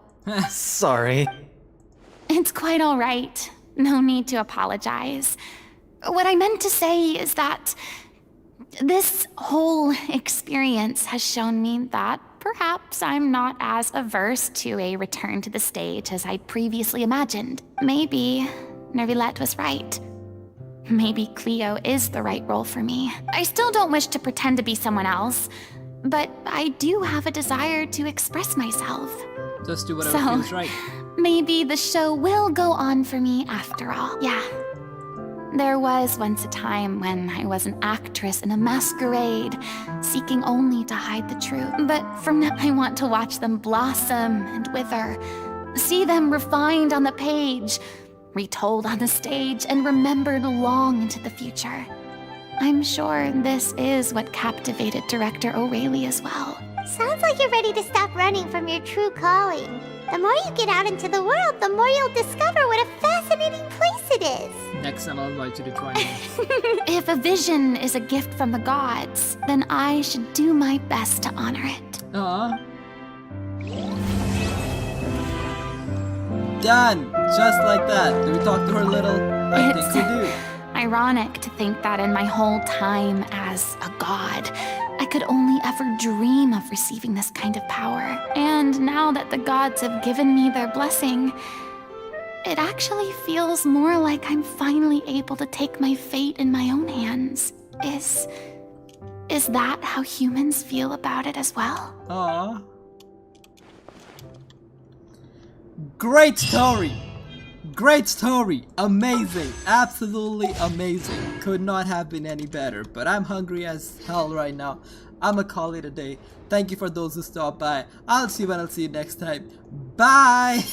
Sorry. It's quite all right. No need to apologize. What I meant to say is that this whole experience has shown me that perhaps I'm not as averse to a return to the stage as I'd previously imagined. Maybe Neuvillette was right. Maybe Cleo is the right role for me. I still don't wish to pretend to be someone else, but I do have a desire to express myself. Just do whatever feels right. Maybe the show will go on for me after all. Yeah. There was once a time when I was an actress in a masquerade, seeking only to hide the truth. But from now I want to watch them blossom and wither, see them refined on the page, retold on the stage, and remembered long into the future. I'm sure this is what captivated Director O'Reilly as well. Sounds like you're ready to stop running from your true calling. The more you get out into the world, the more you'll discover what a fascinating place it is. Next time I'll invite you to join me. If a vision is a gift from the gods, then I should do my best to honor it. Aww. Done! Just like that. Do we talk to her a little? I think we do. Ironic to think that in my whole time as a god, I could only ever dream of receiving this kind of power. And now that the gods have given me their blessing, it actually feels more like I'm finally able to take my fate in my own hands. Is that how humans feel about it as well? Aww. Great story! Great story! Amazing! Absolutely amazing! Could not have been any better, but I'm hungry as hell right now. I'ma call it a day. Thank you for those who stopped by. I'll see you when I'll see you next time. Bye!